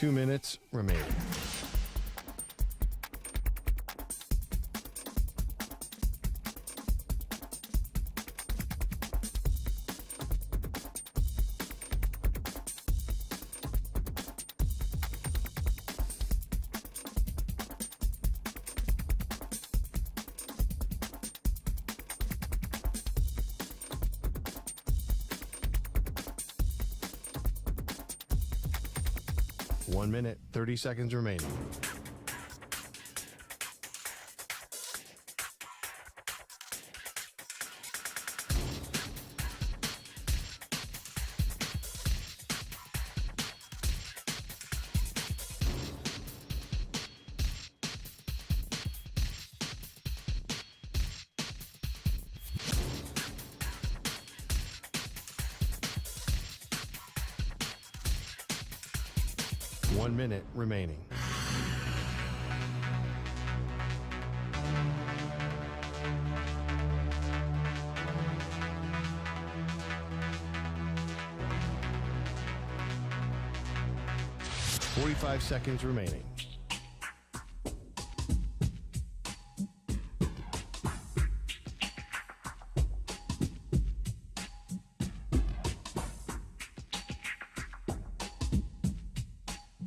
2 minutes remaining. One minute, 30 seconds remaining. One minute remaining. Forty-five seconds remaining.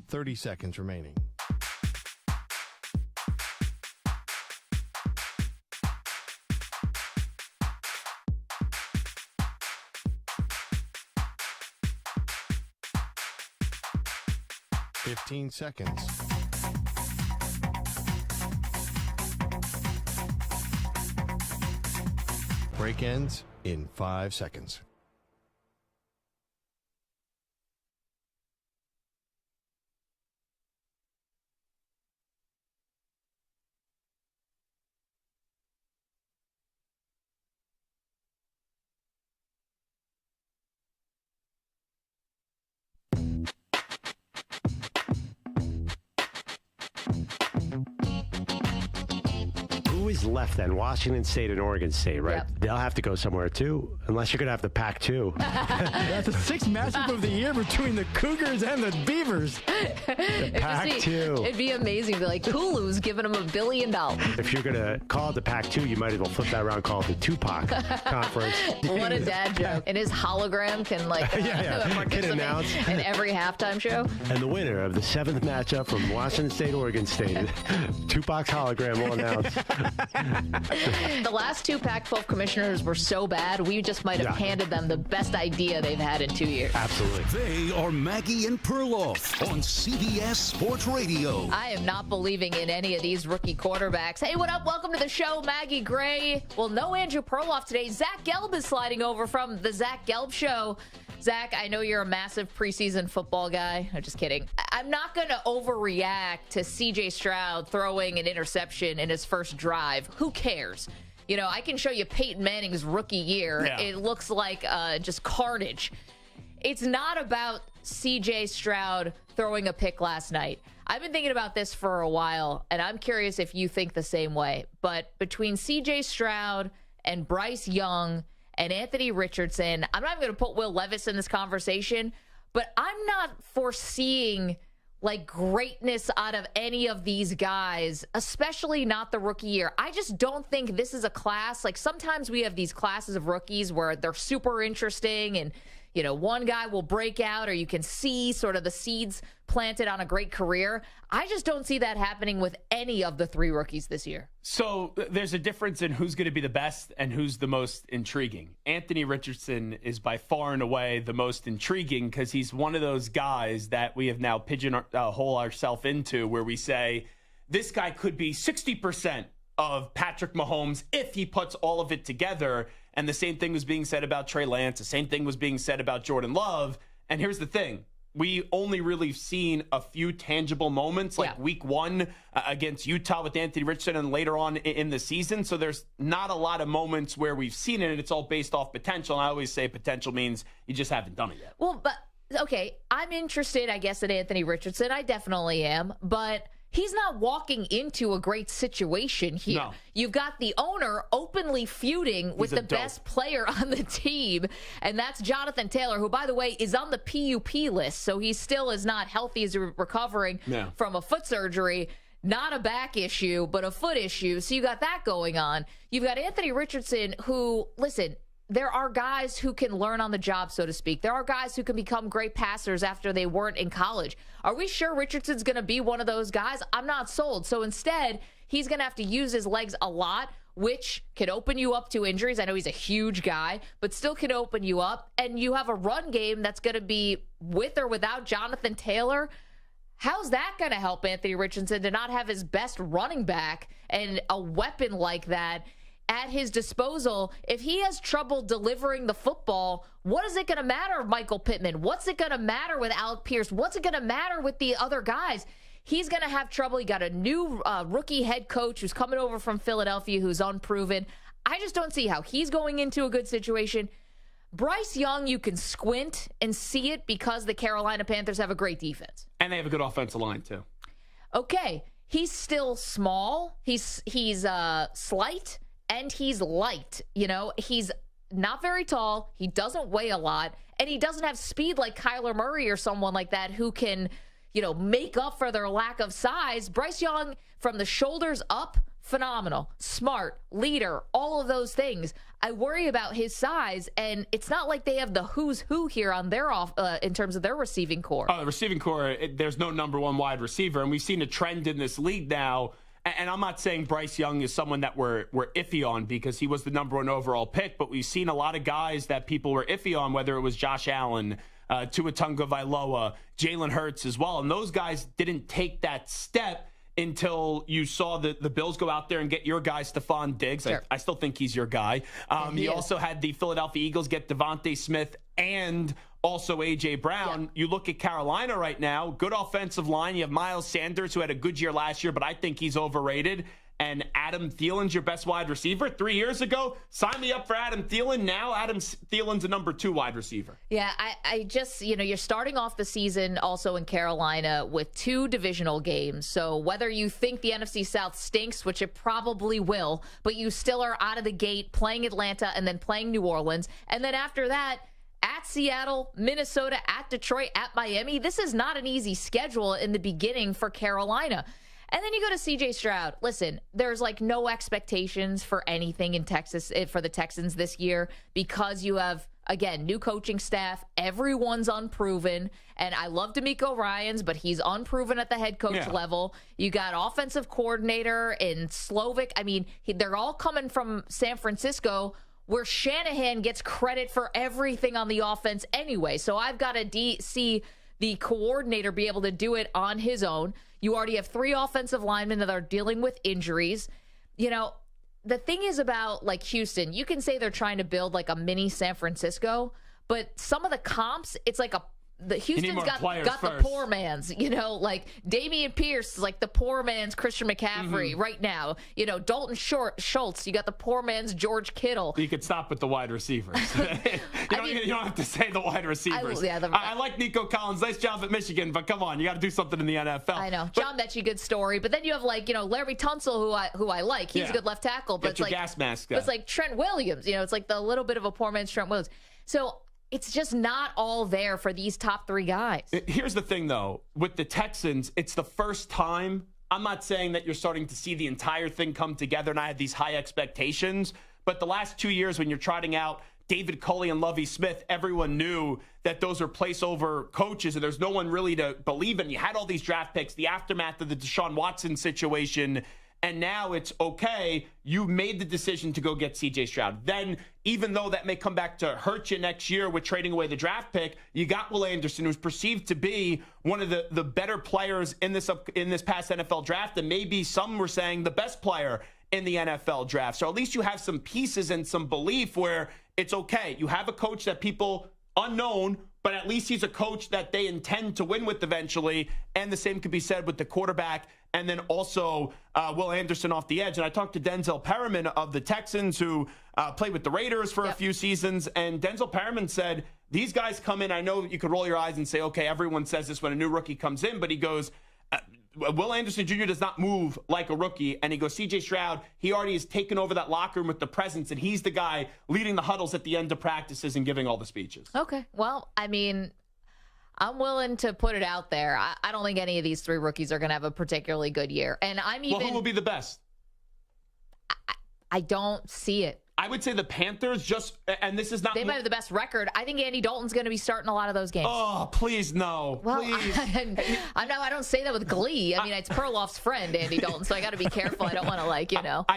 Thirty seconds remaining. Fifteen seconds. Break ends in 5 seconds. Who is left then? Washington State and Oregon State, right? Yep. They'll have to go somewhere too, unless you're going to have the Pac-2. That's the sixth matchup of the year between the Cougars and the Beavers. The Pac-2. It'd be amazing to be like, Hulu's giving them $1 billion. If you're going to call it the Pac-2, you might as well flip that around and call it the Tupac Conference. What a dad joke. And his hologram can Can announce. in every halftime show. And the winner of the seventh matchup from Washington State, Oregon State, Tupac's hologram will announce. The last two Pac-12 commissioners were so bad, we just might have handed them the best idea they've had in 2 years. Absolutely. They are Maggie and Perloff on CBS Sports Radio. I am not believing in any of these rookie quarterbacks. Hey, what up? Welcome to the show, Maggie Gray. Well, no Andrew Perloff today. Zach Gelb is sliding over from the Zach Gelb Show. Zach, I know you're a massive preseason football guy. I'm just kidding. I'm not going to overreact to C.J. Stroud throwing an interception in his first drive. Who cares? You know, I can show you Peyton Manning's rookie year. Yeah. It looks like just carnage. It's not about C.J. Stroud throwing a pick last night. I've been thinking about this for a while, and I'm curious if you think the same way. But between C.J. Stroud and Bryce Young and Anthony Richardson, I'm not even going to put Will Levis in this conversation, but I'm not foreseeing like greatness out of any of these guys, especially not the rookie year. I just don't think this is a class. Like sometimes we have these classes of rookies where they're super interesting and, you know, one guy will break out or you can see sort of the seeds planted on a great career. I just don't see that happening with any of the three rookies this year. So there's a difference in who's going to be the best and who's the most intriguing. Anthony Richardson is by far and away the most intriguing because he's one of those guys that we have now pigeonhole ourselves into where we say this guy could be 60% of Patrick Mahomes if he puts all of it together. And the same thing was being said about Trey Lance. The same thing was being said about Jordan Love. And here's the thing. We only really seen a few tangible moments like week one against Utah with Anthony Richardson and later on in the season. So there's not a lot of moments where we've seen it. It's all based off potential. And I always say potential means you just haven't done it yet. Well, but okay, I'm interested, I guess, in Anthony Richardson. I definitely am. But he's not walking into a great situation here. No. You've got the owner openly feuding with the best player on the team, and that's Jonathan Taylor, who, by the way, is on the PUP list, so he still is not healthy. He's recovering from a foot surgery. Not a back issue, but a foot issue. So you got that going on. You've got Anthony Richardson, who, listen, there are guys who can learn on the job, so to speak. There are guys who can become great passers after they weren't in college. Are we sure Richardson's going to be one of those guys? I'm not sold. So instead, he's going to have to use his legs a lot, which can open you up to injuries. I know he's a huge guy, but still can open you up. And you have a run game that's going to be with or without Jonathan Taylor. How's that going to help Anthony Richardson to not have his best running back and a weapon like that at his disposal? If he has trouble delivering the football, what is it going to matter, Michael Pittman? What's it going to matter with Alec Pierce? What's it going to matter with the other guys? He's going to have trouble. He got a new rookie head coach who's coming over from Philadelphia who's unproven. I just don't see how he's going into a good situation. Bryce Young, you can squint and see it because the Carolina Panthers have a great defense. And they have a good offensive line, too. Okay. He's still small. He's slight, and he's light. You know, he's not very tall. He doesn't weigh a lot, and he doesn't have speed like Kyler Murray or someone like that who can, you know, make up for their lack of size. Bryce Young, from the shoulders up, phenomenal, smart, leader, all of those things. I worry about his size, and it's not like they have the who's who here on their in terms of their receiving core. Oh, the receiving core, there's no number one wide receiver, and we've seen a trend in this league now. And I'm not saying Bryce Young is someone that we're iffy on because he was the number one overall pick, but we've seen a lot of guys that people were iffy on, whether it was Josh Allen, Tua Tagovailoa, Jalen Hurts as well, and those guys didn't take that step until you saw the Bills go out there and get your guy, Stephon Diggs. Sure. I still think he's your guy. You also had the Philadelphia Eagles get Devontae Smith and also A.J. Brown. Yeah. You look at Carolina right now, good offensive line. You have Miles Sanders, who had a good year last year, but I think he's overrated. And Adam Thielen's your best wide receiver. 3 years ago, sign me up for Adam Thielen. Now Adam Thielen's a number 2 wide receiver. Yeah, I just, you know, you're starting off the season also in Carolina with 2 divisional games. So whether you think the NFC South stinks, which it probably will, but you still are out of the gate playing Atlanta and then playing New Orleans. And then after that, at Seattle, Minnesota, at Detroit, at Miami. This is not an easy schedule in the beginning for Carolina. And then you go to C.J. Stroud. Listen, there's like no expectations for anything in Texas for the Texans this year because you have, again, new coaching staff. Everyone's unproven. And I love DeMeco Ryans, but he's unproven at the head coach level. You got offensive coordinator in Slovic. I mean, they're all coming from San Francisco, where Shanahan gets credit for everything on the offense anyway. So I've got to see the coordinator be able to do it on his own. You already have 3 offensive linemen that are dealing with injuries. You know, the thing is about, like, Houston, you can say they're trying to build like a mini San Francisco, but some of the comps, it's like Houston's got the poor man's, you know, like Dameon Pierce is like the poor man's Christian McCaffrey right now. You know, Dalton Schultz, you got the poor man's George Kittle. You could stop with the wide receivers. You don't have to say the wide receivers. I like Nico Collins. Nice job at Michigan, but come on, you got to do something in the NFL. I know. John Mechie, good story. But then you have, like, you know, Larry Tunsil, who I like. He's a good left tackle. But it's like gas mask. It's like Trent Williams. You know, it's like the little bit of a poor man's Trent Williams. So it's just not all there for these top 3 guys. Here's the thing, though. With the Texans, it's the first time. I'm not saying that you're starting to see the entire thing come together, and I had these high expectations. But the last 2 years, when you're trotting out David Culley and Lovie Smith, everyone knew that those are placeover coaches, and there's no one really to believe in. You had all these draft picks, the aftermath of the Deshaun Watson situation, and now it's okay. You made the decision to go get C.J. Stroud. Then, even though that may come back to hurt you next year with trading away the draft pick, you got Will Anderson, who's perceived to be one of the better players in this past NFL draft, and maybe some were saying the best player in the NFL draft. So at least you have some pieces and some belief where it's okay. You have a coach that people unknown, but at least he's a coach that they intend to win with eventually. And the same could be said with the quarterback and then also Will Anderson off the edge. And I talked to Denzel Perriman of the Texans, who played with the Raiders for a few seasons. And Denzel Perriman said, these guys come in. I know you could roll your eyes and say, okay, everyone says this when a new rookie comes in, but he goes, Will Anderson Jr. does not move like a rookie. And he goes, CJ Stroud, he already has taken over that locker room with the presence, and he's the guy leading the huddles at the end of practices and giving all the speeches. Okay. Well, I mean, I'm willing to put it out there. I don't think any of these three rookies are going to have a particularly good year. And Well, who will be the best? I don't see it. I would say the Panthers and this is not... They might have the best record. I think Andy Dalton's going to be starting a lot of those games. Oh, please, no. Well, please. I don't say that with glee. I mean, it's Perloff's friend, Andy Dalton, so I got to be careful. I don't want to, I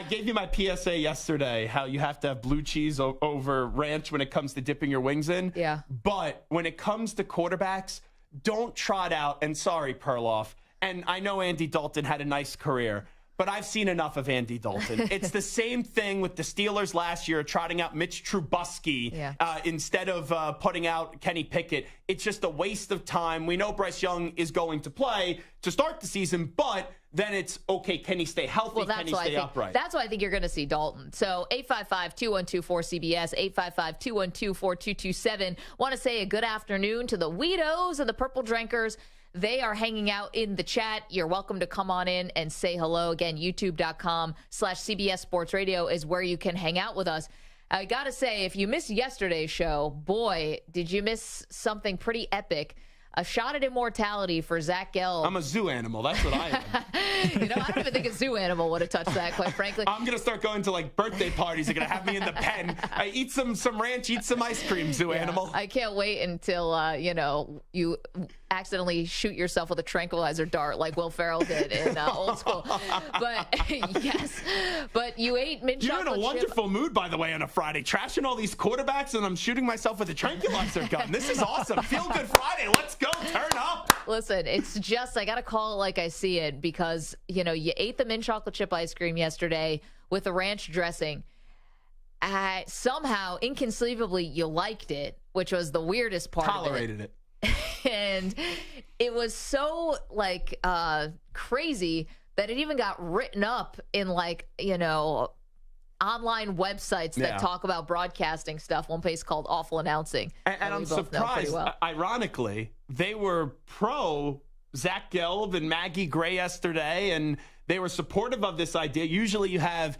gave you my PSA yesterday, how you have to have blue cheese over ranch when it comes to dipping your wings in. Yeah. But when it comes to quarterbacks, don't trot out, and sorry, Perloff, and I know Andy Dalton had a nice career, but I've seen enough of Andy Dalton. It's the same thing with the Steelers last year, trotting out Mitch Trubisky instead of putting out Kenny Pickett. It's just a waste of time. We know Bryce Young is going to play to start the season, but then it's, okay, can he stay healthy? Can he stay upright? That's why I think you're going to see Dalton. So 855-212-4CBS, 855-212-4227. Want to say a good afternoon to the Weedos and the Purple Drinkers. They are hanging out in the chat. You're welcome to come on in and say hello. Again, youtube.com/CBS Sports Radio is where you can hang out with us. I got to say, if you missed yesterday's show, boy, did you miss something pretty epic. A shot at immortality for Zach Gelb. I'm a zoo animal. That's what I am. I don't even think a zoo animal would have touched that, quite frankly. I'm going to start going to, birthday parties. They're going to have me in the pen. I eat some ranch, eat some ice cream, zoo animal. I can't wait until, you accidentally shoot yourself with a tranquilizer dart like Will Ferrell did in Old School. But, yes. But you ate mint chocolate chip. You're in a wonderful mood, by the way, on a Friday. Trashing all these quarterbacks, and I'm shooting myself with a tranquilizer gun. This is awesome. Feel Good Friday. Let's go. Turn up. Listen, it's just, I got to call it like I see it because, you ate the mint chocolate chip ice cream yesterday with the ranch dressing. Somehow, inconceivably, you liked it, which was the weirdest part Tolerated of it. And it was so, crazy that it even got written up in, online websites that talk about broadcasting stuff. One place called Awful Announcing. And I'm surprised, ironically, they were pro Zach Gelb and Maggie Gray yesterday, and they were supportive of this idea. Usually you have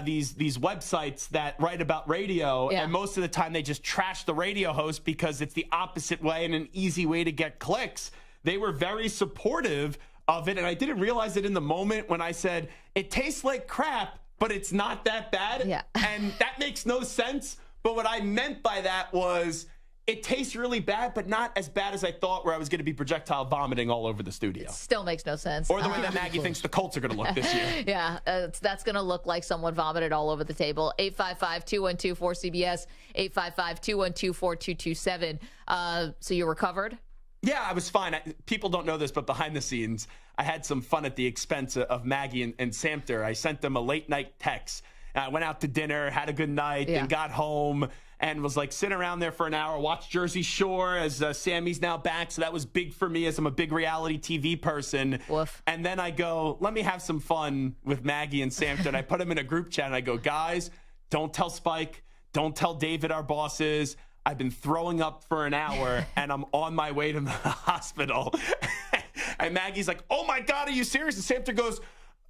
these websites that write about radio, and most of the time they just trash the radio host because it's the opposite way and an easy way to get clicks. They were very supportive of it, and I didn't realize it in the moment when I said, it tastes like crap, but it's not that bad. Yeah. And that makes no sense. But what I meant by that was it tastes really bad, but not as bad as I thought, where I was going to be projectile vomiting all over the studio. It still makes no sense. Or the way that Maggie thinks the Colts are going to look this year. Yeah, that's going to look like someone vomited all over the table. 855-212-4CBS, 855-212-4227. So you recovered? Yeah, I was fine. People don't know this, but behind the scenes, I had some fun at the expense of Maggie and Samter. I sent them a late night text. I went out to dinner, had a good night, and got home and was sitting around there for an hour, watched Jersey Shore as Sammy's now back. So that was big for me as I'm a big reality TV person. Woof. And then I go, let me have some fun with Maggie and Samter. And I put them in a group chat and I go, guys, don't tell Spike. Don't tell David, our bosses. I've been throwing up for an hour, and I'm on my way to the hospital. And Maggie's like, oh, my God, are you serious? And Samter goes,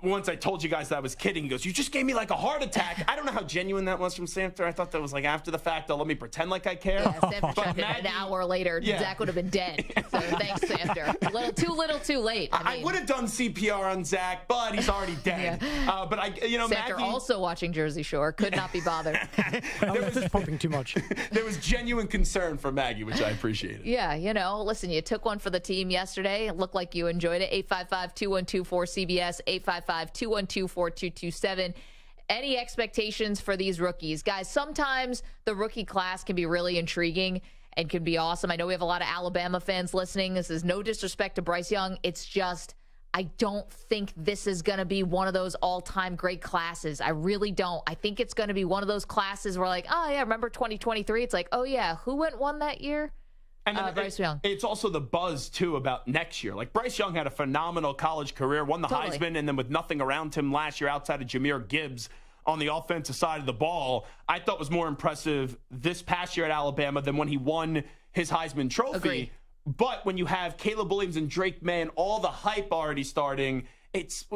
once I told you guys that I was kidding, he goes, you just gave me a heart attack. I don't know how genuine that was from Samter. I thought that was after the fact. They'll let me pretend like I care. Yeah, Samter tried an hour later. Zach would have been dead. So thanks, Samter. Little too late. I would have done CPR on Zach, but he's already dead. But Samter Maggie, also watching Jersey Shore, could not be bothered. I was just pumping too much. There was genuine concern for Maggie, which I appreciated. Yeah, listen, you took one for the team yesterday. It looked like you enjoyed it. 855-212-4CBS, 855-212-4227. Any expectations for these rookies? Guys, sometimes the rookie class can be really intriguing and can be awesome. I know we have a lot of Alabama fans listening. This is no disrespect to Bryce Young. It's just, I don't think this is going to be one of those all-time great classes. I really don't. I think it's going to be one of those classes where oh, yeah, remember 2023? It's oh, yeah, who won that year? And then Bryce Young. It's also the buzz, too, about next year. Bryce Young had a phenomenal college career, won the Heisman, and then with nothing around him last year outside of Jahmyr Gibbs on the offensive side of the ball, I thought was more impressive this past year at Alabama than when he won his Heisman Trophy. Agreed. But when you have Caleb Williams and Drake May and all the hype already starting,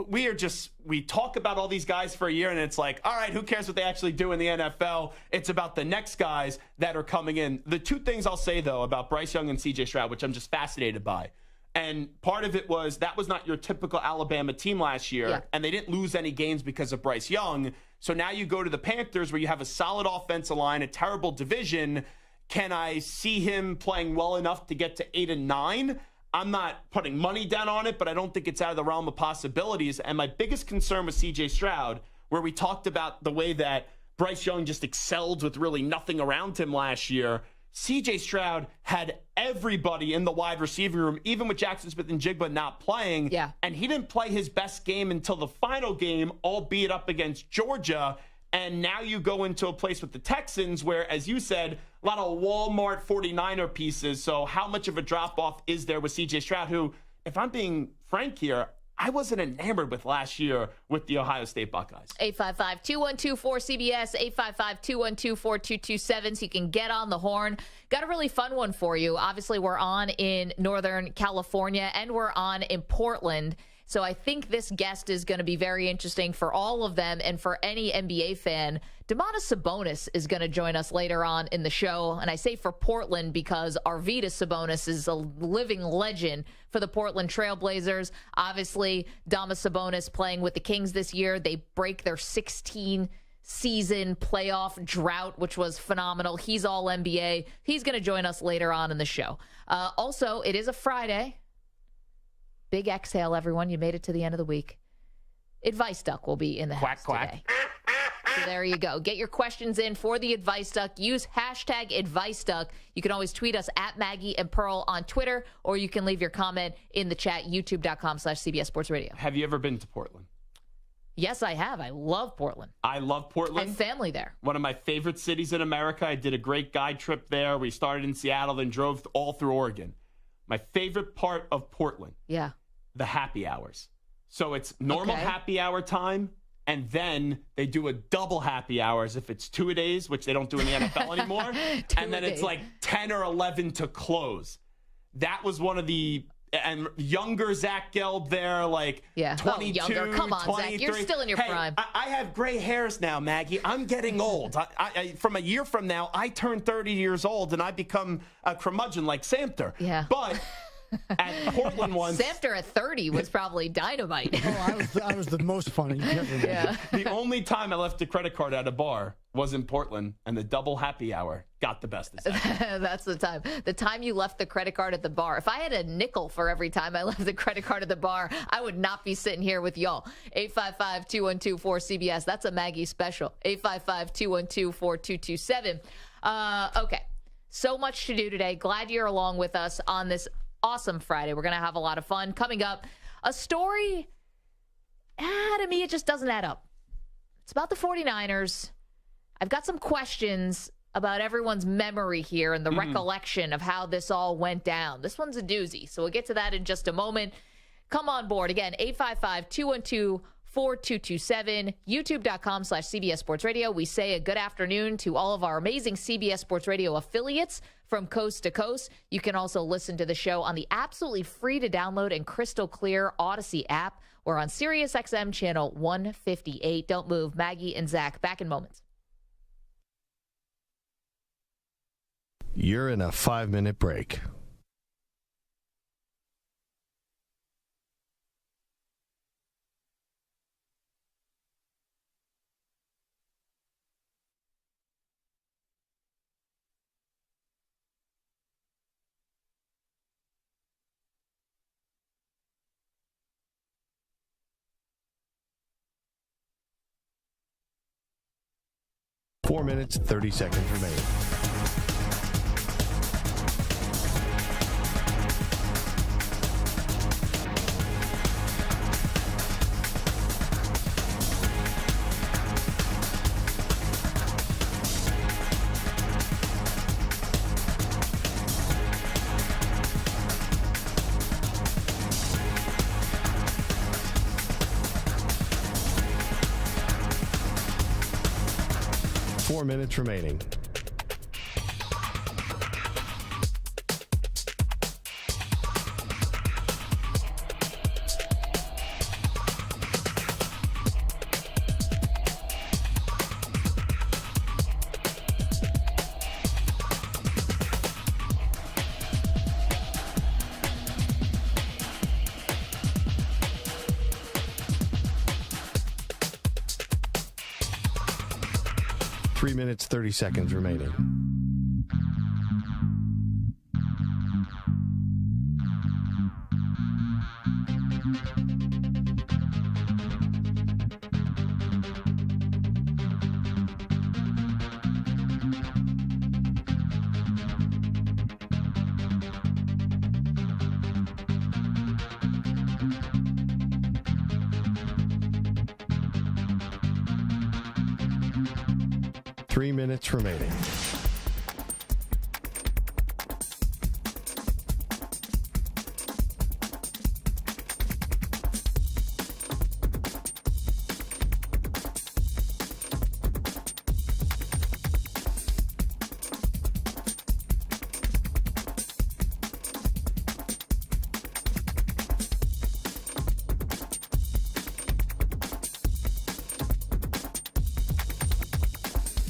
we talk about all these guys for a year, and it's like, all right, who cares what they actually do in the NFL? It's about the next guys that are coming in. The two things I'll say, though, about Bryce Young and CJ Stroud, which I'm just fascinated by, and part of it was that was not your typical Alabama team last year, and they didn't lose any games because of Bryce Young. So now you go to the Panthers, where you have a solid offensive line, a terrible division. Can I see him playing well enough to get to 8-9? I'm not putting money down on it, but I don't think it's out of the realm of possibilities. And my biggest concern with CJ Stroud, where we talked about the way that Bryce Young just excelled with really nothing around him last year, CJ Stroud had everybody in the wide receiving room, even with Jackson Smith and Jigba not playing. Yeah. And he didn't play his best game until the final game, albeit up against Georgia. And now you go into a place with the Texans where, as you said, a lot of Walmart 49er pieces. So how much of a drop-off is there with C.J. Stroud, who, if I'm being frank here, I wasn't enamored with last year with the Ohio State Buckeyes. 855-212-4CBS, 855-212-4227, so you can get on the horn. Got a really fun one for you. Obviously, we're on in Northern California, and we're on in Portland. So I think this guest is going to be very interesting for all of them and for any NBA fan. Domantas Sabonis is going to join us later on in the show. And I say for Portland because Arvydas Sabonis is a living legend for the Portland Trailblazers. Obviously, Domantas Sabonis playing with the Kings this year. They break their 16-season playoff drought, which was phenomenal. He's all NBA. He's going to join us later on in the show. Also, it is a Friday. Big exhale, everyone. You made it to the end of the week. Advice Duck will be in the house today. So there you go. Get your questions in for the Advice Duck. Use hashtag Advice Duck. You can always tweet us at Maggie and Pearl on Twitter, or you can leave your comment in the chat, youtube.com/CBS Sports Radio. Have you ever been to Portland? Yes, I have. I love Portland. I love Portland. I have family there. One of my favorite cities in America. I did a great guide trip there. We started in Seattle, then drove all through Oregon. My favorite part of Portland, the happy hours. So it's normal happy hour time, and then they do a double happy hours if it's 2-a-days, which they don't do in the NFL anymore. And then it's like 10 or 11 to close. That was one of the... And younger Zach Gelb there, like 22, younger. Come on, 23. Zach, you're still in your prime. I have gray hairs now, Maggie. I'm getting old. I from a year from now, I turn 30 years old, and I become a curmudgeon like Samter. Yeah. But at Portland once... Samter at 30 was probably dynamite. I was the most funny. The only time I left a credit card at a bar was in Portland, and the double happy hour got the best of Zach. That's the time. The time you left the credit card at the bar. If I had a nickel for every time I left the credit card at the bar, I would not be sitting here with y'all. 855-212-4CBS. That's a Maggie special. 855-212-4227. Okay. So much to do today. Glad you're along with us on this awesome Friday. We're going to have a lot of fun. Coming up, a story, to me, it just doesn't add up. It's about the 49ers. I've got some questions about everyone's memory here and the recollection of how this all went down. This one's a doozy, so we'll get to that in just a moment. Come on board. Again, 855-212-4227, youtube.com/CBS Sports Radio. We say a good afternoon to all of our amazing CBS Sports Radio affiliates from coast to coast. You can also listen to the show on the absolutely free to download and crystal clear Odyssey app. We're on Sirius XM channel 158. Don't move. Maggie and Zach back in moments. You're in a 5-minute break. Four minutes, 30 seconds remaining. Four minutes remaining. 3 minutes, 30 seconds remaining. Three minutes remaining.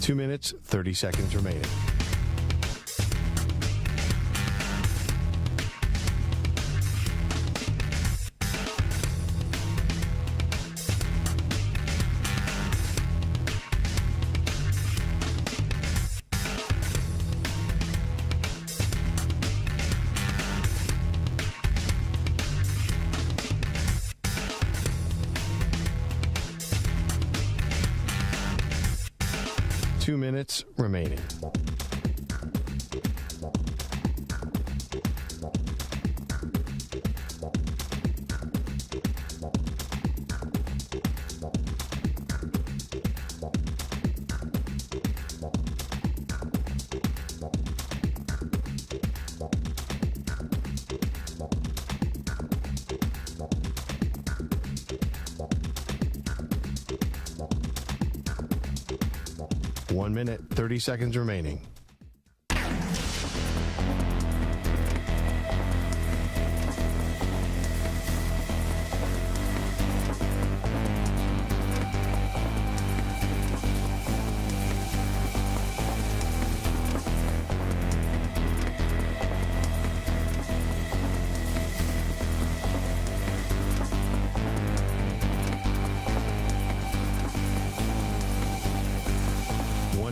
Two minutes, 30 seconds remaining. Two minutes remaining. One minute, 30 seconds remaining.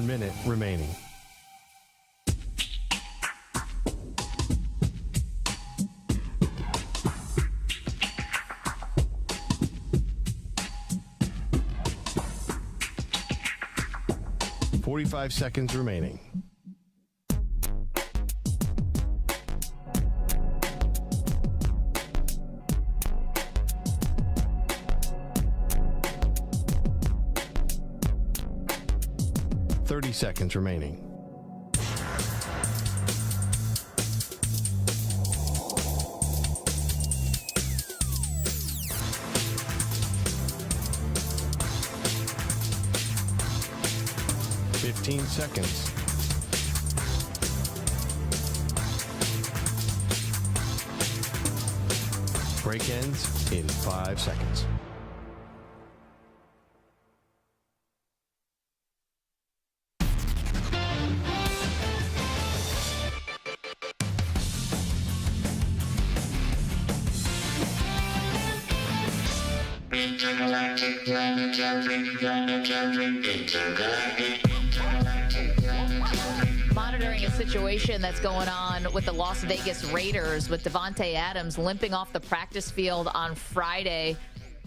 Minute remaining. Forty-five seconds remaining. Seconds remaining. Seconds. Break ends in 5 seconds. Monitoring a situation that's going on with the Las Vegas Raiders with Davante Adams limping off the practice field on Friday.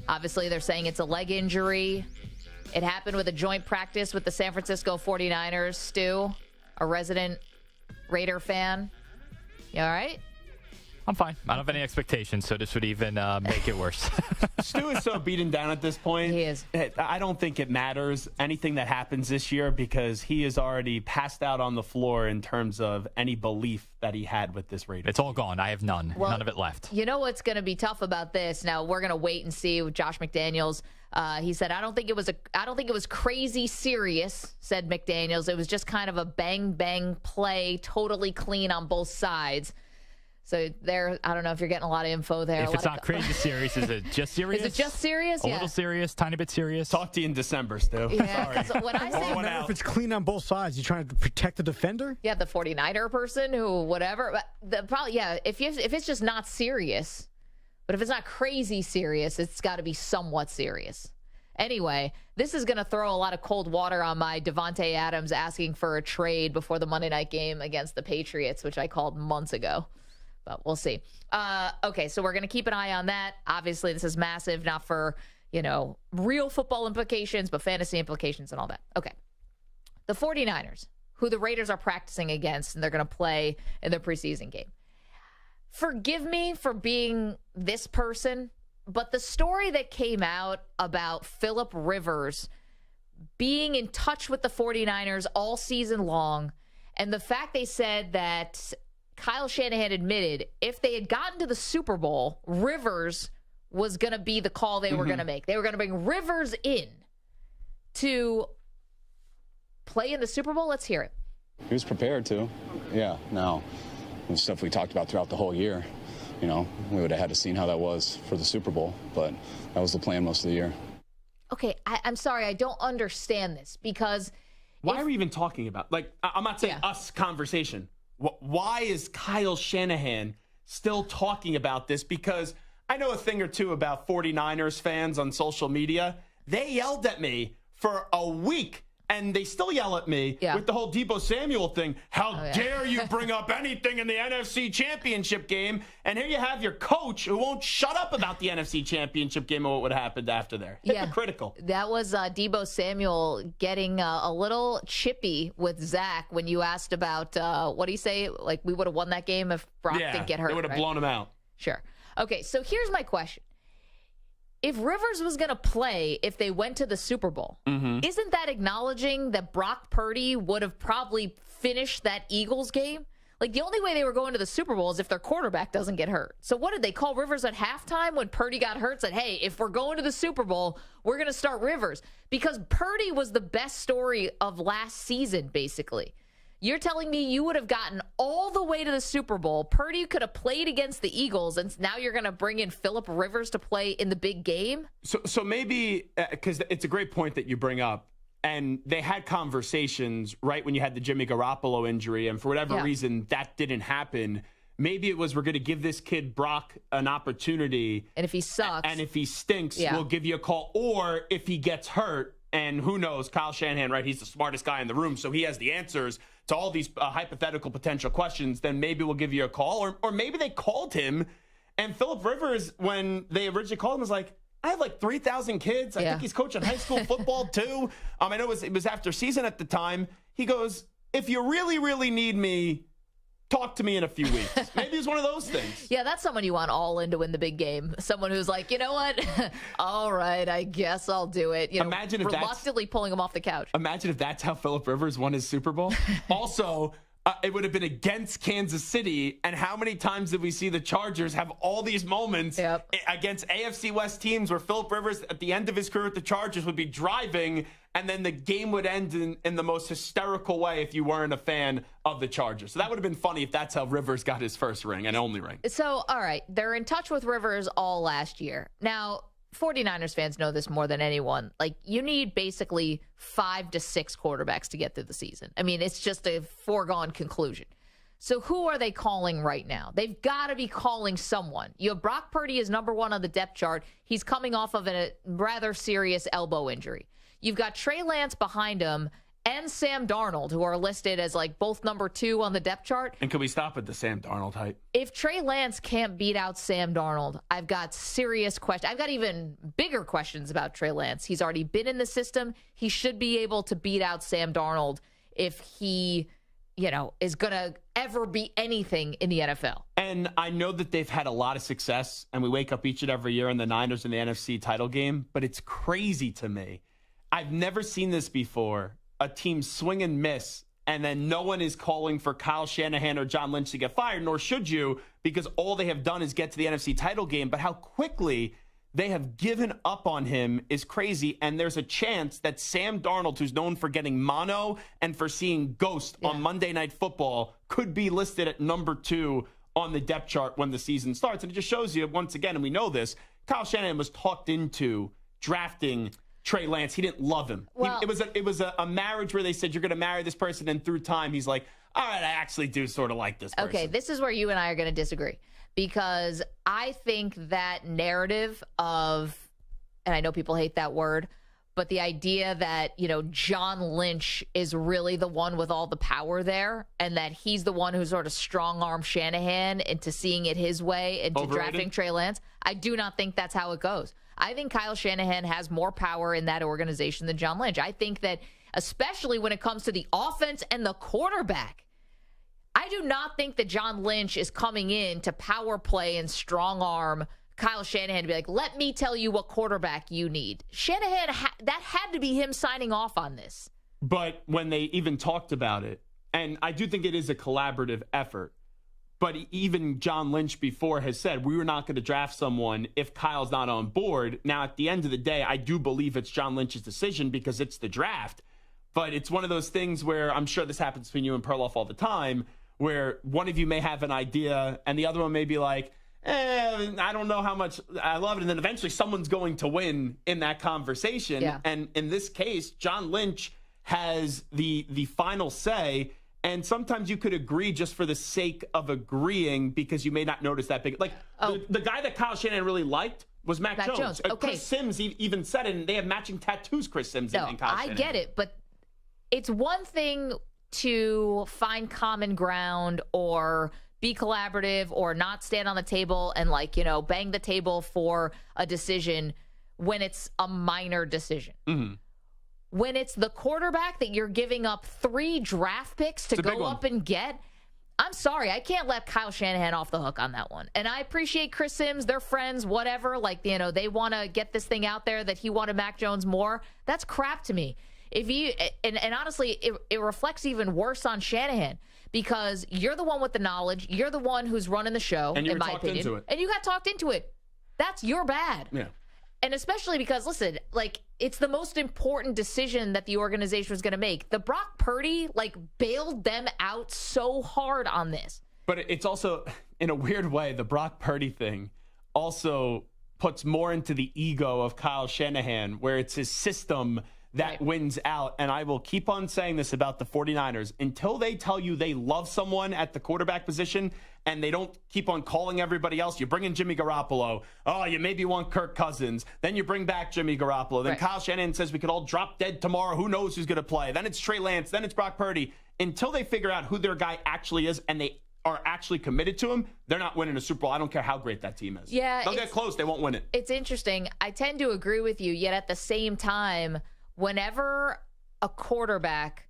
Obviously, they're saying it's a leg injury. It happened with a joint practice with the San Francisco 49ers. Stu, a resident Raider fan. You all right? I'm fine. I don't have any expectations, so this would even make it worse. Stu is so beaten down at this point. He is. I don't think it matters anything that happens this year because he is already passed out on the floor in terms of any belief that he had with this Raiders. It's all gone. I have none. Well, none of it left. You know what's going to be tough about this? Now we're going to wait and see with Josh McDaniels. He said, I don't think it was crazy serious, said McDaniels. It was just kind of a bang bang play, totally clean on both sides. So there, I don't know if you're getting a lot of info there. If it's not crazy serious, is it just serious? Is it just serious? A little serious, tiny bit serious. Talk to you in December, Stu. Yeah, Sorry. when I say If it's clean on both sides, you're trying to protect the defender? yeah, the 49er person who whatever. But if it's just not serious, but if it's not crazy serious, it's got to be somewhat serious. Anyway, this is going to throw a lot of cold water on my Devontae Adams asking for a trade before the Monday night game against the Patriots, which I called months ago. But we'll see. Okay, so we're going to keep an eye on that. Obviously, this is massive, not for, real football implications, but fantasy implications and all that. Okay. The 49ers, who the Raiders are practicing against, and they're going to play in their preseason game. Forgive me for being this person, but the story that came out about Phillip Rivers being in touch with the 49ers all season long, and the fact they said that Kyle Shanahan admitted if they had gotten to the Super Bowl, Rivers was going to be the call they were going to make. They were going to bring Rivers in to play in the Super Bowl. Let's hear it. He was prepared to. Yeah, no. The stuff we talked about throughout the whole year. We would have had to seen how that was for the Super Bowl, but that was the plan most of the year. Okay, I'm sorry, I don't understand this because... Why are we even talking about? I'm not saying us conversation. Why is Kyle Shanahan still talking about this? Because I know a thing or two about 49ers fans on social media. They yelled at me for a week, and they still yell at me with the whole Deebo Samuel thing. How dare you bring up anything in the NFC Championship game? And here you have your coach who won't shut up about the NFC Championship game and what would have happened after there. Hypocritical. That was Deebo Samuel getting a little chippy with Zach when you asked about, what do you say? Like, we would have won that game if Brock didn't get hurt. They would have blown him out. Sure. Okay, so here's my question. If Rivers was going to play if they went to the Super Bowl, isn't that acknowledging that Brock Purdy would have probably finished that Eagles game? Like, the only way they were going to the Super Bowl is if their quarterback doesn't get hurt. So what did they call Rivers at halftime when Purdy got hurt? Said, hey, if we're going to the Super Bowl, we're going to start Rivers. Because Purdy was the best story of last season, basically. You're telling me you would have gotten all the way to the Super Bowl. Purdy could have played against the Eagles, and now you're going to bring in Phillip Rivers to play in the big game? So maybe, because it's a great point that you bring up, and they had conversations right when you had the Jimmy Garoppolo injury, and for whatever reason, that didn't happen. Maybe it was, we're going to give this kid Brock an opportunity. And if he sucks. And if he stinks, we'll give you a call. Or if he gets hurt, and who knows, Kyle Shanahan, right? He's the smartest guy in the room, so he has the answers to all these hypothetical potential questions. Then maybe we'll give you a call. Or maybe they called him, and Phillip Rivers, when they originally called him, was like, I have like 3,000 kids. I think he's coaching high school football too. I know it was after season at the time. He goes, if you really, really need me, talk to me in a few weeks. Maybe it's one of those things. Yeah, that's someone you want all in to win the big game. Someone who's like, you know what? All right, I guess I'll do it. Imagine if reluctantly pulling him off the couch. Imagine if that's how Phillip Rivers won his Super Bowl. Also, it would have been against Kansas City. And how many times did we see the Chargers have all these moments against AFC West teams where Phillip Rivers, at the end of his career with the Chargers, would be driving, and then the game would end in the most hysterical way if you weren't a fan of the Chargers. So that would have been funny if that's how Rivers got his first ring and only ring. So, all right, they're in touch with Rivers all last year. Now, 49ers fans know this more than anyone. Like, you need basically 5 to 6 quarterbacks to get through the season. I mean, it's just a foregone conclusion. So who are they calling right now? They've got to be calling someone. You have Brock Purdy is number 1 on the depth chart. He's coming off of a rather serious elbow injury. You've got Trey Lance behind him and Sam Darnold, who are listed as like both number 2 on the depth chart. And can we stop at the Sam Darnold hype? If Trey Lance can't beat out Sam Darnold, I've got serious questions. I've got even bigger questions about Trey Lance. He's already been in the system. He should be able to beat out Sam Darnold if he, is going to ever be anything in the NFL. And I know that they've had a lot of success, and we wake up each and every year in the Niners in the NFC title game, but it's crazy to me. I've never seen this before. A team swing and miss, and then no one is calling for Kyle Shanahan or John Lynch to get fired, nor should you, because all they have done is get to the NFC title game. But how quickly they have given up on him is crazy, and there's a chance that Sam Darnold, who's known for getting mono and for seeing ghost on Monday Night Football, could be listed at number 2 on the depth chart when the season starts. And it just shows you, once again, and we know this, Kyle Shanahan was talked into drafting Trey Lance. He didn't love him. Well, it was a marriage where they said, you're going to marry this person, and through time, he's like, all right, I actually do sort of like this person. Okay, this is where you and I are going to disagree, because I think that narrative of, and I know people hate that word, But the idea that, John Lynch is really the one with all the power there and that he's the one who sort of strong-armed Shanahan into seeing it his way, into drafting Trey Lance, I do not think that's how it goes. I think Kyle Shanahan has more power in that organization than John Lynch. I think that, especially when it comes to the offense and the quarterback, I do not think that John Lynch is coming in to power play and strong arm Kyle Shanahan to be like, let me tell you what quarterback you need. Shanahan, that had to be him signing off on this. But when they even talked about it, and I do think it is a collaborative effort, but even John Lynch before has said, we were not going to draft someone if Kyle's not on board. Now, at the end of the day, I do believe it's John Lynch's decision because it's the draft. But it's one of those things where I'm sure this happens between you and Perloff all the time, where one of you may have an idea and the other one may be like, I don't know how much I love it. And then eventually someone's going to win in that conversation. Yeah. And in this case, John Lynch has the final say. And sometimes you could agree just for the sake of agreeing because you may not notice that big. Like the guy that Kyle Shanahan really liked was Mac Jones. Okay. Chris Sims even said it, and they have matching tattoos, Chris Sims and Kyle Shanahan. I get it, but it's one thing to find common ground or be collaborative or not stand on the table and bang the table for a decision when it's a minor decision. Mm-hmm. When it's the quarterback that you're giving up 3 draft picks to go up and get, I'm sorry, I can't let Kyle Shanahan off the hook on that one. And I appreciate Chris Sims, they're friends, whatever. They want to get this thing out there that he wanted Mac Jones more. That's crap to me. If you and honestly, it reflects even worse on Shanahan because you're the one with the knowledge. You're the one who's running the show, and you in my opinion. Into it. And you got talked into it. That's your bad. Yeah. And especially because, listen, it's the most important decision that the organization was going to make. The Brock Purdy, bailed them out so hard on this. But it's also, in a weird way, the Brock Purdy thing also puts more into the ego of Kyle Shanahan, where it's his system that wins out. And I will keep on saying this about the 49ers. Until they tell you they love someone at the quarterback position and they don't keep on calling everybody else, you bring in Jimmy Garoppolo. Oh, you maybe want Kirk Cousins. Then you bring back Jimmy Garoppolo. Then Kyle Shanahan says we could all drop dead tomorrow. Who knows who's going to play? Then it's Trey Lance. Then it's Brock Purdy. Until they figure out who their guy actually is and they are actually committed to him, they're not winning a Super Bowl. I don't care how great that team is. Yeah, they'll get close. They won't win it. It's interesting. I tend to agree with you, yet at the same time, whenever a quarterback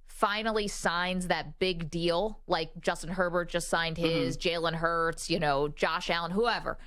finally signs that big deal, like Justin Herbert just signed his, Jalen Hurts, Josh Allen, whoever,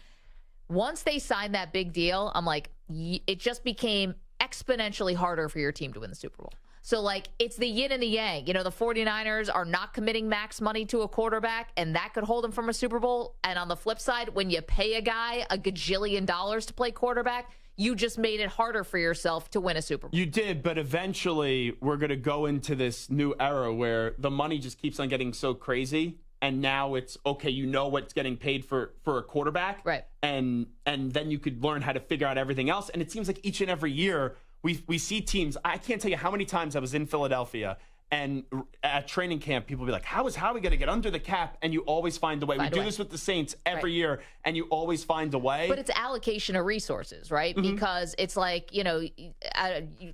once they sign that big deal, I'm like, it just became exponentially harder for your team to win the Super Bowl. So, it's the yin and the yang. The 49ers are not committing max money to a quarterback, and that could hold them from a Super Bowl. And on the flip side, when you pay a guy $1 gajillion to play quarterback, you just made it harder for yourself to win a Super Bowl. You did, but eventually we're going to go into this new era where the money just keeps on getting so crazy. And now it's, okay, what's getting paid for a quarterback. Right. And then you could learn how to figure out everything else. And it seems like each and every year we see teams. I can't tell you how many times I was in Philadelphia and at training camp, people be like, how is Howie going to get under the cap? And you always find a way. We do this with the Saints every year, and you always find a way. But it's allocation of resources, right? Because it's like,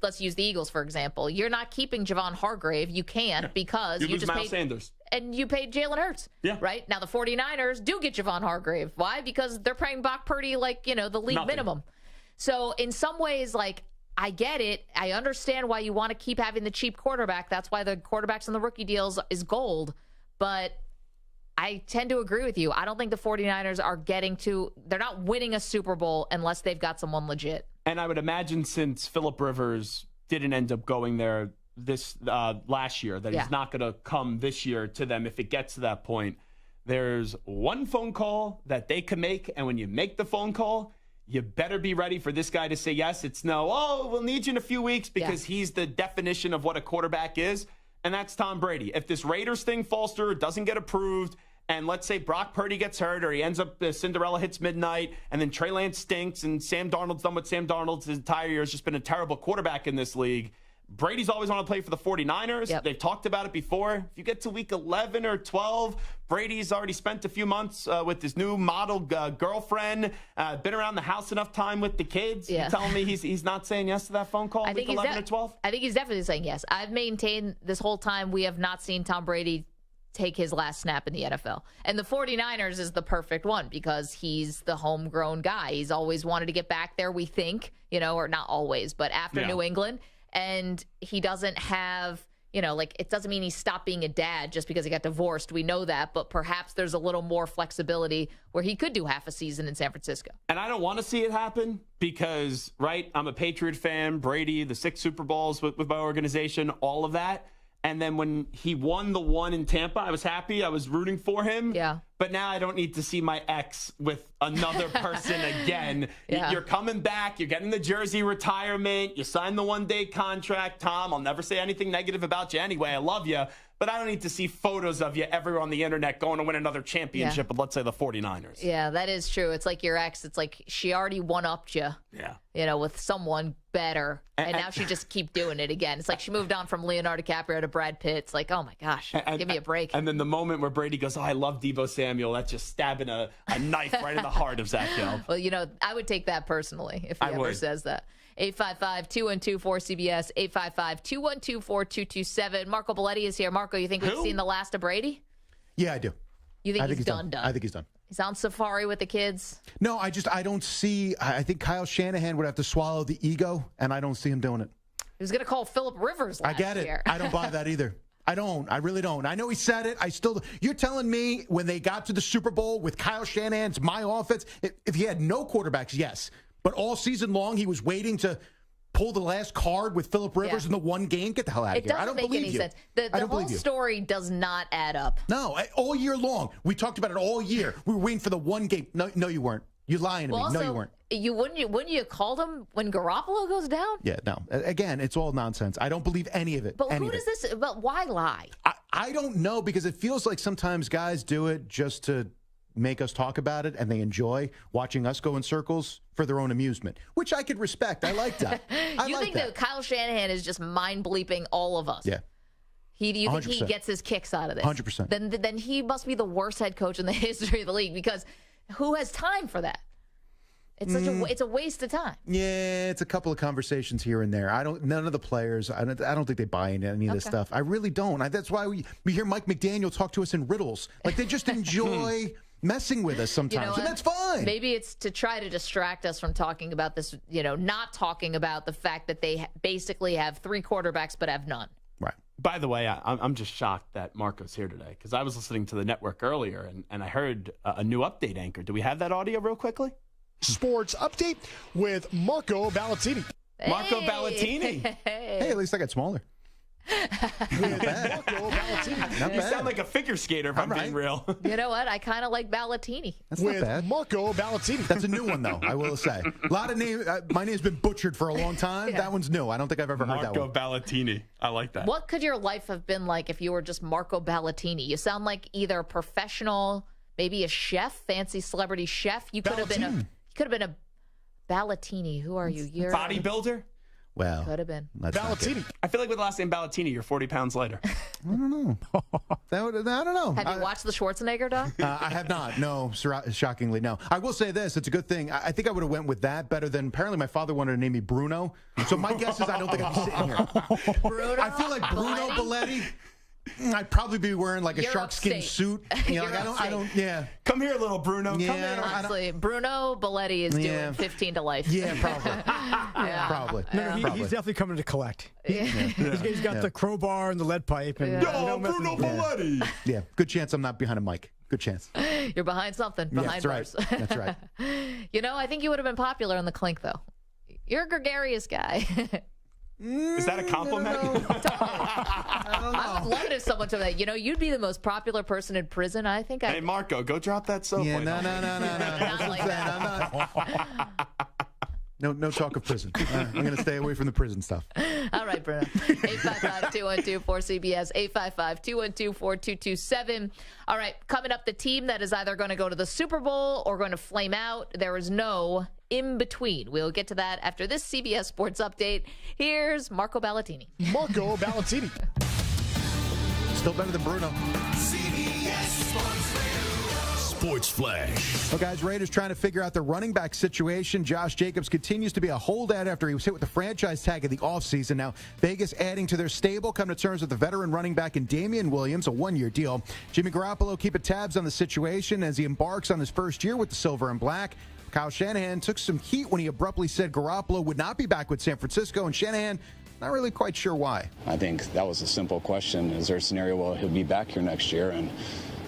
let's use the Eagles, for example. You're not keeping Javon Hargrave. You can't because you just Miles paid Sanders. And you paid Jalen Hurts. Yeah. Right? Now, the 49ers do get Javon Hargrave. Why? Because they're paying Brock Purdy the league minimum. So in some ways, I get it. I understand why you want to keep having the cheap quarterback. That's why the quarterbacks on the rookie deals is gold. But I tend to agree with you. I don't think the 49ers are they're not winning a Super Bowl unless they've got someone legit. And I would imagine since Phillip Rivers didn't end up going there this last year, that he's not going to come this year to them if it gets to that point. There's one phone call that they can make, and when you make the phone call, you better be ready for this guy to say yes. It's no, we'll need you in a few weeks because he's the definition of what a quarterback is, and that's Tom Brady. If this Raiders thing falls through, doesn't get approved, and let's say Brock Purdy gets hurt or he ends up, Cinderella hits midnight, and then Trey Lance stinks, and Sam Darnold's done what Sam Darnold's entire year has just been a terrible quarterback in this league, Brady's always wanted to play for the 49ers. Yep. They've talked about it before. If you get to week 11 or 12, Brady's already spent a few months with his new model girlfriend, been around the house enough time with the kids. Yeah. You telling me he's not saying yes to that phone call in week 11 or 12? I think he's definitely saying yes. I've maintained this whole time we have not seen Tom Brady take his last snap in the NFL. And the 49ers is the perfect one because he's the homegrown guy. He's always wanted to get back there, we think, or not always, but after New England. And he doesn't have, it doesn't mean he stopped being a dad just because he got divorced. We know that, but perhaps there's a little more flexibility where he could do half a season in San Francisco. And I don't want to see it happen because, right, I'm a Patriot fan, Brady, the 6 Super Bowls with my organization, all of that. And then when he won the one in Tampa, I was happy. I was rooting for him. Yeah. But now I don't need to see my ex with another person again. Yeah. You're coming back. You're getting the jersey retirement. You signed the one-day contract, Tom. I'll never say anything negative about you anyway. I love you. But I don't need to see photos of you everywhere on the internet going to win another championship with, let's say, the 49ers. Yeah, that is true. It's like your ex. It's like she already one-upped you. Yeah. With someone better. And now she just keep doing it again. It's like she moved on from Leonardo DiCaprio to Brad Pitt. It's like, oh, my gosh, give me a break. And then the moment where Brady goes, I love Deebo Samuel, that's just stabbing a knife right in the heart of Zach Gelb. Well, I would take that personally if he ever says that. 855-212-4CBS, 855-212-4227. Marco Belletti is here. Marco, you think we've seen the last of Brady? Yeah, I do. You think he's done? I think he's done. He's on safari with the kids? No, I don't see. I think Kyle Shanahan would have to swallow the ego, and I don't see him doing it. He was going to call Phillip Rivers last year. I get it. I don't buy that either. I don't. I really don't. I know he said it. You're telling me when they got to the Super Bowl with Kyle Shanahan's my offense, if he had no quarterbacks, yes. But all season long, he was waiting to pull the last card with Phillip Rivers in the one game. Get the hell out of here. I don't believe you. It doesn't make any sense. The whole story does not add up. No, all year long. We talked about it all year. We were waiting for the one game. No, you weren't. You're lying to me. No, you weren't. Wouldn't you called him when Garoppolo goes down? Yeah, no. Again, it's all nonsense. I don't believe any of it. But who does this? But why lie? I don't know, because it feels like sometimes guys do it just to make us talk about it, and they enjoy watching us go in circles for their own amusement, which I could respect. I like that. You think that Kyle Shanahan is just mind bleeping all of us? Yeah. You think he gets his kicks out of this? 100%. Then he must be the worst head coach in the history of the league, because who has time for that? It's it's a waste of time. Yeah, it's a couple of conversations here and there. None of the players. I don't think they buy into any of this stuff. I really don't. That's why we hear Mike McDaniel talk to us in riddles. Like, they just enjoy messing with us sometimes, and that's fine. Maybe it's to try to distract us from talking about this. Not talking about the fact that they basically have 3 quarterbacks but have none. Right. By the way, I'm just shocked that Marco's here today, because I was listening to the network earlier and I heard a new update anchor. Do we have that audio real quickly? Sports update with Marco Ballatini. Marco Ballatini. Hey, at least I got smaller. With Marco Ballatini. Not You bad. sound like a figure skater, if I'm being real. You know what? I kind of like Ballatini. That's With not bad. Marco Ballatini. That's a new one, though, I will say. A lot of names. My name's been butchered for a long time. Yeah. That one's new. I don't think I've ever heard that Marco one. Ballatini. I like that. What could your life have been like if you were just Marco Ballatini? You sound like either a professional, maybe a chef, fancy celebrity chef. You could have been a Ballatini. Who are you? You're Bodybuilder? Well, could have been Ballatini. I feel like with the last name Ballatini, you're 40 pounds lighter. I don't know. I don't know. Have you watched the Schwarzenegger doc? I have not. No, shockingly, no. I will say this. It's a good thing. I think I would have went with that better than, apparently my father wanted to name me Bruno. So my guess is I don't think I'd be sitting here. Bruno? I feel like Bruno Belletti. I'd probably be wearing like a You're shark skin upstate. suit. You're I don't, yeah. Come here, little Bruno. Yeah, Come here. I don't- Honestly, Bruno Belletti is Yeah. doing 15 to life. Yeah, probably. Yeah. Probably. No, Probably. he's definitely coming to collect. He's got the crowbar and the lead pipe. And Yo, Bruno Belletti. Yeah, good chance I'm not behind a mic. Good chance. You're behind something. Yeah, Behind that's bars. right. That's right. I think you would have been popular in the Clink, though. You're a gregarious guy. Is that a compliment? I would love it if someone told that. You'd be the most popular person in prison. I think. Hey, Marco, go drop that soap. Yeah, boy. no. Not like that. No talk of prison. I'm going to stay away from the prison stuff. All right, Bruno. 855-212-4CBS, 855-212-4227. All right, coming up, the team that is either going to go to the Super Bowl or going to flame out. There is no in between. We'll get to that after this CBS Sports Update. Here's Marco Ballatini. Marco Ballatini. Still better than Bruno. CBS Sports Radio. Sports Flash. Well, guys, Raiders trying to figure out their running back situation. Josh Jacobs continues to be a holdout after he was hit with the franchise tag in the offseason. Now, Vegas adding to their stable, come to terms with the veteran running back in Damian Williams, a one-year deal. Jimmy Garoppolo keeping tabs on the situation as he embarks on his first year with the Silver and Black. Kyle Shanahan took some heat when he abruptly said Garoppolo would not be back with San Francisco, and Shanahan not really quite sure why. I think that was a simple question. Is there a scenario where he'll be back here next year? And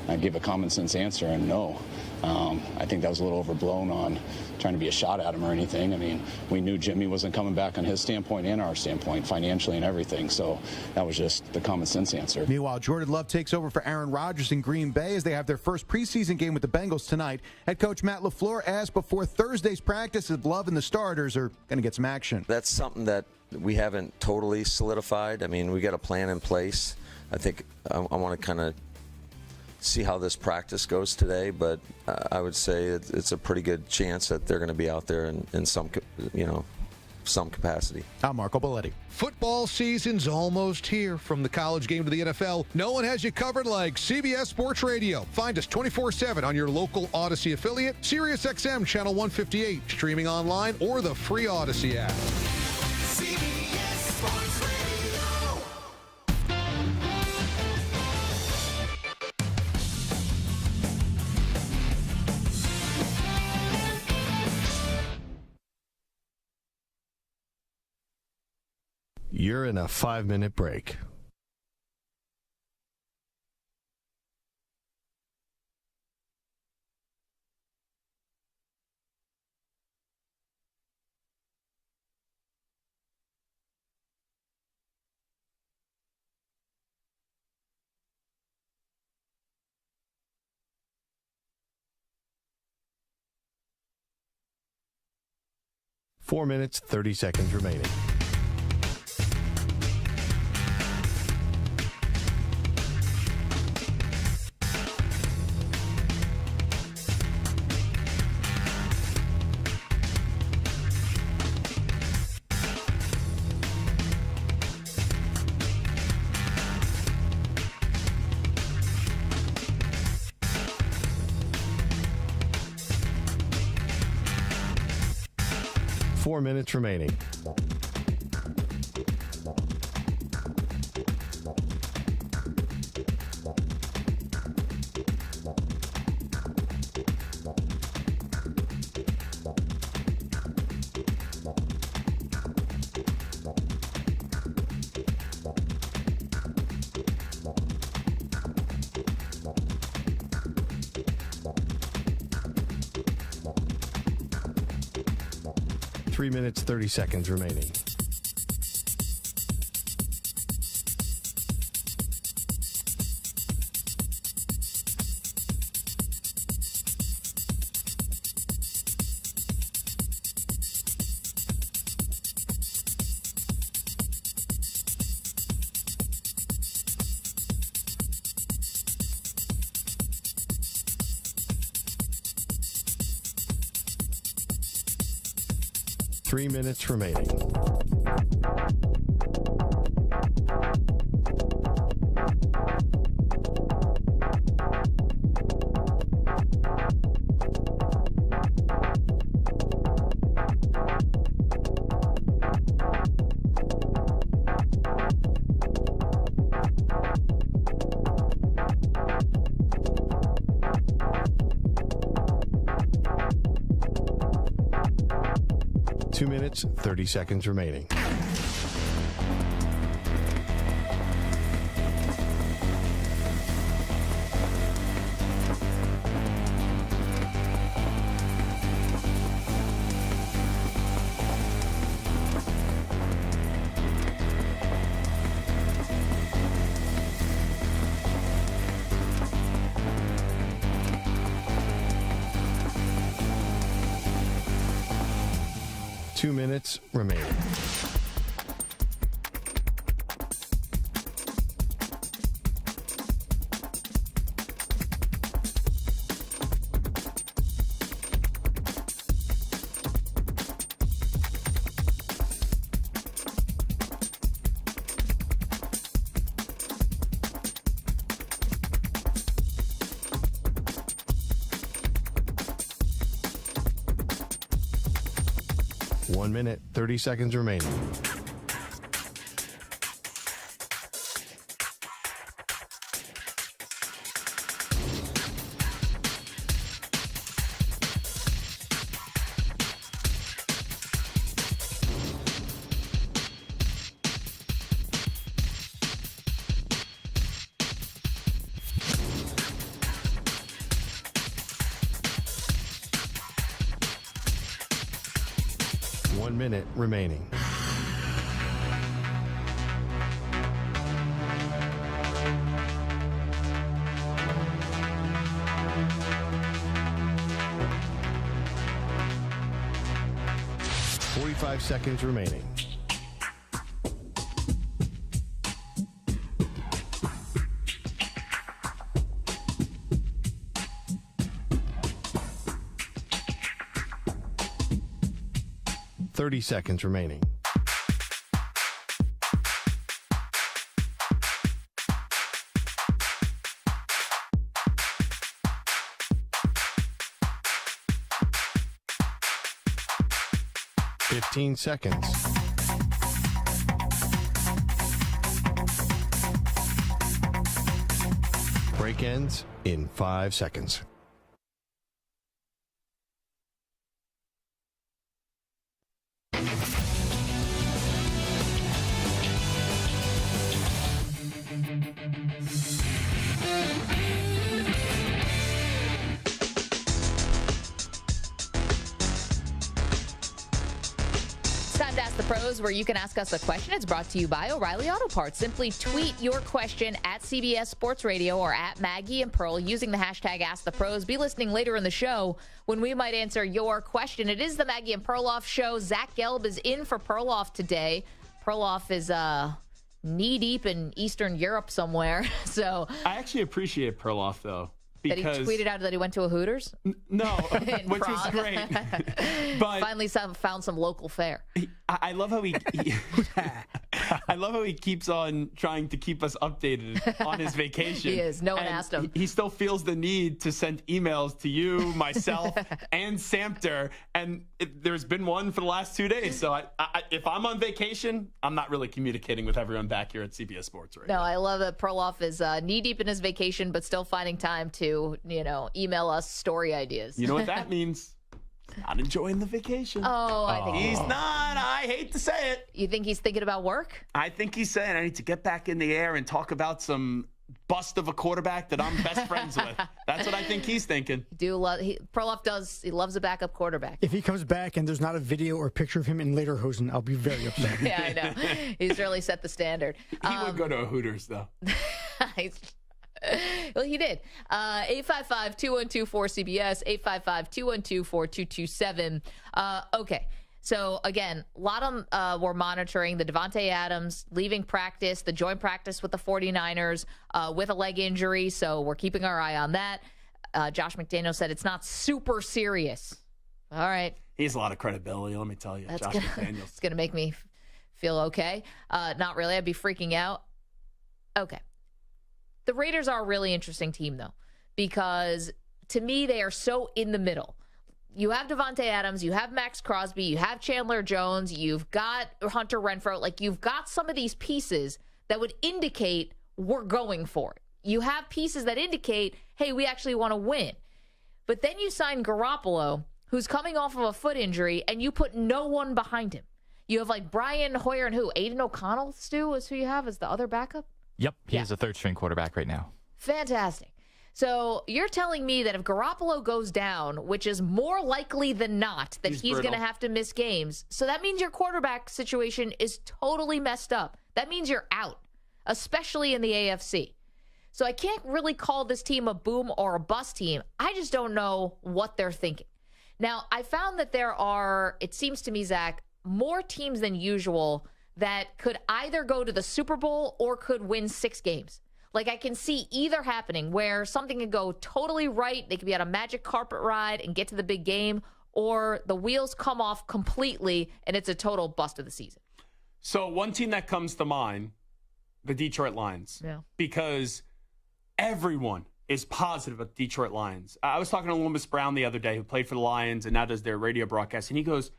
I gave a common sense answer, and no. I think that was a little overblown on trying to be a shot at him or anything. I mean, we knew Jimmy wasn't coming back on his standpoint and our standpoint, financially and everything. So that was just the common sense answer. Meanwhile, Jordan Love takes over for Aaron Rodgers in Green Bay as they have their first preseason game with the Bengals tonight. Head coach Matt LaFleur asked before Thursday's practice if Love and the starters are going to get some action. That's something that we haven't totally solidified. I mean, we got a plan in place. I think I want to kind of see how this practice goes today, but I would say it's a pretty good chance that they're going to be out there in some capacity. I'm Marco Belletti. Football season's almost here. From the college game to the NFL, no one has you covered like CBS Sports Radio. Find us 24/7 on your local Odyssey affiliate, Sirius XM Channel 158, streaming online, or the free Odyssey app. CBS Sports Radio. You're in a 5-minute break. Four minutes, 30 seconds remaining. Four minutes remaining. Three minutes, 30 seconds remaining. Three minutes remaining. Two minutes, 30 seconds remaining. Two minutes remaining. 1 minute, 30 seconds remaining. One minute remaining. Five seconds remaining. Seconds remaining. Seconds. Break ends in 5 seconds. Pros, where you can ask us a question. It's brought to you by O'Reilly Auto Parts. Simply tweet your question at CBS Sports Radio or at Maggie and Pearl using the hashtag #AskThePros. Be listening later in the show when we might answer your question. It is the Maggie and Perloff show. Zach Gelb is in for Perloff today. Perloff is knee-deep in Eastern Europe somewhere. So I actually appreciate Perloff, though. That he tweeted out that he went to a Hooters? No, which was great. But finally found some local fare. I love how he I love how he keeps on trying to keep us updated on his vacation. He is. No one asked him. He still feels the need to send emails to you, myself, and Samter. And there's been one for the last 2 days. So if I'm on vacation, I'm not really communicating with everyone back here at CBS Sports Radio. No, I love that Perloff is knee-deep in his vacation, but still finding time to, email us story ideas. You know what that means? Not enjoying the vacation. Oh, I think he's not. I hate to say it. You think he's thinking about work? I think he's saying I need to get back in the air and talk about some bust of a quarterback that I'm best friends with. That's what I think he's thinking. Perloff does. He loves a backup quarterback. If he comes back and there's not a video or picture of him in Lederhosen, I'll be very upset. Yeah, I know. He's really set the standard. He would go to a Hooters, though. Well, he did. 855-212-4CBS, 855-212-4227. Okay. So, again, a lot of them were monitoring the Davante Adams leaving practice, the joint practice with the 49ers with a leg injury. So we're keeping our eye on that. Josh McDaniels said it's not super serious. All right. He has a lot of credibility, let me tell you, Josh McDaniels. It's going to make me feel okay. Not really. I'd be freaking out. Okay. The Raiders are a really interesting team, though, because to me, they are so in the middle. You have Davante Adams, you have Max Crosby, you have Chandler Jones, you've got Hunter Renfrow. Like, you've got some of these pieces that would indicate we're going for it. You have pieces that indicate, hey, we actually want to win. But then you sign Garoppolo, who's coming off of a foot injury, and you put no one behind him. You have, like, Brian Hoyer and who? Aiden O'Connell, Stu, is who you have as the other backup? Yep, he is a third-string quarterback right now. Fantastic. So you're telling me that if Garoppolo goes down, which is more likely than not that he's going to have to miss games, so that means your quarterback situation is totally messed up. That means you're out, especially in the AFC. So I can't really call this team a boom or a bust team. I just don't know what they're thinking. Now, I found that there are, it seems to me, Zach, more teams than usual that could either go to the Super Bowl or could win 6 games. Like, I can see either happening where something could go totally right. They could be on a magic carpet ride and get to the big game, or the wheels come off completely and it's a total bust of the season. So one team that comes to mind, the Detroit Lions. Yeah. Because everyone is positive about the Detroit Lions. I was talking to Loomis Brown the other day, who played for the Lions and now does their radio broadcast, and he goes,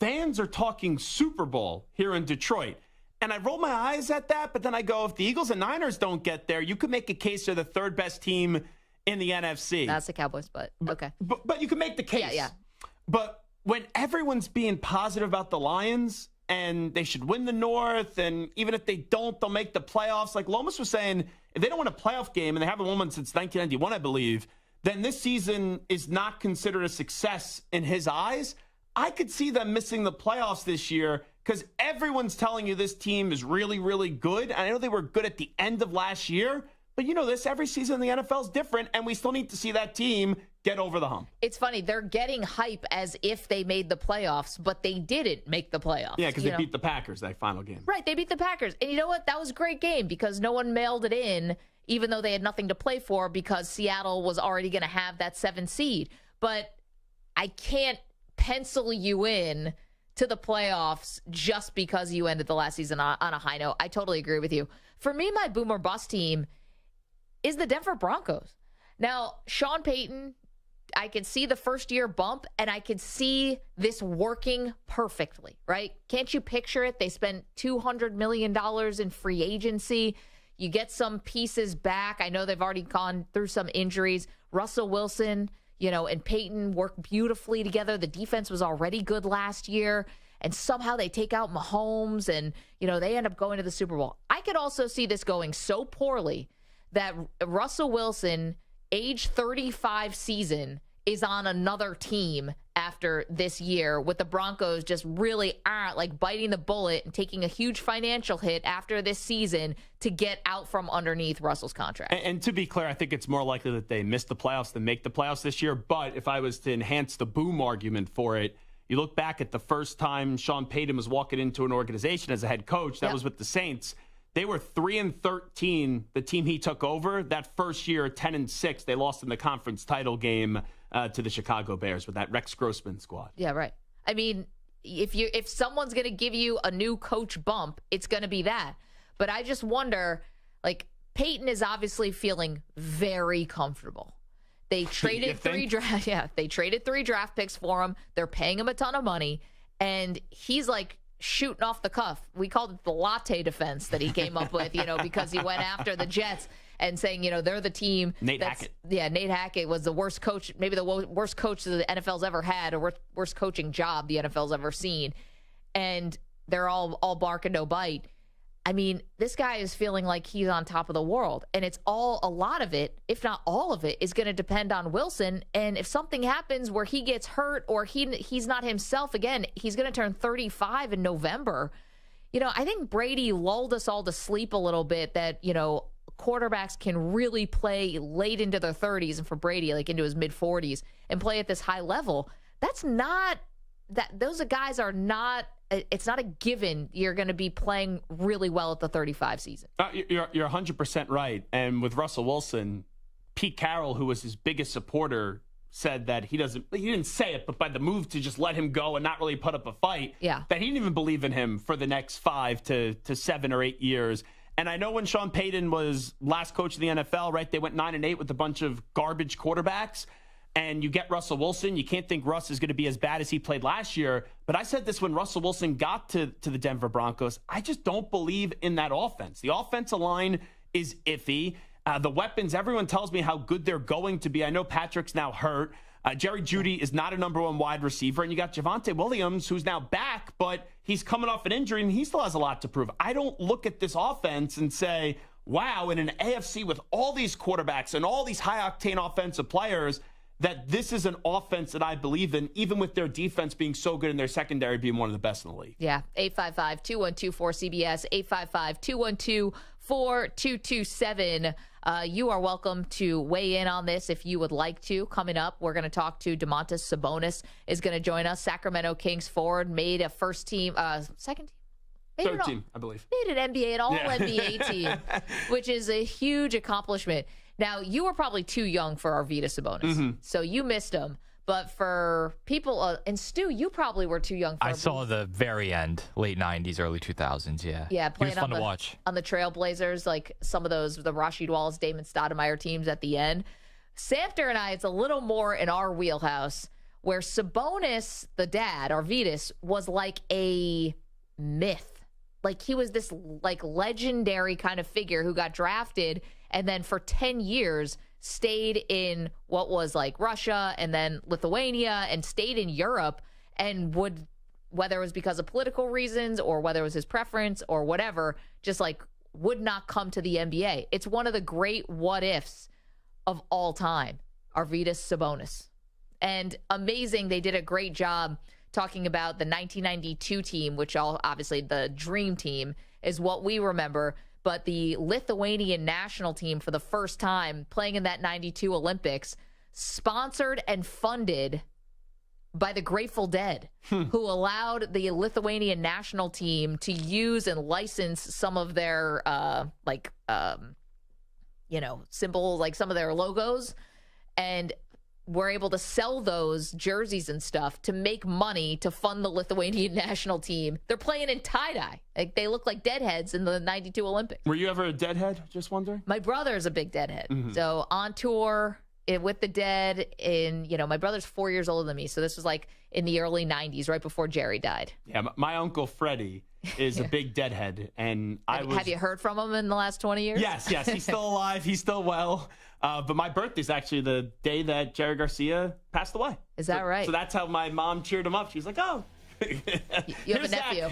fans are talking Super Bowl here in Detroit. And I roll my eyes at that, but then I go, if the Eagles and Niners don't get there, you could make a case they're the third best team in the NFC. That's the Cowboys, but okay. But you can make the case. Yeah. But when everyone's being positive about the Lions and they should win the North, and even if they don't, they'll make the playoffs. Like Lomas was saying, if they don't win a playoff game, and they haven't won one since 1991, I believe, then this season is not considered a success in his eyes. I could see them missing the playoffs this year because everyone's telling you this team is really, really good. And I know they were good at the end of last year, but you know this, every season in the NFL is different, and we still need to see that team get over the hump. It's funny. They're getting hype as if they made the playoffs, but they didn't make the playoffs. Yeah, because they beat the Packers that final game. Right, they beat the Packers. And you know what? That was a great game because no one mailed it in, even though they had nothing to play for because Seattle was already going to have that 7th seed. But I can't pencil you in to the playoffs just because you ended the last season on a high note. I totally agree with you. For me, my boom or bust team is the Denver Broncos. Now, Sean Payton, I can see the first-year bump, and I can see this working perfectly, right? Can't you picture it? They spent $200 million in free agency. You get some pieces back. I know they've already gone through some injuries. Russell Wilson, and Peyton work beautifully together. The defense was already good last year, and somehow they take out Mahomes, and, they end up going to the Super Bowl. I could also see this going so poorly that Russell Wilson, age 35 season, is on another team after this year, with the Broncos just really biting the bullet and taking a huge financial hit after this season to get out from underneath Russell's contract. And to be clear, I think it's more likely that they miss the playoffs than make the playoffs this year. But if I was to enhance the boom argument for it, you look back at the first time Sean Payton was walking into an organization as a head coach, that was with the Saints. They were 3-13, the team he took over. That first year, 10-6, they lost in the conference title game to the Chicago Bears with that Rex Grossman squad. Yeah, right. I mean, if someone's going to give you a new coach bump, it's going to be that. But I just wonder, Peyton is obviously feeling very comfortable. They traded three draft picks for him. They're paying him a ton of money, and he's shooting off the cuff. We called it the latte defense that he came up with, because he went after the Jets and saying, they're the team. Nate Hackett. Yeah, Nate Hackett was the worst coach, maybe the worst coach that the NFL's ever had, or worst coaching job the NFL's ever seen. And they're all bark and no bite. I mean, this guy is feeling like he's on top of the world. And a lot of it, if not all of it, is going to depend on Wilson. And if something happens where he gets hurt or he's not himself again, he's going to turn 35 in November. I think Brady lulled us all to sleep a little bit that, quarterbacks can really play late into their 30s, and for Brady, into his mid-40s, and play at this high level. Those guys are not, it's not a given you're going to be playing really well at the 35 season. You're 100% right. And with Russell Wilson, Pete Carroll, who was his biggest supporter, said that he didn't say it, but by the move to just let him go and not really put up a fight, that he didn't even believe in him for the next 5 to 7 or 8 years. And I know when Sean Payton was last coach of the NFL, right, they went 9-8 with a bunch of garbage quarterbacks. And you get Russell Wilson, you can't think Russ is going to be as bad as he played last year. But I said this when Russell Wilson got to the Denver Broncos. I just don't believe in that offense. The offensive line is iffy. The weapons, everyone tells me how good they're going to be. I know Patrick's now hurt. Jerry Jeudy is not a number 1 wide receiver. And you got Javonte Williams, who's now back, but he's coming off an injury, and he still has a lot to prove. I don't look at this offense and say, wow, in an AFC with all these quarterbacks and all these high-octane offensive players, that this is an offense that I believe in, even with their defense being so good and their secondary being one of the best in the league. Yeah, 855-212-4CBS, 855-212-4227. You are welcome to weigh in on this if you would like to. Coming up, we're going to talk to Domantas. Sabonis is going to join us. Sacramento Kings forward, made a second team? Third team, I believe. Made an all-NBA team, which is a huge accomplishment. Now, you were probably too young for Arvydas Sabonis, so you missed him. But for people, and Stu, you probably were too young for I saw the very end, late 90s, early 2000s, yeah. Yeah, playing he was fun to watch. On the Trailblazers, some of those, the Rasheed Wallace, Damon Stoudemire teams at the end. Samter and I, it's a little more in our wheelhouse. where Sabonis, the dad, Arvydas, was like a myth. Like he was this like legendary kind of figure who got drafted and then for 10 years stayed in what was like Russia and then Lithuania and stayed in Europe and would, whether it was because of political reasons or whether it was his preference or whatever, just like would not come to the NBA. It's one of the great what ifs of all time, Arvydas Sabonis. And amazing, they did a great job talking about the 1992 team, which obviously the dream team is what we remember, but the Lithuanian national team for the first time playing in that 92 Olympics, sponsored and funded by the Grateful Dead, who allowed the Lithuanian national team to use and license some of their, symbols, like some of their logos, and were able to sell those jerseys and stuff to make money to fund the Lithuanian national team. They're playing in tie-dye. Like, they look like deadheads in the 92 Olympics. Were you ever a deadhead? Just wondering. My brother's a big deadhead. Mm-hmm. So on tour with the Dead my brother's 4 years older than me. So this was like in the early 90s, right before Jerry died. Yeah, my uncle Freddie is a big deadhead. And have you heard from him in the last 20 years? Yes. He's still alive. He's still well. But my birthday's actually the day that Jerry Garcia passed away. Is that right? So that's how my mom cheered him up. She was like, oh. You have a nephew.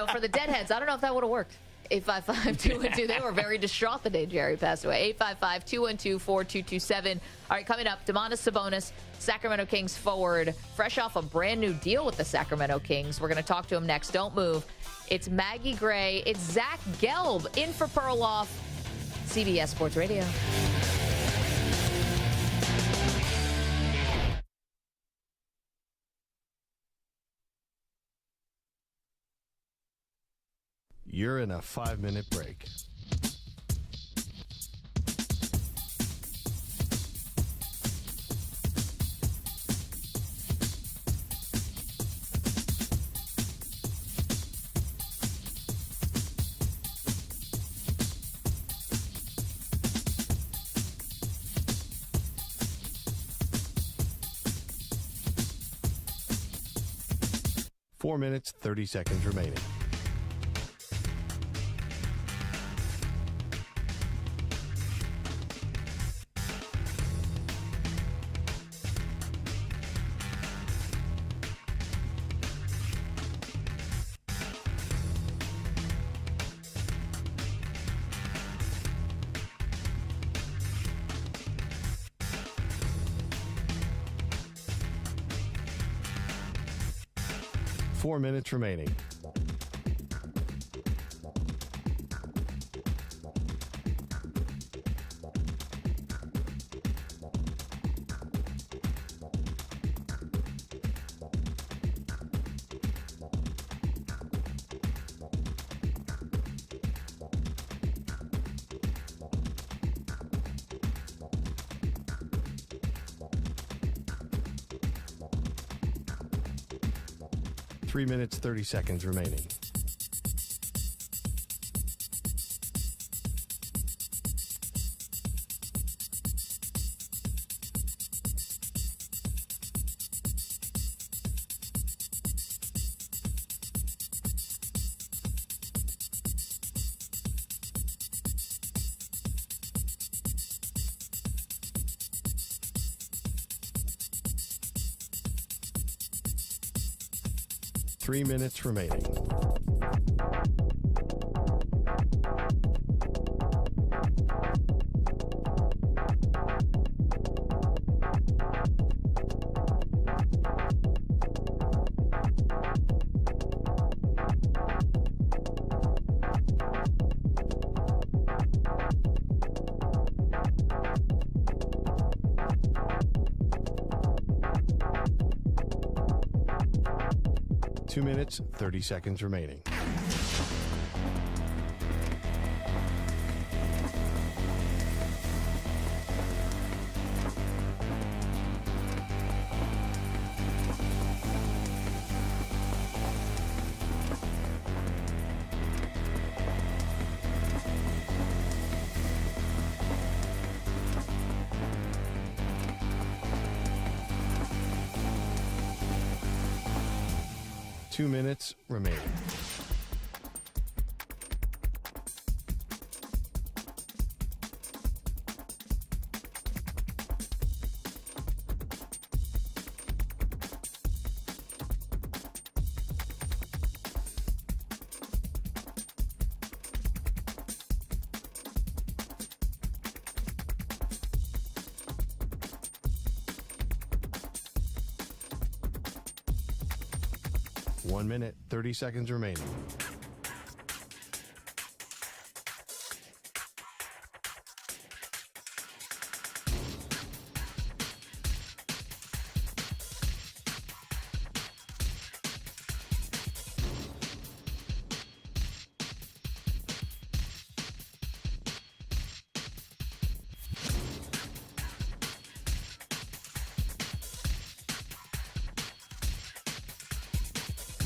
For the Deadheads, I don't know if that would have worked. 855-212. They were very distraught the day Jerry passed away. 855-212-4227. All right, coming up, Domantas Sabonis, Sacramento Kings forward, fresh off a brand new deal with the Sacramento Kings. We're going to talk to him next. Don't move. It's Maggie Gray. It's Zach Gelb in for Perloff. CBS Sports Radio. You're in a 5-minute break. Four minutes, 30 seconds remaining. Four minutes remaining. Three minutes, 30 seconds remaining. Three minutes remaining. Two minutes, 30 seconds remaining. 2 minutes remaining. One minute, 30 seconds remaining.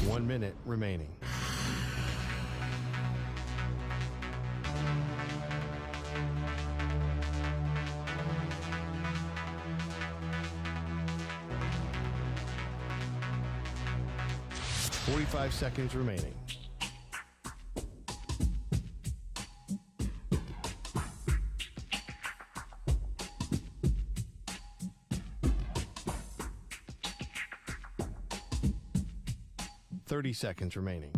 One minute remaining. Forty-five seconds remaining. Seconds remaining.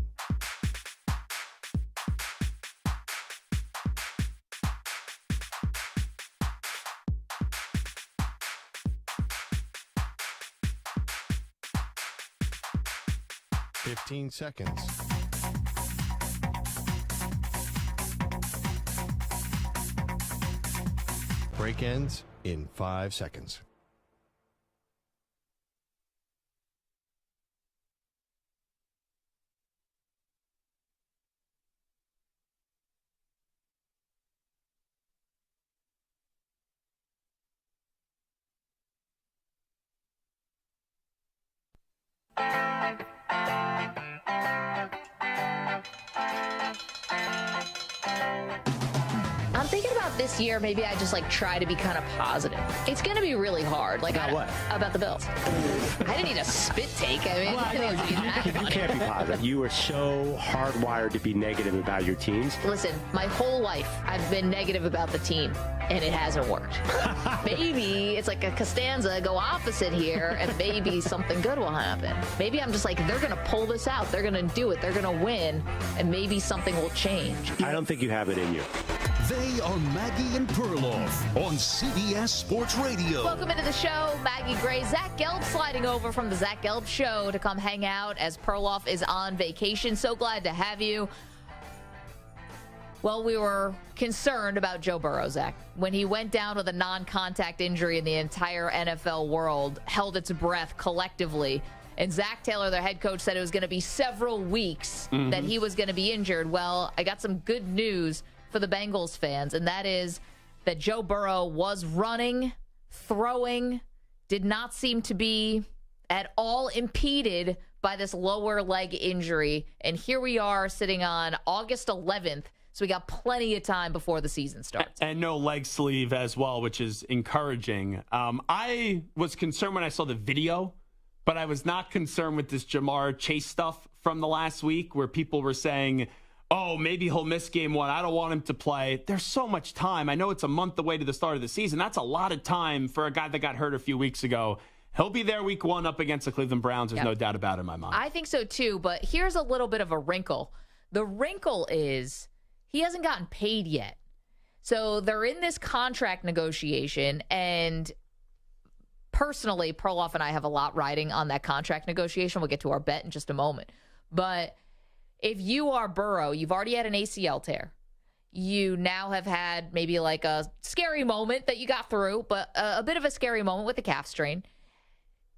Fifteen seconds. Break ends in 5 seconds. I'm thinking about this year, maybe I just try to be kind of positive. It's going to be really hard. About what? About the Bills. I didn't need a spit take. I mean, you can't be positive. You are so hardwired to be negative about your teams. Listen, my whole life, I've been negative about the team, and it hasn't worked. Maybe it's like a Costanza, go opposite here, and maybe something good will happen. Maybe I'm just they're going to pull this out. They're going to do it. They're going to win, and maybe something will change. I don't think you have it in you. They are Maggie and Perloff on CBS Sports Radio. Welcome into the show. Maggie Gray, Zach Gelb sliding over from the Zach Gelb Show to come hang out as Perloff is on vacation. So glad to have you. Well, we were concerned about Joe Burrow, Zach. When he went down with a non-contact injury, and the entire NFL world held its breath collectively. And Zach Taylor, their head coach, said it was going to be several weeks that he was going to be injured. Well, I got some good news for the Bengals fans, and that is that Joe Burrow was running, throwing, did not seem to be at all impeded by this lower leg injury. And here we are sitting on August 11th, so we got plenty of time before the season starts. And no leg sleeve as well, which is encouraging. I was concerned when I saw the video, but I was not concerned with this Jamar Chase stuff from the last week where people were saying, oh, maybe he'll miss game one. I don't want him to play. There's so much time. I know it's a month away to the start of the season. That's a lot of time for a guy that got hurt a few weeks ago. He'll be there week one up against the Cleveland Browns. There's no doubt about it in my mind. I think so, too. But here's a little bit of a wrinkle. The wrinkle is he hasn't gotten paid yet. So they're in this contract negotiation. And personally, Perloff and I have a lot riding on that contract negotiation. We'll get to our bet in just a moment. But if you are Burrow, you've already had an ACL tear. You now have had maybe a scary moment that you got through, but a bit of a scary moment with the calf strain.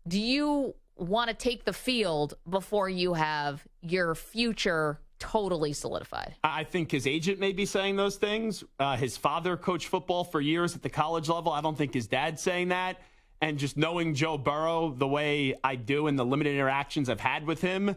Do you want to take the field before you have your future totally solidified? I think his agent may be saying those things. His father coached football for years at the college level. I don't think his dad's saying that. And just knowing Joe Burrow the way I do and the limited interactions I've had with him,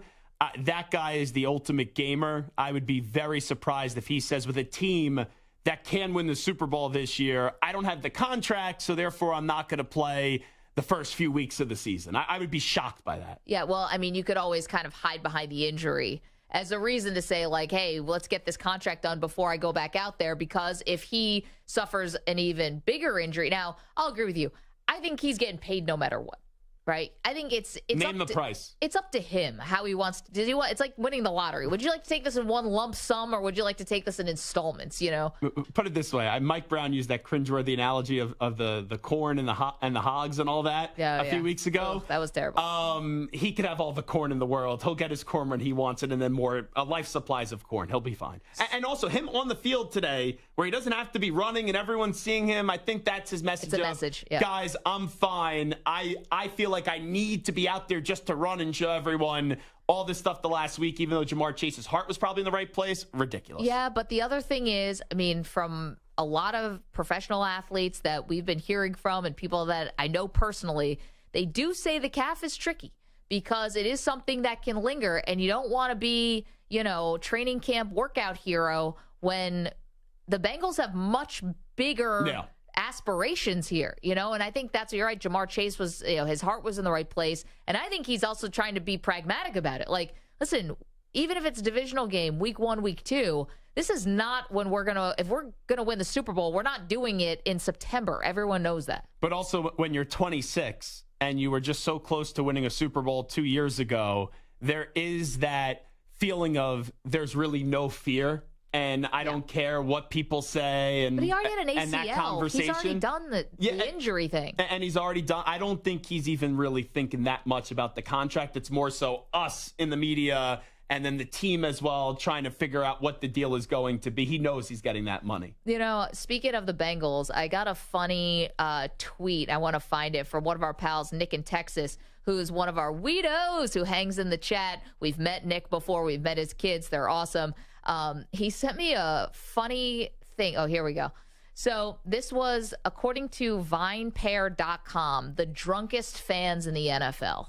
that guy is the ultimate gamer. I would be very surprised if he says with a team that can win the Super Bowl this year, I don't have the contract, so therefore I'm not going to play. the first few weeks of the season. I would be shocked by that. Yeah, well, I mean, you could always kind of hide behind the injury as a reason to say, like, hey, let's get this contract done before I go back out there, because if he suffers an even bigger injury, now, I'll agree with you. I think he's getting paid no matter what. Right, I think it's name the price. It's up to him how he wants. Does he want? It's like winning the lottery. Would you like to take this in one lump sum, or would you like to take this in installments? You know. Put it this way: Mike Brown used that cringeworthy analogy of the corn and the hogs and all that a few weeks ago. Oh, that was terrible. He could have all the corn in the world. He'll get his corn when he wants it, and then more life supplies of corn. He'll be fine. And also him on the field today, where he doesn't have to be running and everyone's seeing him. I think that's his message. It's a message. Yeah. Guys, I'm fine. I feel like I need to be out there just to run and show everyone all this stuff the last week, even though Jamar Chase's heart was probably in the right place. Ridiculous. Yeah, but the other thing is, I mean, from a lot of professional athletes that we've been hearing from and people that I know personally, they do say the calf is tricky because it is something that can linger, and you don't want to be, training camp workout hero when the Bengals have much bigger aspirations here, and I think that's, you're right. Jamar Chase was, his heart was in the right place. And I think he's also trying to be pragmatic about it. Like, listen, even if it's a divisional game, week 1, week 2, this is not when if we're going to win the Super Bowl, we're not doing it in September. Everyone knows that. But also when you're 26 and you were just so close to winning a Super Bowl 2 years ago, there is that feeling of there's really no fear. And I don't care what people say. But he already had an ACL. And that conversation. He's already done the injury thing. And he's already done. I don't think he's even really thinking that much about the contract. It's more so us in the media and then the team as well, trying to figure out what the deal is going to be. He knows he's getting that money. Speaking of the Bengals, I got a funny tweet. I want to find it from one of our pals, Nick in Texas, who's one of our weirdos who hangs in the chat. We've met Nick before. We've met his kids. They're awesome. He sent me a funny thing. Oh, here we go. So this was, according to VinePair.com, the drunkest fans in the NFL.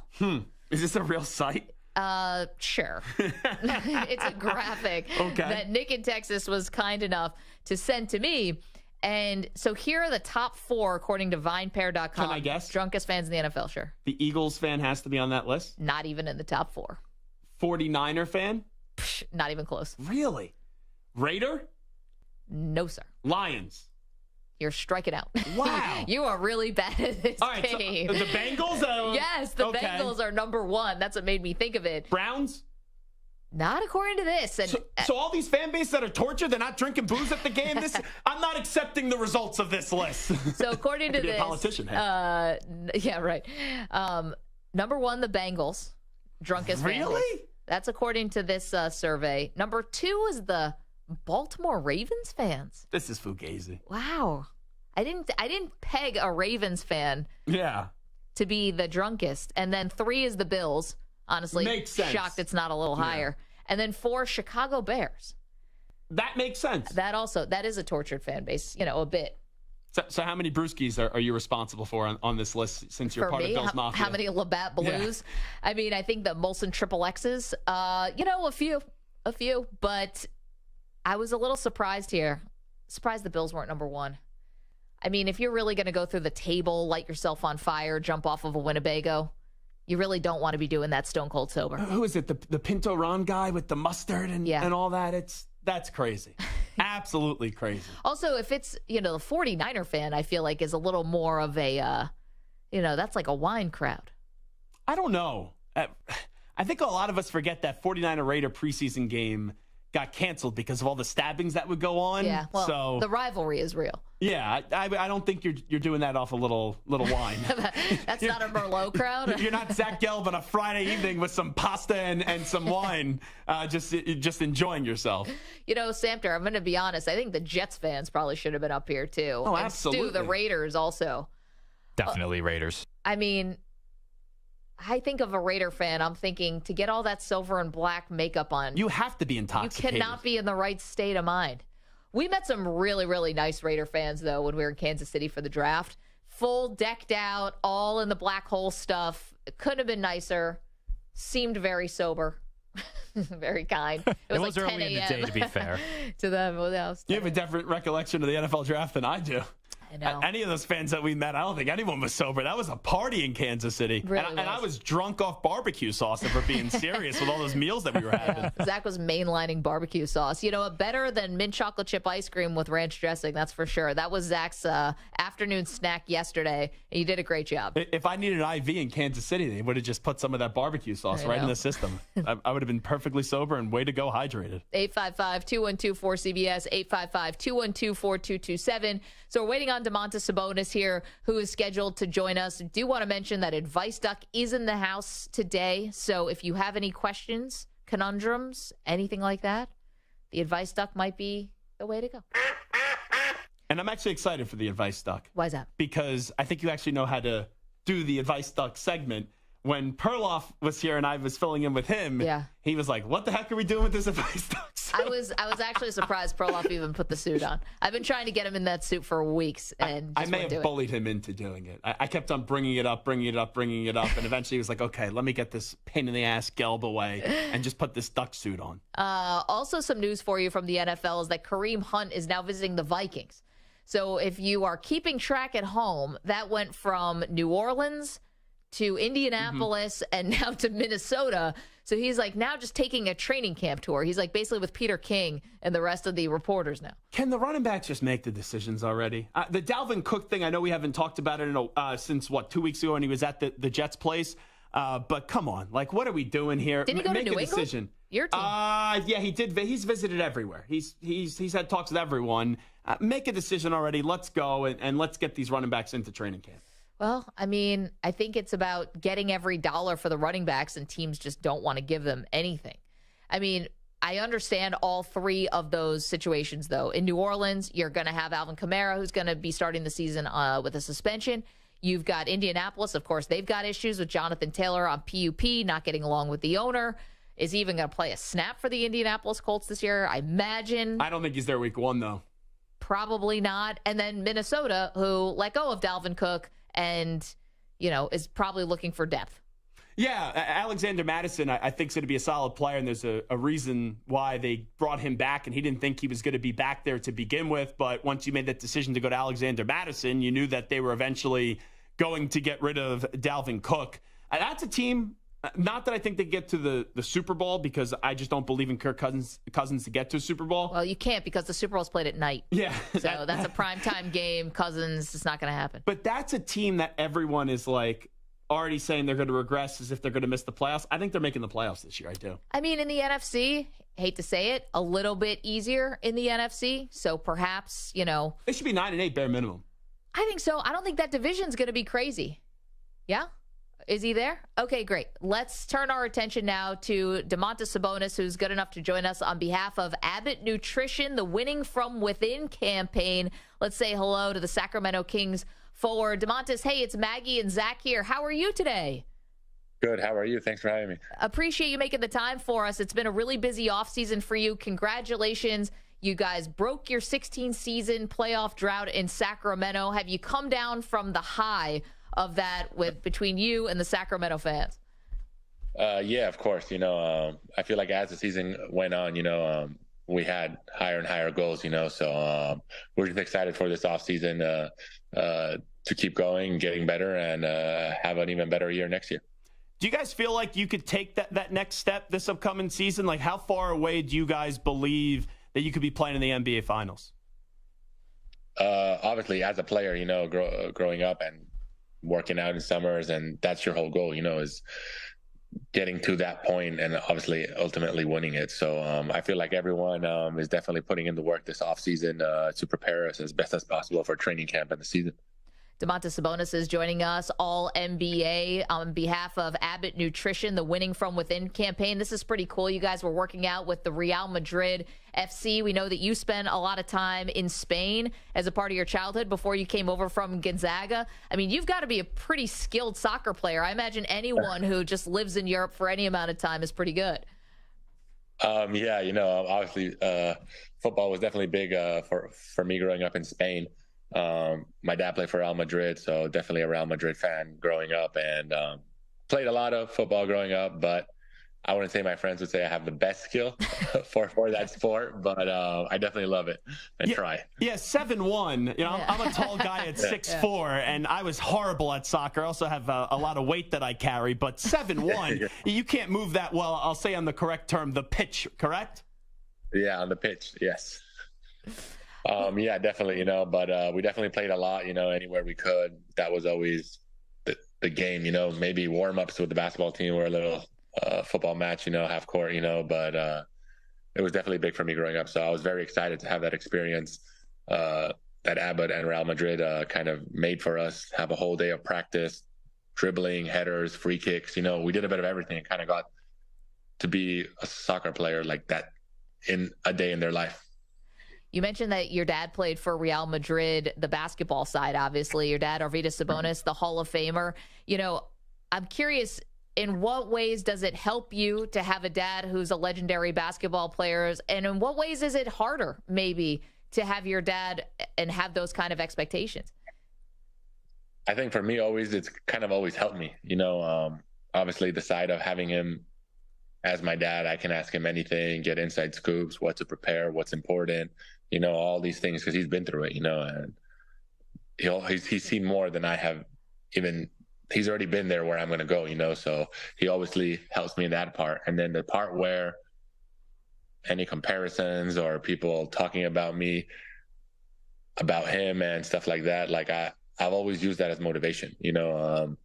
Is this a real site? Sure. It's a graphic that Nick in Texas was kind enough to send to me. And so here are the top 4, according to VinePair.com. Can I guess? Drunkest fans in the NFL, sure. The Eagles fan has to be on that list? Not even in the top 4. 49er fan? Not even close. Really? Raider? No, sir. Lions? You're striking out. Wow. You are really bad at this game. So the Bengals? Yes, the Bengals are number 1. That's what made me think of it. Browns? Not according to this. And so all these fan bases that are tortured, they're not drinking booze at the game? I'm not accepting the results of this list. So according to this, be a politician. Yeah, right. Number 1, the Bengals, drunkest fan base. Really? That's according to this survey. Number 2 is the Baltimore Ravens fans. This is fugazi. Wow. I didn't peg a Ravens fan to be the drunkest. And then 3 is the Bills. Honestly, makes sense. Shocked it's not a little higher. And then 4, Chicago Bears. That makes sense. That is a tortured fan base, a bit. So how many brewskis are you responsible for on this list since you're part of Bill's Mafia? How many Labatt Blues? Yeah. I mean, I think the Molson Triple X's, a few. But I was a little surprised here. Surprised the Bills weren't number 1. I mean, if you're really going to go through the table, light yourself on fire, jump off of a Winnebago, you really don't want to be doing that stone cold sober. Who is it? The Pinto Ron guy with the mustard and all that? That's crazy. Absolutely crazy. Also, if it's, the 49er fan, I feel like is a little more of a, that's like a wine crowd. I don't know. I think a lot of us forget that 49er Raider preseason game got canceled because of all the stabbings that would go on. Yeah, well, so the rivalry is real. Yeah, I don't think you're doing that off a little wine. That's not a Merlot crowd. You're not Zach Gelb on a Friday evening with some pasta and some wine, just enjoying yourself. Samter, I'm going to be honest. I think the Jets fans probably should have been up here too. Oh, and absolutely. Stu, the Raiders also. Definitely Raiders. I mean, I think of a Raider fan, I'm thinking to get all that silver and black makeup on. You have to be intoxicated. You cannot be in the right state of mind. We met some really, really nice Raider fans, though, when we were in Kansas City for the draft. Full decked out, all in the black hole stuff. It couldn't have been nicer. Seemed very sober. Very kind. It was like 10 early in the day, to be fair. To them. You have a different recollection of the NFL draft than I do. I know. Any of those fans that we met, I don't think anyone was sober. That was a party in Kansas City. Really and I was drunk off barbecue sauce, if we're being serious, with all those meals that we were having. Zach was mainlining barbecue sauce. You know, better than mint chocolate chip ice cream with ranch dressing, that's for sure. That was Zach's afternoon snack yesterday. And you did a great job. If I needed an IV in Kansas City, they would have just put some of that barbecue sauce right in the system. I would have been perfectly sober and way to go hydrated. 855-212-4CBS, 855-212-4227. So we're waiting on Domantas Sabonis here, who is scheduled to join us. Do want to mention that Advice Duck is in the house today. So if you have any questions, conundrums, anything like that, the Advice Duck might be the way to go. And I'm actually excited for the Advice Duck. Why is that? Because I think you actually know how to do the Advice Duck segment. When Perloff was here and I was filling in with him, he was like, what the heck are we doing with this Advice Ducks? I was actually surprised Perloff even put the suit on. I've been trying to get him in that suit for weeks. And I may have bullied him into doing it. I kept on bringing it up. And eventually he was like, okay, let me get this pain in the ass gelb away and just put this duck suit on. Also some news for you from the NFL is that Kareem Hunt is now visiting the Vikings. So if you are keeping track at home, that went from New Orleans to Indianapolis and now to Minnesota. So he's like now just taking a training camp tour. He's like basically with Peter King and the rest of the reporters now. Can the running backs just make the decisions already? The Dalvin Cook thing, I know we haven't talked about it since, 2 weeks ago when he was at the Jets' place. But come on, like, what are we doing here? Didn't he go make to New a England? decision. Your team. Yeah, he did. He's visited everywhere. He's had talks with everyone. Make a decision already. Let's go and let's get these running backs into training camp. Well, I mean, I think it's about getting every dollar for the running backs, and teams just don't want to give them anything. I mean, I understand all three of those situations, though. In New Orleans, you're going to have Alvin Kamara, who's going to be starting the season with a suspension. You've got Indianapolis. Of course, they've got issues with Jonathan Taylor on PUP, not getting along with the owner. Is he even going to play a snap for the Indianapolis Colts this year? I imagine. I don't think he's there week one, though. Probably not. And then Minnesota, who let go of Dalvin Cook and, is probably looking for depth. Yeah, Alexander Madison, I think, is going to be a solid player, and there's a reason why they brought him back, and he didn't think he was going to be back there to begin with. But once you made that decision to go to Alexander Madison, you knew that they were eventually going to get rid of Dalvin Cook. That's a team, not that I think they get to the Super Bowl, because I just don't believe in Kirk Cousins to get to a Super Bowl. Well, you can't, because the Super Bowl's played at night. Yeah. So that's a primetime game. Cousins, it's not going to happen. But that's a team that everyone is like already saying they're going to regress as if they're going to miss the playoffs. I think they're making the playoffs this year. I do. I mean, in the NFC, hate to say it, a little bit easier in the NFC. So perhaps, They should be 9-8 bare minimum. I think so. I don't think that division's going to be crazy. Yeah? Is he there? Okay, great. Let's turn our attention now to Domantas Sabonis, who's good enough to join us on behalf of Abbott Nutrition, the Winning From Within campaign. Let's say hello to the Sacramento Kings forward. Domantas, hey, it's Maggie and Zach here. How are you today? Good. How are you? Thanks for having me. Appreciate you making the time for us. It's been a really busy offseason for you. Congratulations. You guys broke your 16-season playoff drought in Sacramento. Have you come down from the high of that between you and the Sacramento fans? Yeah, of course. I feel like as the season went on, we had higher and higher goals, so we're just excited for this offseason to keep going, getting better, and have an even better year next year. Do you guys feel like you could take that next step this upcoming season? Like, how far away do you guys believe that you could be playing in the NBA Finals? Obviously, as a player, growing up and working out in summers, and that's your whole goal, is getting to that point and obviously ultimately winning it. So I feel like everyone is definitely putting in the work this offseason to prepare us as best as possible for training camp and the season. Domantas Sabonis is joining us, all NBA, on behalf of Abbott Nutrition, the Winning From Within campaign. This is pretty cool. You guys were working out with the Real Madrid FC. We know that you spent a lot of time in Spain as a part of your childhood before you came over from Gonzaga. I mean, you've got to be a pretty skilled soccer player. I imagine anyone who just lives in Europe for any amount of time is pretty good. Yeah, obviously football was definitely big for me growing up in Spain. My dad played for Real Madrid, so definitely a Real Madrid fan growing up, and played a lot of football growing up. But I wouldn't say my friends would say I have the best skill for that sport, but I definitely love it and try. Yeah, 7'1". You know, I'm a tall guy at 6'4", and I was horrible at soccer. I also have a lot of weight that I carry, but 7'1", you can't move that well. I'll say on the correct term, the pitch, correct? Yeah, on the pitch, yes. Yeah, definitely, you know, but we definitely played a lot, you know, anywhere we could. That was always the game, you know, maybe warm-ups with the basketball team were a little football match, you know, half court, you know, but it was definitely big for me growing up. So I was very excited to have that experience that Abbott and Real Madrid kind of made for us, have a whole day of practice, dribbling, headers, free kicks. You know, we did a bit of everything and kind of got to be a soccer player like that in a day in their life. You mentioned that your dad played for Real Madrid, the basketball side, obviously. Your dad, Arvydas Sabonis, the Hall of Famer. You know, I'm curious, in what ways does it help you to have a dad who's a legendary basketball player? And in what ways is it harder, maybe, to have your dad and have those kind of expectations? I think for me, it's kind of always helped me. You know, obviously the side of having him as my dad, I can ask him anything, get inside scoops, what to prepare, what's important, you know, all these things, because he's been through it, you know, and he's seen more than I have even. He's already been there where I'm going to go, you know, so he obviously helps me in that part. And then the part where any comparisons or people talking about me, about him and stuff like that, like I've always used that as motivation, you know.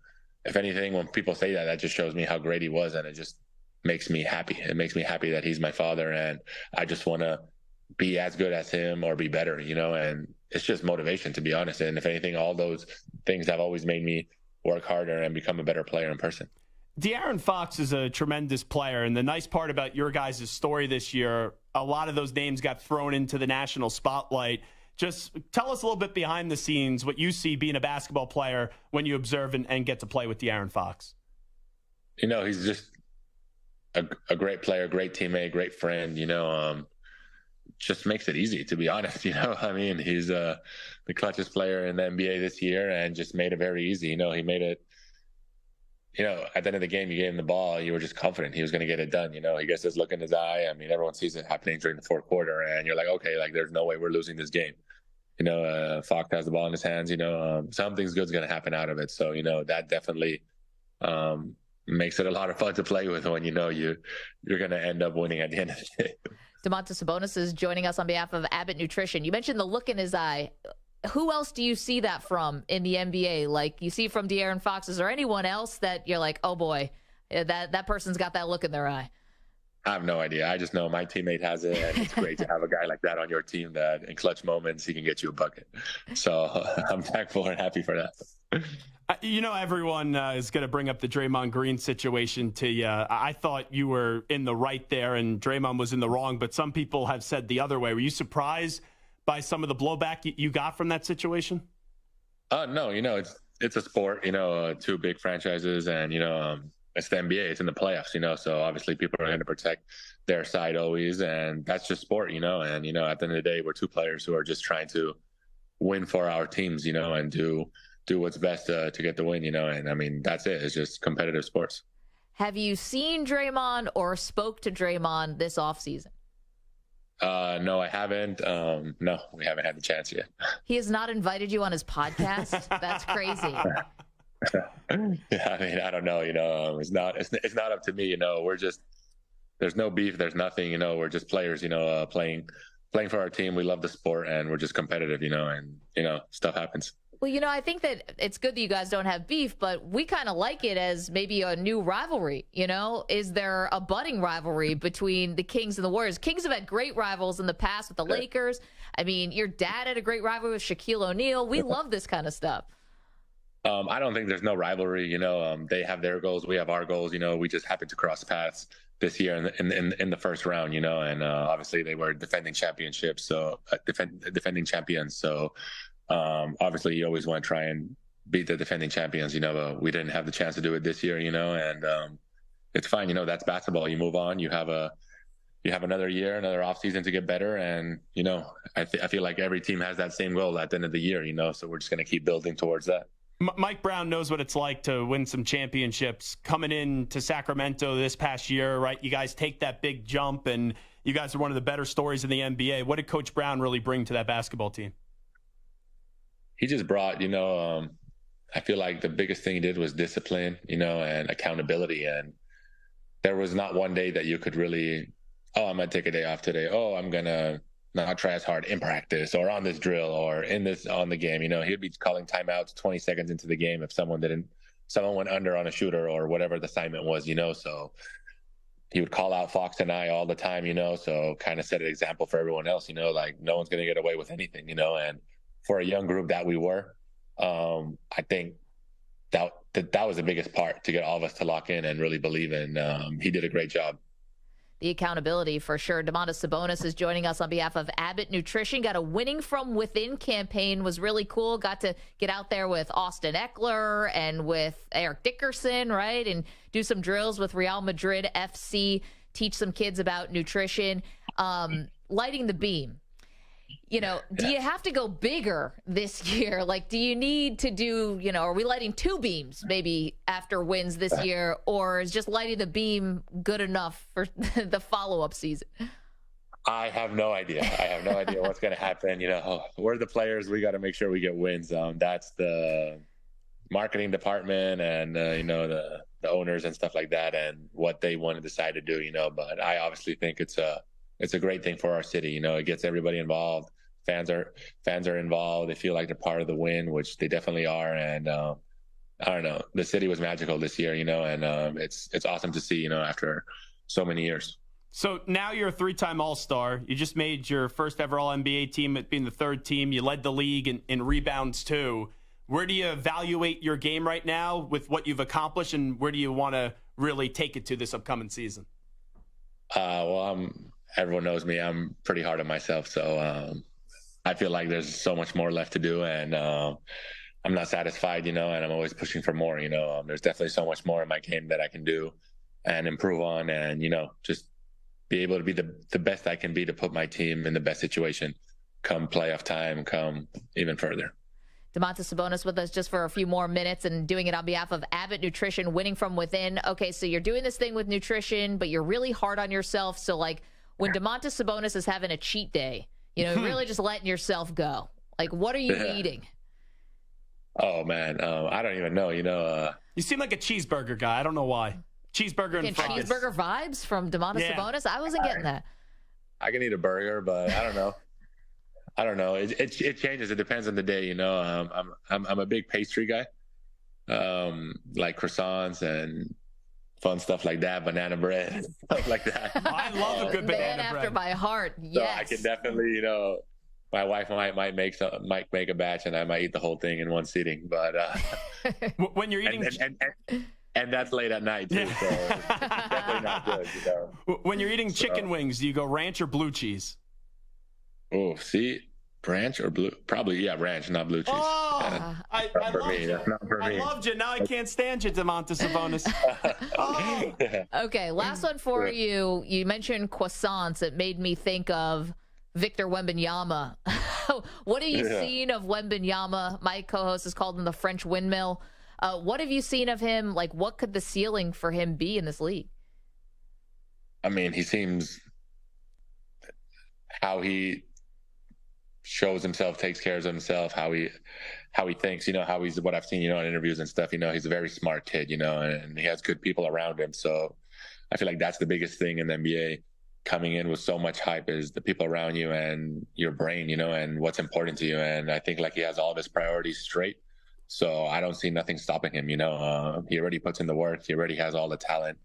If anything, when people say that, that just shows me how great he was, and it just makes me happy. It makes me happy that he's my father, and I just want to be as good as him or be better, you know, and it's just motivation, to be honest. And if anything, all those things have always made me work harder and become a better player in person. De'Aaron Fox is a tremendous player, and the nice part about your guys' story this year, a lot of those names got thrown into the national spotlight. Just tell us a little bit behind the scenes, what you see being a basketball player when you observe and get to play with De'Aaron Fox. You know, he's just a great player, great teammate, great friend, you know, just makes it easy, to be honest. You know, I mean, he's the clutchest player in the NBA this year and just made it very easy. You know, he made it, you know, at the end of the game, you gave him the ball, you were just confident he was going to get it done. You know, he gets this look in his eye. I mean, everyone sees it happening during the fourth quarter, and you're like, okay, like there's no way we're losing this game. You know, Fox has the ball in his hands, you know, something's good's going to happen out of it. So, you know, that definitely makes it a lot of fun to play with when you know you're going to end up winning at the end of the day. Domantas Sabonis is joining us on behalf of Abbott Nutrition. You mentioned the look in his eye. Who else do you see that from in the NBA? Like you see from De'Aaron Fox. Is there anyone else that you're like, oh boy, that person's got that look in their eye? I have no idea. I just know my teammate has it, and it's great to have a guy like that on your team that in clutch moments he can get you a bucket. So I'm thankful and happy for that. You know, everyone is going to bring up the Draymond Green situation to you. I thought you were in the right there and Draymond was in the wrong, but some people have said the other way. Were you surprised by some of the blowback you got from that situation? No, you know, it's a sport, you know, two big franchises, and, you know, it's the NBA, it's in the playoffs, you know, so obviously people are going to protect their side always, and that's just sport, you know, and, you know, at the end of the day, we're two players who are just trying to win for our teams, you know, and do what's best to get the win, you know, and I mean, that's it. It's just competitive sports. Have you seen Draymond or spoke to Draymond this offseason? No, I haven't. No, we haven't had the chance yet. He has not invited you on his podcast? That's crazy. Yeah, I mean, I don't know, you know, it's not up to me, you know, there's no beef, there's nothing, you know, we're just players, you know, playing for our team. We love the sport and we're just competitive, you know, and, you know, stuff happens. Well, you know, I think that it's good that you guys don't have beef, but we kind of like it as maybe a new rivalry, you know? Is there a budding rivalry between the Kings and the Warriors? Kings have had great rivals in the past with the Lakers. I mean, your dad had a great rivalry with Shaquille O'Neal. We love this kind of stuff. I don't think there's no rivalry, you know. They have their goals, we have our goals, you know. We just happened to cross paths this year in the first round, you know, and obviously they were defending champions. So obviously you always want to try and beat the defending champions, you know, but we didn't have the chance to do it this year, you know, and it's fine, you know, that's basketball. You move on, you have another year, another offseason to get better, and, you know, I feel like every team has that same goal at the end of the year, you know, so we're just going to keep building towards that. Mike Brown knows what it's like to win some championships. Coming in to Sacramento this past year, right? You guys take that big jump, and you guys are one of the better stories in the NBA. What did Coach Brown really bring to that basketball team? He just brought, I feel like the biggest thing he did was discipline, and accountability. And there was not one day that you could really, I'm going to take a day off today. Oh, I'm going to not try as hard in practice or on this drill or on the game. He'd be calling timeouts 20 seconds into the game if someone went under on a shooter or whatever the assignment was, so he would call out Fox and I all the time, so kind of set an example for everyone else, like no one's going to get away with anything, and for a young group that we were, I think that was the biggest part, to get all of us to lock in and really believe in. He did a great job. The accountability for sure. Domantas Sabonis is joining us on behalf of Abbott Nutrition. Got a Winning From Within campaign. Was really cool. Got to get out there with Austin Eckler and with Eric Dickerson, right? And do some drills with Real Madrid FC. Teach some kids about nutrition. Lighting the beam. Do you have to go bigger this year? Like, do you need to do, are we lighting 2 beams maybe after wins this year, or is just lighting the beam good enough for the follow-up season? I have no idea. What's going to happen. We're the players. We got to make sure we get wins. That's the marketing department and, the owners and stuff like that, and what they want to decide to do, but I obviously think it's a great thing for our city. It gets everybody involved. Fans are involved. They feel like they're part of the win, which they definitely are. And I don't know, the city was magical this year, and it's awesome to see, after so many years. So now you're a 3-time All-Star. You just made your first ever All-NBA team, at being the 3rd team. You led the league in rebounds too. Where do you evaluate your game right now with what you've accomplished, and where do you want to really take it to this upcoming season? Everyone knows me. I'm pretty hard on myself. So I feel like there's so much more left to do, and I'm not satisfied, and I'm always pushing for more. There's definitely so much more in my game that I can do and improve on, and, just be able to be the best I can be to put my team in the best situation come playoff time, come even further. Domantas Sabonis with us just for a few more minutes, and doing it on behalf of Abbott Nutrition, Winning From Within. Okay, so you're doing this thing with nutrition, but you're really hard on yourself. So, like, when Domantas Sabonis is having a cheat day, really just letting yourself go. Like, what are you eating? Oh, man. I don't even know. You seem like a cheeseburger guy. I don't know why. Cheeseburger and fries. Cheeseburger vibes from Domantas Sabonis? I wasn't getting that. I can eat a burger, but I don't know. It changes. It depends on the day. I'm a big pastry guy, like croissants and fun stuff like that, banana bread, stuff like that. I love a good banana bread. Man after my heart, yes. So I can definitely, my wife might make a batch, and I might eat the whole thing in one sitting. But when you're eating, and that's late at night too, so it's definitely not good. When you're eating chicken wings, do you go ranch or blue cheese? Oh, see. Ranch or blue? Probably, ranch, not blue cheese. Oh, yeah. I loved you. Now I can't stand you, Domantas Sabonis. Okay, last one for you. You mentioned croissants. It made me think of Victor Wembanyama. What have you seen of Wembanyama? My co-host has called him the French windmill. What have you seen of him? Like, what could the ceiling for him be in this league? I mean, he seems how he shows himself, takes care of himself, how he thinks, how he's, what I've seen, in interviews and stuff, he's a very smart kid, and he has good people around him. So I feel like that's the biggest thing in the NBA, coming in with so much hype, is the people around you and your brain, and what's important to you. And I think like he has all of his priorities straight. So I don't see nothing stopping him, he already puts in the work. He already has all the talent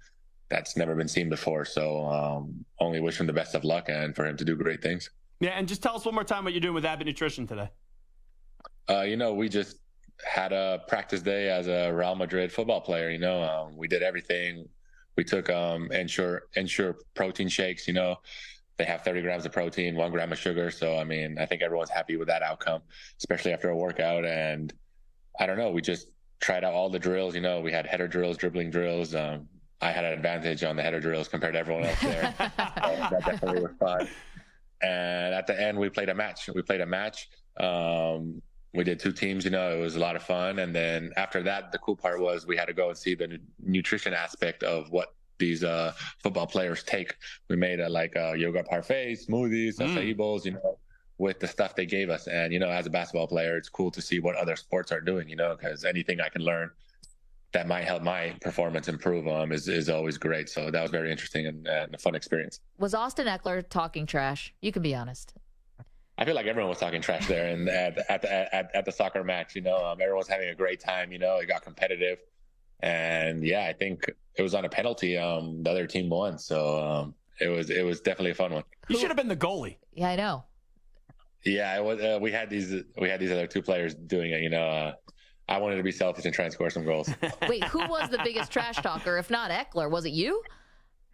that's never been seen before. So only wish him the best of luck and for him to do great things. Yeah, and just tell us one more time what you're doing with Abbott Nutrition today. We just had a practice day as a Real Madrid football player. We did everything. We took Ensure protein shakes. They have 30 grams of protein, 1 gram of sugar. So, I mean, I think everyone's happy with that outcome, especially after a workout. And I don't know, we just tried out all the drills. We had header drills, dribbling drills. I had an advantage on the header drills compared to everyone else there. That definitely was fun. And at the end, we played a match. we did 2 teams. It was a lot of fun. And then after that, the cool part was we had to go and see the nutrition aspect of what these football players take. We made a yoga parfait, smoothies, acai bowls, with the stuff they gave us. And, as a basketball player, it's cool to see what other sports are doing, because anything I can learn that might help my performance improve is always great. So that was very interesting and a fun experience. Was Austin Eckler talking trash? You can be honest. I feel like everyone was talking trash there, and at the soccer match, everyone was having a great time. It got competitive, and yeah, I think it was on a penalty. The other team won, so it was definitely a fun one. You should have been the goalie. Yeah, I know. Yeah, it was. We had these other 2 players doing it. I wanted to be selfish and try and score some goals. Wait, who was the biggest trash talker? If not Eckler, was it you?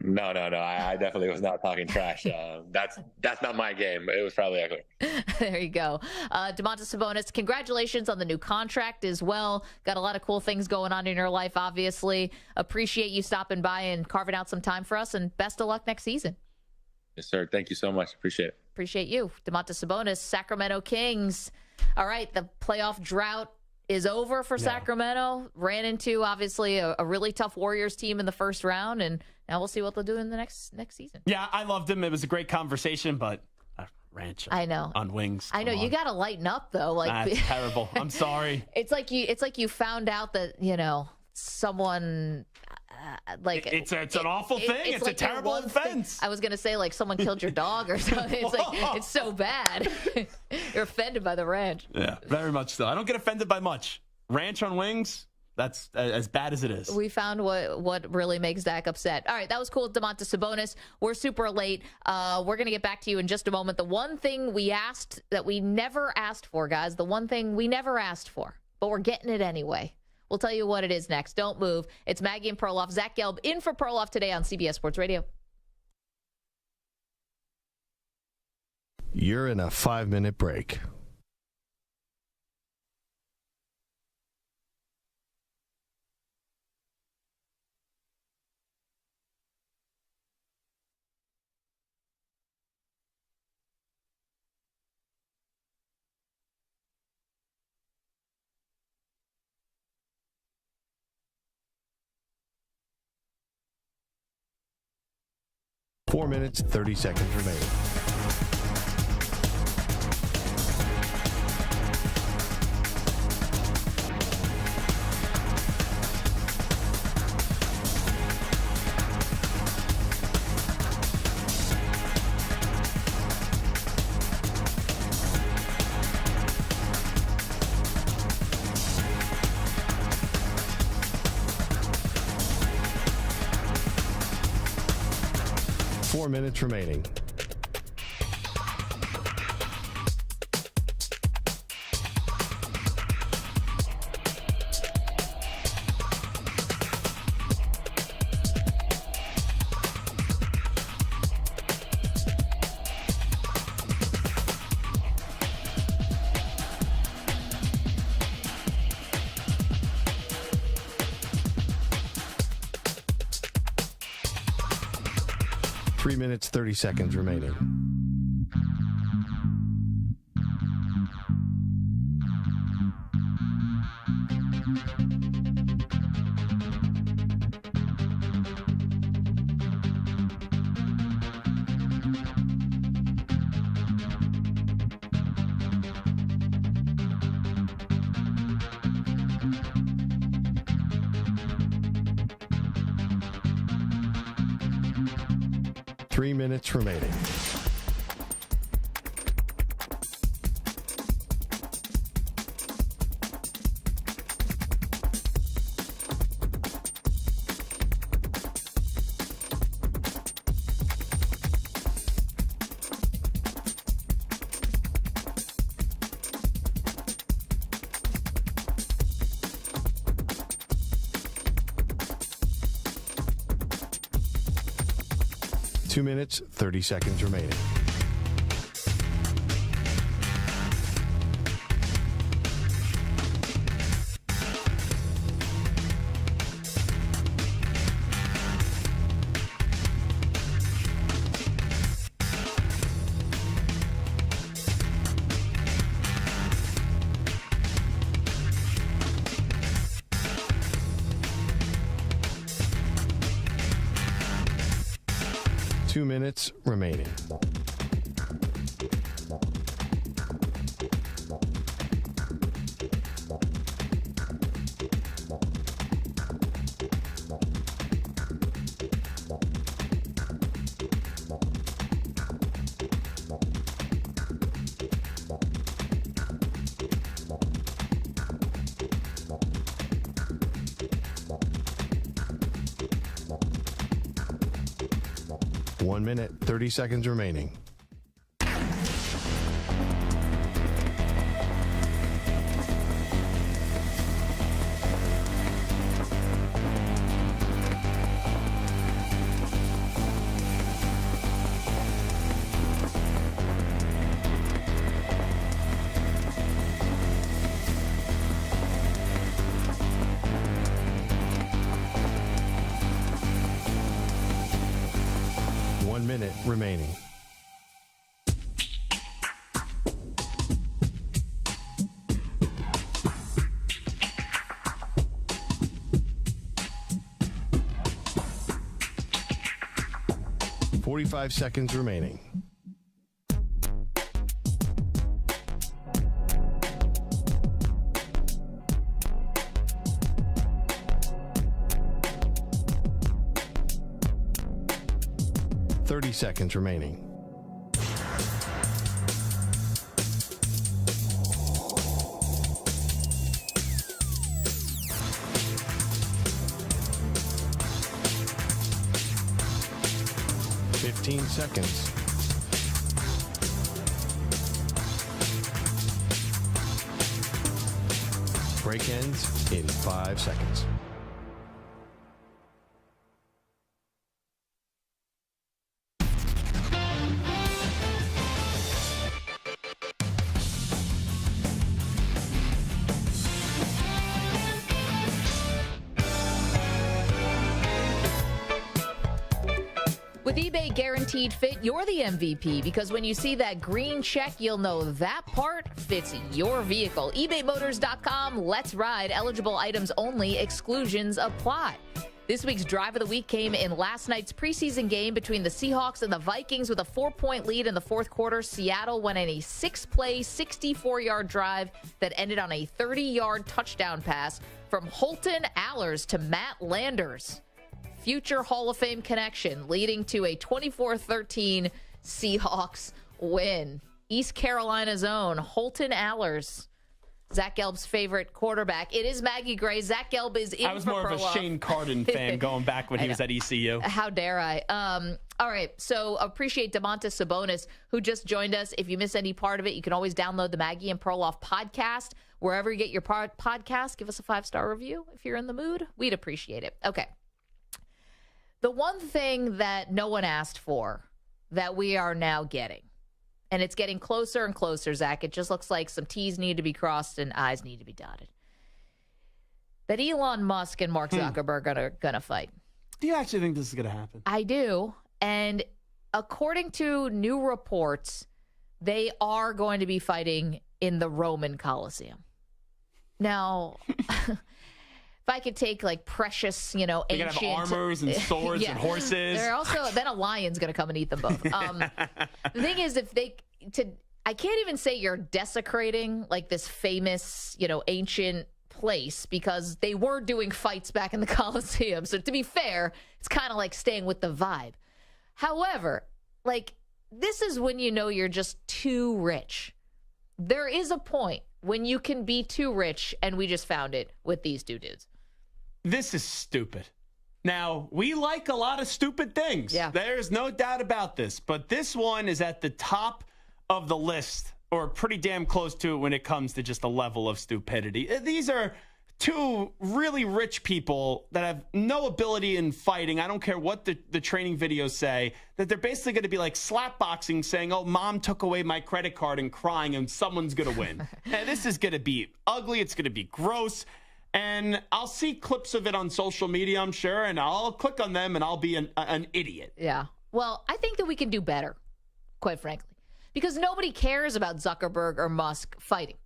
No. I definitely was not talking trash. That's not my game. It was probably Eckler. There you go. Domantas Sabonis, congratulations on the new contract as well. Got a lot of cool things going on in your life, obviously. Appreciate you stopping by and carving out some time for us, and best of luck next season. Yes, sir. Thank you so much. Appreciate it. Appreciate you. Domantas Sabonis, Sacramento Kings. All right, the playoff drought is over for Sacramento. Ran into, obviously, a really tough Warriors team in the first round, and now we'll see what they'll do in the next season. Yeah, I loved him. It was a great conversation, but ranch I know. on wings. I know. You got to lighten up, though. That's terrible. I'm sorry. It's like you found out that, someone... it's an awful thing. It's a terrible offense. I was gonna say someone killed your dog or something. It's it's so bad. You're offended by the ranch. Yeah, very much so. I don't get offended by much. Ranch on wings, that's as bad as it is. We found what really makes Zach upset. All right, that was cool. Domantas Sabonis. We're super late. We're gonna get back to you in just a moment. The one thing we asked that we never asked for, guys. The one thing we never asked for, but we're getting it anyway. We'll tell you what it is next. Don't move. It's Maggie and Perloff. Zach Gelb in for Perloff today on CBS Sports Radio. You're in a 5-minute break. Four minutes, 30 seconds remaining. Minutes remaining. Three minutes, 30 seconds remaining. Three minutes remaining. Two minutes, 30 seconds remaining. 2 minutes remaining. One minute, 30 seconds remaining. Minute remaining. Forty-five seconds remaining. Seconds remaining. Seconds. Break ends in 5 seconds. With eBay Guaranteed Fit, you're the MVP because when you see that green check, you'll know that part fits your vehicle. ebaymotors.com, let's ride. Eligible items only, exclusions apply. This week's Drive of the Week came in last night's preseason game between the Seahawks and the Vikings with a 4-point lead in the fourth quarter. Seattle went in a 6-play, 64-yard drive that ended on a 30-yard touchdown pass from Holton Allers to Matt Landers. Future Hall of Fame connection leading to a 24-13 Seahawks win. East Carolina's own Holton Allers, Zach Gelb's favorite quarterback. It is Maggie Gray. Zach Gelb is in. I was more of a Shane Carden fan going back when he was at ECU. How dare I? All right, so appreciate Domantas Sabonis, who just joined us. If you miss any part of it, you can always download the Maggie and Perloff podcast. Wherever you get your podcast, give us a 5-star review if you're in the mood. We'd appreciate it. Okay. The one thing that no one asked for that we are now getting, and it's getting closer and closer, Zach, it just looks like some T's need to be crossed and I's need to be dotted, that Elon Musk and Mark Zuckerberg are going to fight. Do you actually think this is going to happen? I do. And according to new reports, they are going to be fighting in the Roman Colosseum. Now... If I could take like precious, They ancient. They're going to have armors and swords and horses. They're also, then a lion's going to come and eat them both. The thing is, I can't even say you're desecrating like this famous, ancient place because they were doing fights back in the Colosseum. So to be fair, it's kind of like staying with the vibe. However, this is when you're just too rich. There is a point when you can be too rich, and we just found it with these two dudes. This is stupid. Now, we like a lot of stupid things. Yeah. There's no doubt about this. But this one is at the top of the list, or pretty damn close to it when it comes to just a level of stupidity. These are two really rich people that have no ability in fighting. I don't care what the training videos say, that they're basically going to be like slapboxing, saying, oh, mom took away my credit card and crying, and someone's going to win. And this is going to be ugly. It's going to be gross. And I'll see clips of it on social media, I'm sure, and I'll click on them and I'll be an idiot. Yeah. Well, I think that we can do better, quite frankly, because nobody cares about Zuckerberg or Musk fighting.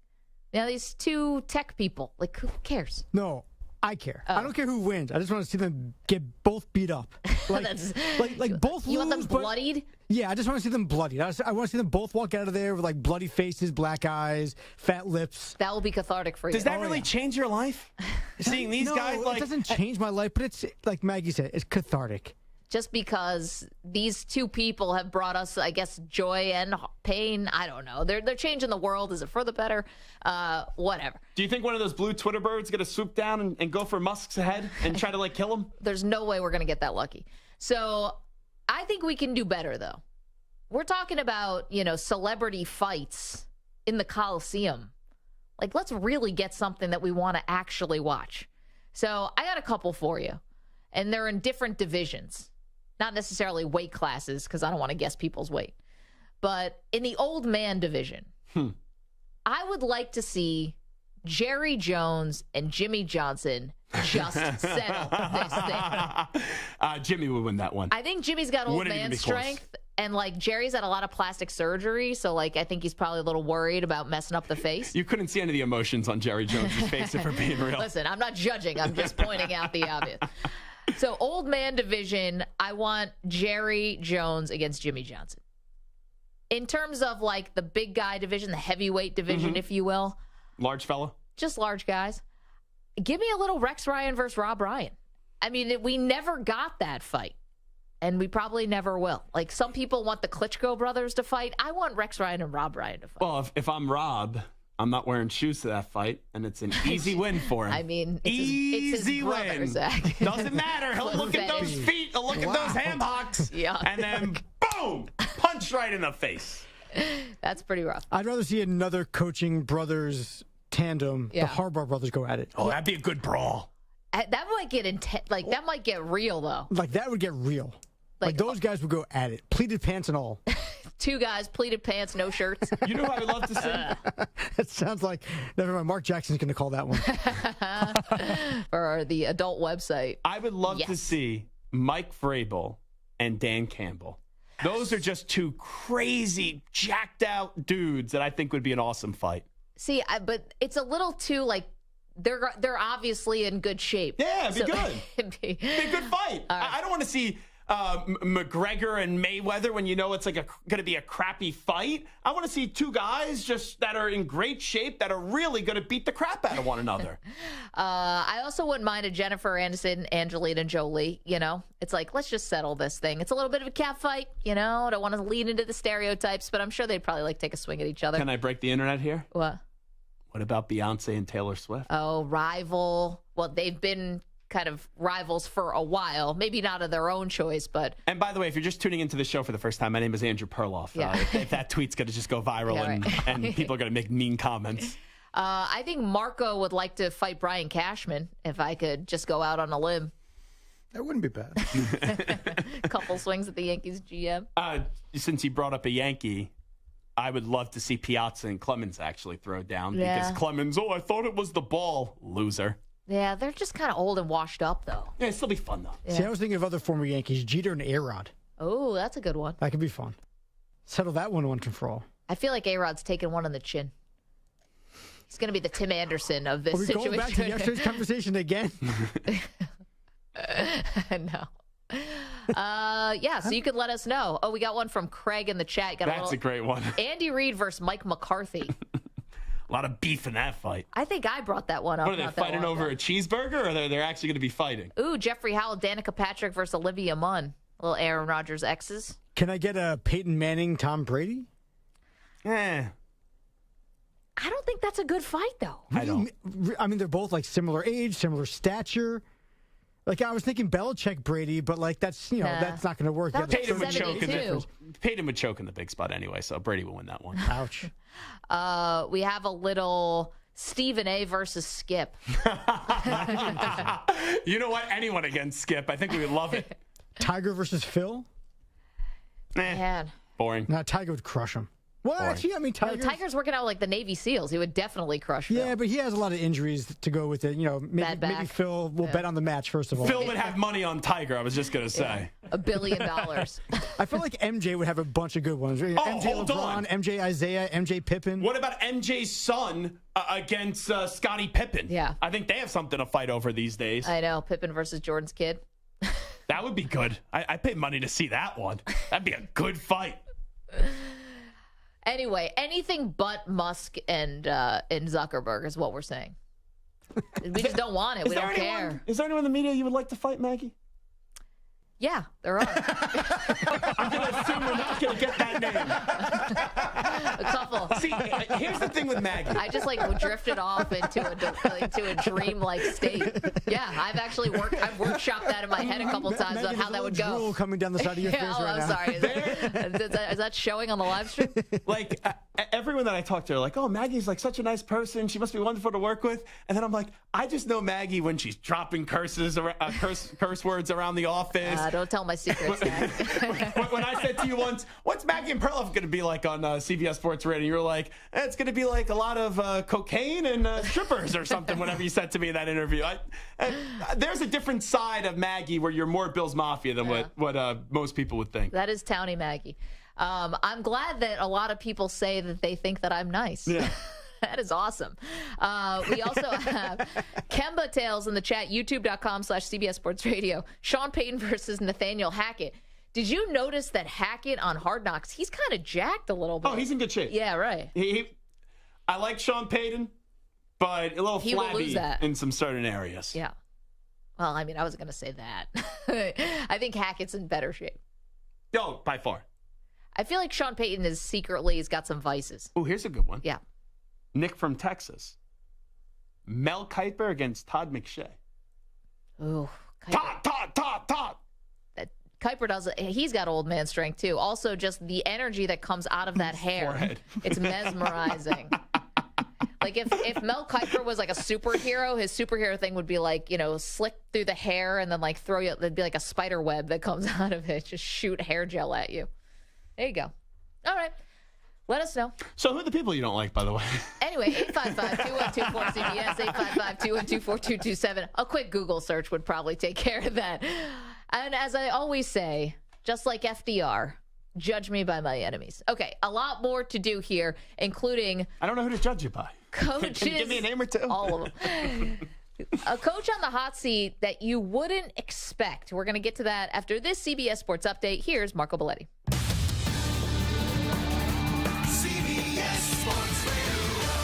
These two tech people, who cares? No, I care. I don't care who wins. I just want to see them get both beat up. Like, like both You lose, want them but- bloodied? Yeah, I just want to see them bloodied. I want to see them both walk out of there with like bloody faces, black eyes, fat lips. That will be cathartic for you. Does that really change your life? Seeing these guys it like doesn't change my life, but it's like Maggie said, it's cathartic. Just because these two people have brought us, I guess, joy and pain. I don't know. They're changing the world. Is it for the better? Whatever. Do you think one of those blue Twitter birds going to swoop down and go for Musk's head and try to like kill him? There's no way we're going to get that lucky. So I think we can do better, though. We're talking about, celebrity fights in the Coliseum. Like, let's really get something that we want to actually watch. So I got a couple for you, and they're in different divisions. Not necessarily weight classes, because I don't want to guess people's weight. But in the old man division, I would like to see Jerry Jones and Jimmy Johnson just settle this thing. Jimmy would win that one. I think Jimmy's got old Wouldn't even man be close. strength, and like Jerry's had a lot of plastic surgery, so like I think he's probably a little worried about messing up the face. You couldn't see any of the emotions on Jerry Jones' face if we're being real. Listen, I'm not judging. I'm just pointing out the obvious. So old man division, I want Jerry Jones against Jimmy Johnson. In terms of like the big guy division, the heavyweight division, if you will. Large fella? Just large guys. Give me a little Rex Ryan versus Rob Ryan. I mean, we never got that fight, and we probably never will. Like, some people want the Klitschko brothers to fight. I want Rex Ryan and Rob Ryan to fight. Well, if I'm Rob, I'm not wearing shoes to that fight, and it's an easy win for him. I mean, it's easy his brother, win. Zach. Doesn't matter. He'll look at those feet. He'll look at those ham hocks. Yeah. And then, boom, punch right in the face. That's pretty rough. I'd rather see another coaching brothers tandem, Yeah. the Harbaugh brothers, go at it. Oh, that'd be a good brawl. That might get intense. Like, that might get real, though. Like, that would get real. Like those guys would go at it, pleated pants and all. Two guys, pleated pants, no shirts. You know what I would love to see? It sounds like, never mind, Mark Jackson's going to call that one. For the adult website. I would love to see Mike Vrabel and Dan Campbell. Those are just two crazy, jacked out dudes that I think would be an awesome fight. See, but it's a little too, like, they're obviously in good shape. Yeah, it'd be good. It'd be a good fight. I don't want to see McGregor and Mayweather when you know it's like going to be a crappy fight. I want to see two guys just that are in great shape that are really going to beat the crap out of one another. I also wouldn't mind a Jennifer Aniston, Angelina Jolie. It's like, let's just settle this thing. It's a little bit of a cat fight. I don't want to lead into the stereotypes, but I'm sure they'd probably like take a swing at each other. Can I break the internet here? What? What about Beyonce and Taylor Swift? Oh, rival. Well, they've been kind of rivals for a while. Maybe not of their own choice, but... And by the way, if you're just tuning into the show for the first time, my name is Andrew Perloff. Yeah. If that tweet's going to just go viral and people are going to make mean comments. I think Marco would like to fight Brian Cashman, if I could just go out on a limb. That wouldn't be bad. A couple swings at the Yankees GM. Since you brought up a Yankee, I would love to see Piazza and Clemens actually throw down. Yeah. Because Clemens, I thought it was the ball. Loser. Yeah, they're just kind of old and washed up, though. Yeah, it'd still be fun, though. Yeah. See, I was thinking of other former Yankees, Jeter and A-Rod. Oh, that's a good one. That could be fun. Settle that one once and for all. I feel like A-Rod's taking one on the chin. He's going to be the Tim Anderson of this Are we situation. going back to yesterday's conversation again? No. Yeah, so you could let us know. Oh, we got one from Craig in the chat. That's a great one. Andy Reid versus Mike McCarthy. A lot of beef in that fight. I think I brought that one up. What are they fighting over a cheeseburger, or they're actually going to be fighting? Ooh, Jeffrey Howell, Danica Patrick versus Olivia Munn. Little Aaron Rodgers exes. Can I get a Peyton Manning, Tom Brady? I don't think that's a good fight, though. I don't. I mean, they're both like similar age, similar stature. Like, I was thinking Belichick, Brady, but like that's that's not going to work. Peyton would choke in the big spot anyway, so Brady will win that one. Ouch. We have a little Stephen A versus Skip. You know what? Anyone against Skip, I think we would love it. Tiger versus Phil? Man. Boring. No, Tiger would crush him. Well, actually, I mean, Tiger's working out like the Navy SEALs. He would definitely crush Phil. Yeah, but he has a lot of injuries to go with it. Maybe Phil will bet on the match, first of all. Phil would have money on Tiger, I was just going to say. $1 billion. I feel like MJ would have a bunch of good ones. MJ hold LeBron, on. MJ Isaiah, MJ Pippen. What about MJ's son against Scottie Pippen? Yeah. I think they have something to fight over these days. I know. Pippen versus Jordan's kid. That would be good. I pay money to see that one. That'd be a good fight. Anyway, anything but Musk and Zuckerberg is what we're saying. We just don't want it. We don't care. Is there anyone in the media you would like to fight, Maggie? Yeah, there are. I'm going to assume we're not going to get that name. A couple. See, here's the thing with Maggie. I just drifted off into a dream-like state. Yeah, I've workshopped that in my head a couple times on how that would go. Drool coming down the side of your face right now. Sorry. Is that showing on the live stream? Everyone that I talk to are like, oh, Maggie's such a nice person. She must be wonderful to work with. And then I'm like, I just know Maggie when she's dropping curse words around the office. Don't tell my secrets, Zach. When I said to you once, what's Maggie and Perloff going to be like on CBS Sports Radio? You were like, it's going to be like a lot of cocaine and strippers or something, whatever you said to me in that interview. There's a different side of Maggie where you're more Bill's Mafia than what most people would think. That is Townie Maggie. I'm glad that a lot of people say that they think that I'm nice. Yeah. That is awesome. We also have Kemba Tales in the chat, youtube.com/CBS Sports Radio. Sean Payton versus Nathaniel Hackett. Did you notice that Hackett on Hard Knocks, he's kind of jacked a little bit? Oh, he's in good shape. Yeah, right. I like Sean Payton, but a little flabby in some certain areas. Yeah. Well, I mean, I wasn't going to say that. I think Hackett's in better shape. Oh, by far. I feel like Sean Payton he's got some vices. Oh, here's a good one. Yeah. Nick from Texas. Mel Kiper against Todd McShay. Ooh. Todd. Kiper he's got old man strength too. Also, just the energy that comes out of that hair. Forehead. It's mesmerizing. If Mel Kiper was like a superhero, his superhero thing would be slick through the hair and then throw you, there'd be like a spider web that comes out of it. Just shoot hair gel at you. There you go. All right. Let us know. So who are the people you don't like, by the way? Anyway, 855-212-4CBS, 855-212-4227. A quick Google search would probably take care of that. And as I always say, just like FDR, judge me by my enemies. Okay, a lot more to do here, including... I don't know who to judge you by. Coaches. Can you give me a name or two? All of them. A coach on the hot seat that you wouldn't expect. We're going to get to that after this CBS Sports Update. Here's Marco Belletti.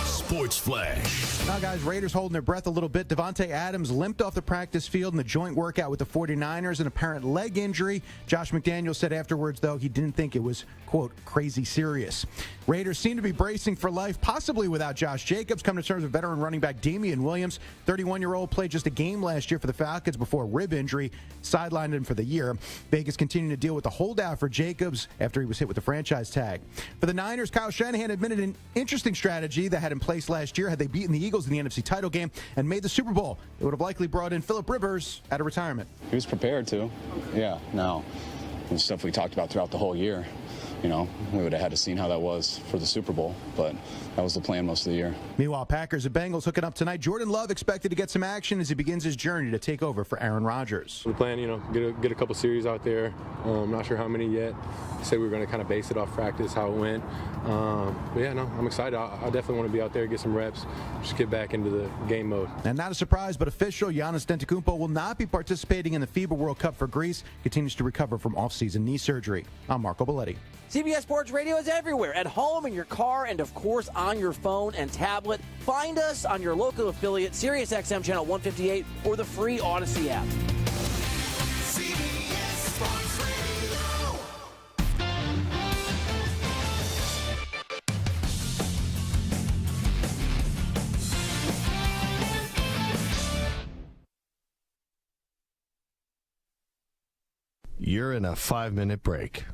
Sports Flash. Now, guys, Raiders holding their breath a little bit. Devontae Adams limped off the practice field in the joint workout with the 49ers, an apparent leg injury. Josh McDaniels said afterwards, though, he didn't think it was, quote, crazy serious. Raiders seem to be bracing for life, possibly without Josh Jacobs. Come to terms with veteran running back Damian Williams. 31-year-old played just a game last year for the Falcons before a rib injury sidelined him for the year. Vegas continuing to deal with the holdout for Jacobs after he was hit with the franchise tag. For the Niners, Kyle Shanahan admitted an interesting strategy that had in place last year. Had they beaten the Eagles in the NFC title game and made the Super Bowl, it would have likely brought in Phillip Rivers out of retirement. He was prepared to. Yeah, no. The stuff we talked about throughout the whole year. We would have had to seen how that was for the Super Bowl, but that was the plan most of the year. Meanwhile, Packers and Bengals hooking up tonight. Jordan Love expected to get some action as he begins his journey to take over for Aaron Rodgers. The plan, get a couple series out there. I'm not sure how many yet. Say we were going to kind of base it off practice, how it went. But yeah, no, I'm excited. I definitely want to be out there, get some reps, just get back into the game mode. And not a surprise, but official, Giannis Antetokounmpo will not be participating in the FIBA World Cup for Greece. Continues to recover from off-season knee surgery. I'm Marco Belletti. CBS Sports Radio is everywhere, at home, in your car, and of course on your phone and tablet. Find us on your local affiliate, SiriusXM Channel 158, or the free Odyssey app. CBS Sports Radio. You're in a 5-minute break.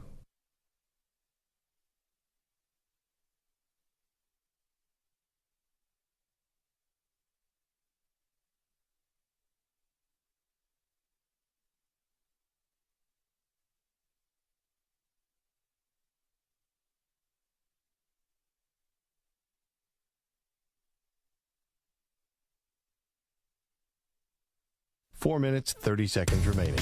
4 minutes, 30 seconds remaining.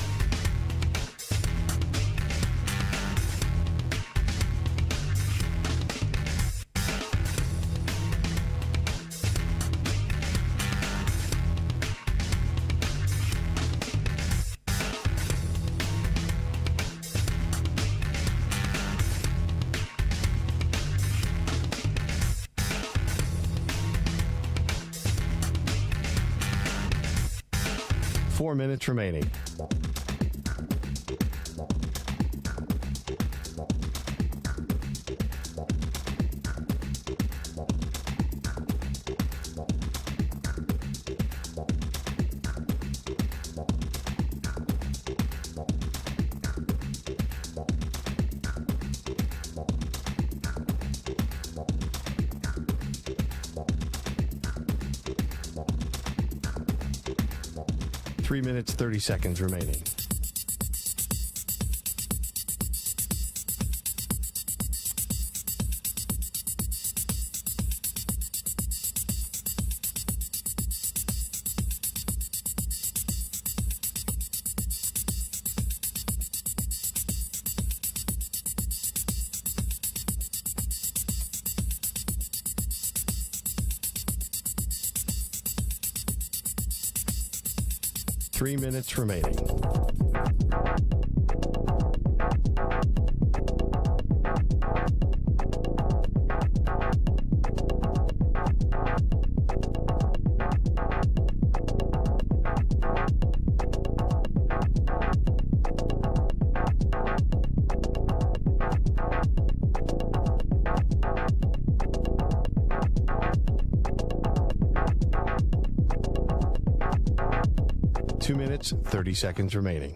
Four minutes remaining. Three minutes, 30 seconds remaining. Three minutes remaining. Two minutes, 30 seconds remaining.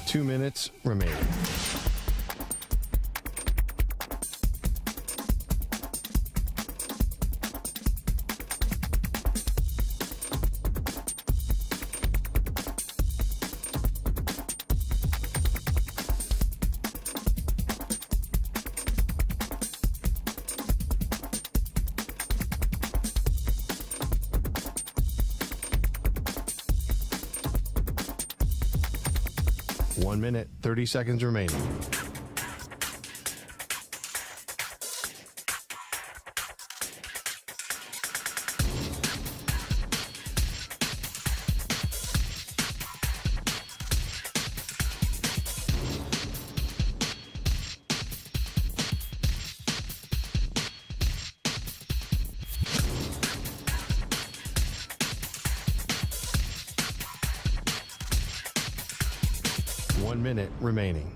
Two minutes remaining. One minute, 30 seconds remaining. One minute remaining.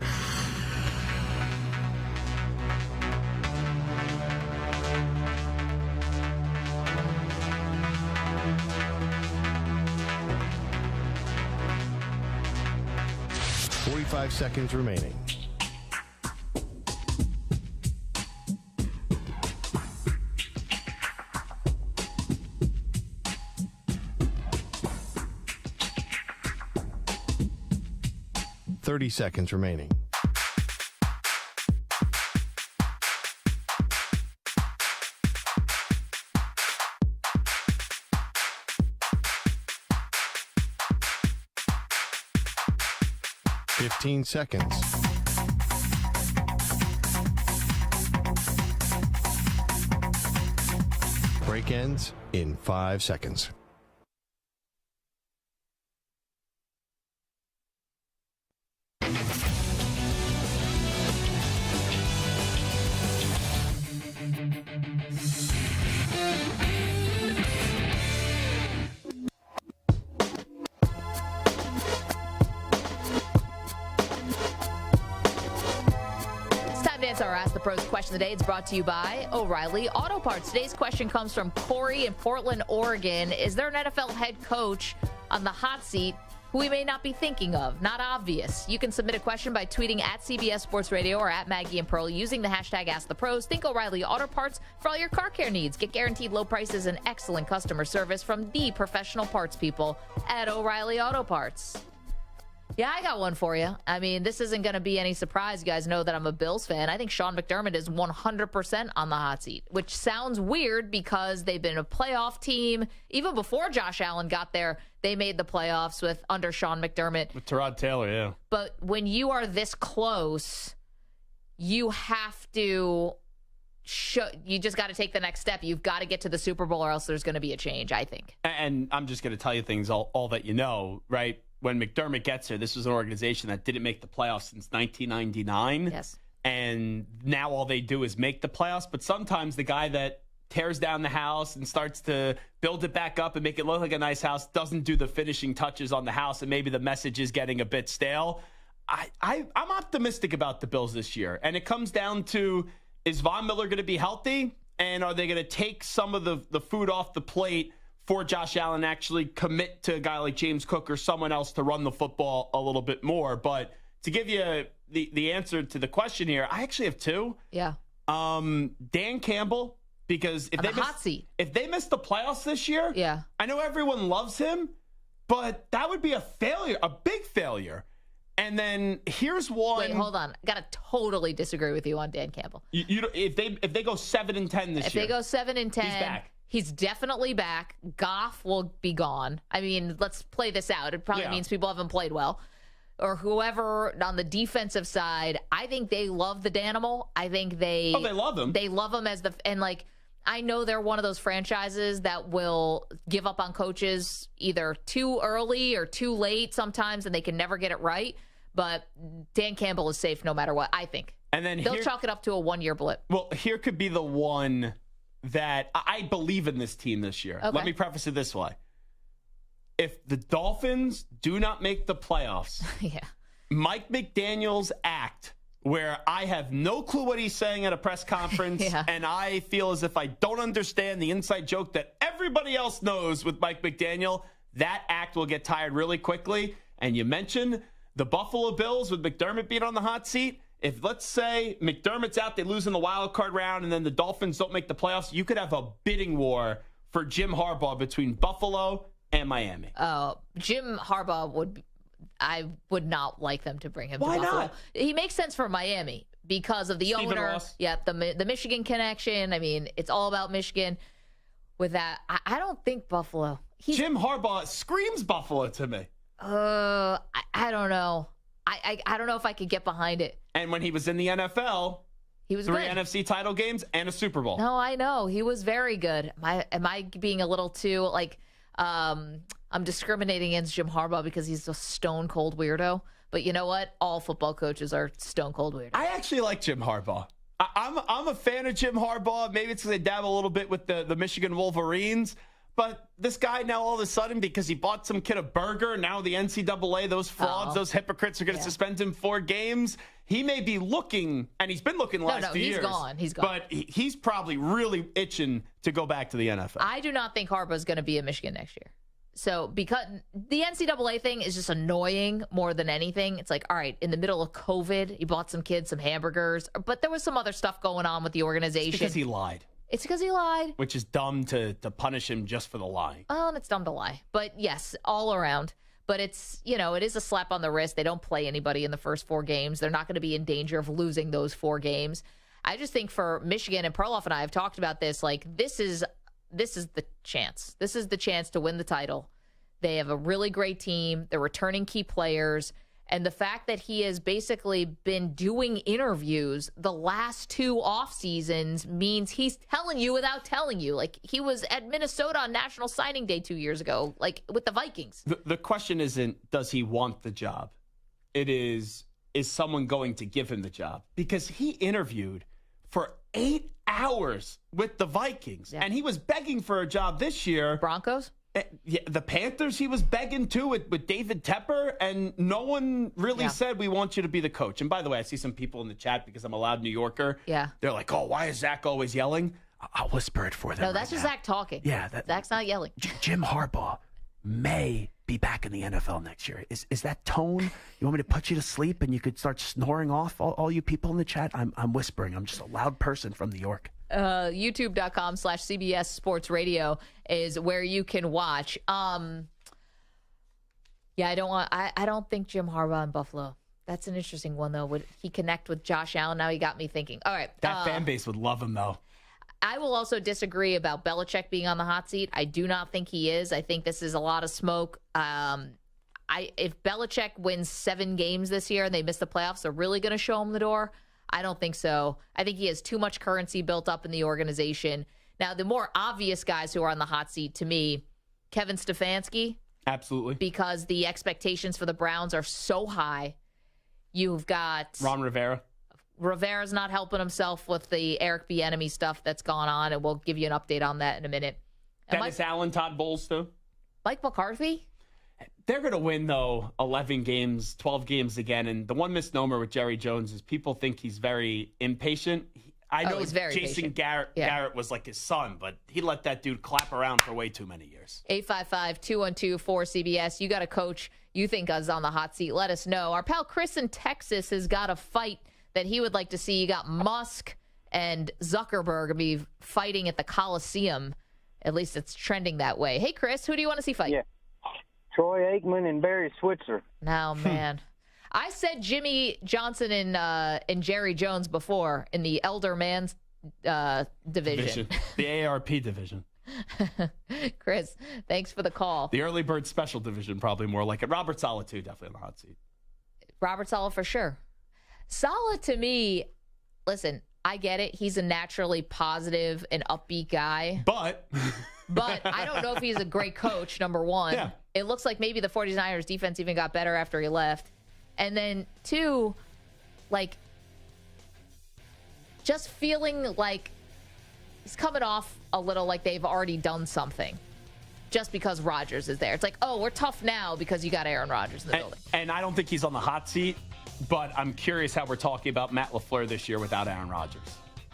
Five seconds remaining. Thirty seconds remaining. Fifteen seconds. Break ends in 5 seconds. Our Ask the Pros question of the day. It's brought to you by O'Reilly Auto Parts. Today's question comes from Corey in Portland, Oregon. Is there an NFL head coach on the hot seat who we may not be thinking of. Not obvious. You can submit a question by tweeting at CBS Sports Radio or at Maggie and Pearl using the hashtag #AskThePros. Think O'Reilly Auto Parts for all your car care needs. Get guaranteed low prices and excellent customer service from the professional parts people at O'Reilly Auto Parts. Yeah, I got one for you. I mean, this isn't going to be any surprise. You guys know that I'm a Bills fan. I think Sean McDermott is 100% on the hot seat, which sounds weird because they've been a playoff team. Even before Josh Allen got there, they made the playoffs under Sean McDermott. With Tyrod Taylor, yeah. But when you are this close, you have to you just got to take the next step. You've got to get to the Super Bowl or else there's going to be a change, I think. And I'm just going to tell you things, all that you know, right? When McDermott gets here, this was an organization that didn't make the playoffs since 1999. Yes. And now all they do is make the playoffs. But sometimes the guy that tears down the house and starts to build it back up and make it look like a nice house doesn't do the finishing touches on the house, and maybe the message is getting a bit stale. I'm optimistic about the Bills this year. And it comes down to, is Von Miller going to be healthy? And are they going to take some of the food off the plate for Josh Allen, actually commit to a guy like James Cook or someone else to run the football a little bit more? But to give you the answer to the question here, I actually have two. Yeah. Dan Campbell, because if they miss the playoffs this year, yeah, I know everyone loves him, but that would be a failure, a big failure. And then here's one. Wait, hold on. I got to totally disagree with you on Dan Campbell. If they go 7-10 this year, if they go 7-10, he's back. He's definitely back. Goff will be gone. I mean, let's play this out. It probably means people haven't played well. Or whoever on the defensive side, I think they love the Danimal. I think they love him. They love him I know they're one of those franchises that will give up on coaches either too early or too late sometimes, and they can never get it right. But Dan Campbell is safe no matter what, I think. And then they'll chalk it up to a one-year blip. Well, here could be the one that I believe in this team this year. Okay. Let me preface it this way. If the Dolphins do not make the playoffs, yeah, Mike McDaniel's act, where I have no clue what he's saying at a press conference, and I feel as if I don't understand the inside joke that everybody else knows with Mike McDaniel, that act will get tired really quickly. And you mentioned the Buffalo Bills with McDermott being on the hot seat. If, let's say, McDermott's out, they lose in the wild card round, and then the Dolphins don't make the playoffs, you could have a bidding war for Jim Harbaugh between Buffalo and Miami. Jim Harbaugh I would not like them to bring him to Buffalo. Why not? He makes sense for Miami because of the Stephen owner. Ross. Yeah, the Michigan connection. I mean, it's all about Michigan. With that, I don't think Buffalo. Jim Harbaugh screams Buffalo to me. I don't know. I don't know if I could get behind it. And when he was in the NFL, he was 3 good. NFC title games and a Super Bowl. No, I know. He was very good. Am I being a little too, I'm discriminating against Jim Harbaugh because he's a stone cold weirdo. But you know what? All football coaches are stone cold weirdos. I actually like Jim Harbaugh. I'm a fan of Jim Harbaugh. Maybe it's because they dabble a little bit with the Michigan Wolverines. But this guy now all of a sudden, because he bought some kid a burger, now the NCAA, those frauds, those hypocrites are going to suspend him 4 games. He may be looking, and he's been looking the last 2 years. He's gone. But he's probably really itching to go back to the NFL. I do not think Harbaugh is going to be in Michigan next year. So because the NCAA thing is just annoying more than anything. It's like, all right, in the middle of COVID, he bought some kids some hamburgers, but there was some other stuff going on with the organization. It's because he lied. It's because he lied. Which is dumb to punish him just for the lying. Well, and it's dumb to lie. But yes, all around. But it's, it is a slap on the wrist. They don't play anybody in the first 4 games. They're not going to be in danger of losing those 4 games. I just think for Michigan, and Perloff and I have talked about this, this is the chance. This is the chance to win the title. They have a really great team. They're returning key players. And the fact that he has basically been doing interviews the last 2 off seasons means he's telling you without telling you. Like, he was at Minnesota on National Signing Day 2 years ago, with the Vikings. The question isn't, does he want the job? It is someone going to give him the job? Because he interviewed for 8 hours with the Vikings, and he was begging for a job this year. Broncos? Yeah, the Panthers, he was begging too with David Tepper, and no one really said, we want you to be the coach. And by the way, I see some people in the chat because I'm a loud New Yorker. Yeah. They're like, oh, why is Zach always yelling? I'll whisper it for them. No, that's just Zach talking. Yeah. Zach's not yelling. Jim Harbaugh may be back in the NFL next year. Is that tone? You want me to put you to sleep and you could start snoring off all you people in the chat? I'm whispering. I'm just a loud person from New York. YouTube.com/CBS Sports Radio is where you can watch. Yeah, I don't think Jim Harbaugh in Buffalo. That's an interesting one, though. Would he connect with Josh Allen? Now he got me thinking. All right. That fan base would love him, though. I will also disagree about Belichick being on the hot seat. I do not think he is. I think this is a lot of smoke. If Belichick wins 7 games this year and they miss the playoffs, they're really going to show him the door? I don't think so. I think he has too much currency built up in the organization. Now, the more obvious guys who are on the hot seat to me, Kevin Stefanski. Absolutely. Because the expectations for the Browns are so high. You've got Ron Rivera. Rivera's not helping himself with the Eric Bieniemy stuff that's gone on, and we'll give you an update on that in a minute. And Dennis Allen, Todd Bowles, too. Mike McCarthy? They're going to win, though, 11 games, 12 games again. And the one misnomer with Jerry Jones is people think he's very impatient. I know he's very Jason patient. Garrett was like his son, but he let that dude clap around for way too many years. 855-212-4CBS. You got a coach you think is on the hot seat. Let us know. Our pal Chris in Texas has got a fight that he would like to see. You got Musk and Zuckerberg be fighting at the Coliseum. At least it's trending that way. Hey, Chris, who do you want to see fight? Yeah. Troy Aikman and Barry Switzer. No, man. I said Jimmy Johnson and Jerry Jones before in the elder man's division. The AARP division. Chris, thanks for the call. The early bird special division, probably more like it. Robert Saleh, too, definitely on the hot seat. Robert Saleh for sure. Saleh, to me, listen, I get it. He's a naturally positive and upbeat guy. But I don't know if he's a great coach, number one. Yeah. It looks like maybe the 49ers defense even got better after he left. And then, 2, like, just feeling like he's coming off a little like they've already done something just because Rodgers is there. It's like, oh, we're tough now because you got Aaron Rodgers in the building. And I don't think he's on the hot seat, but I'm curious how we're talking about Matt LaFleur this year without Aaron Rodgers.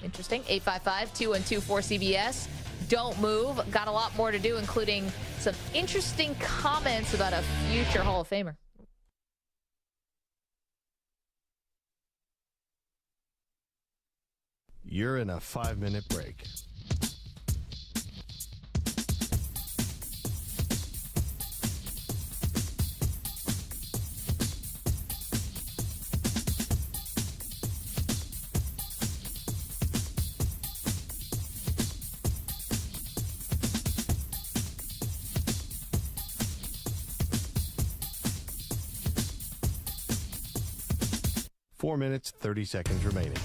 Interesting. 855-212-4CBS. Don't move. Got a lot more to do, including some interesting comments about a future Hall of Famer. You're in a 5-minute break. Four minutes, 30 seconds remaining.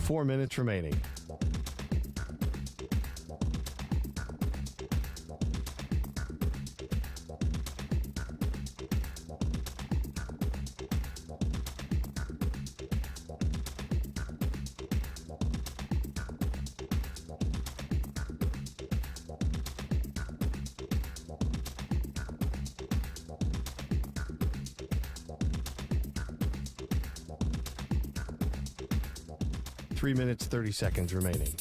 Four minutes remaining. Three minutes, 30 seconds remaining.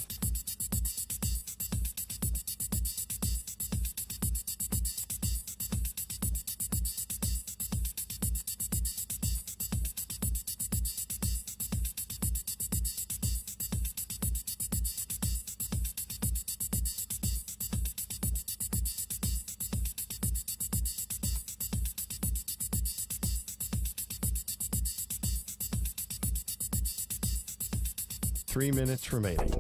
Three minutes remaining.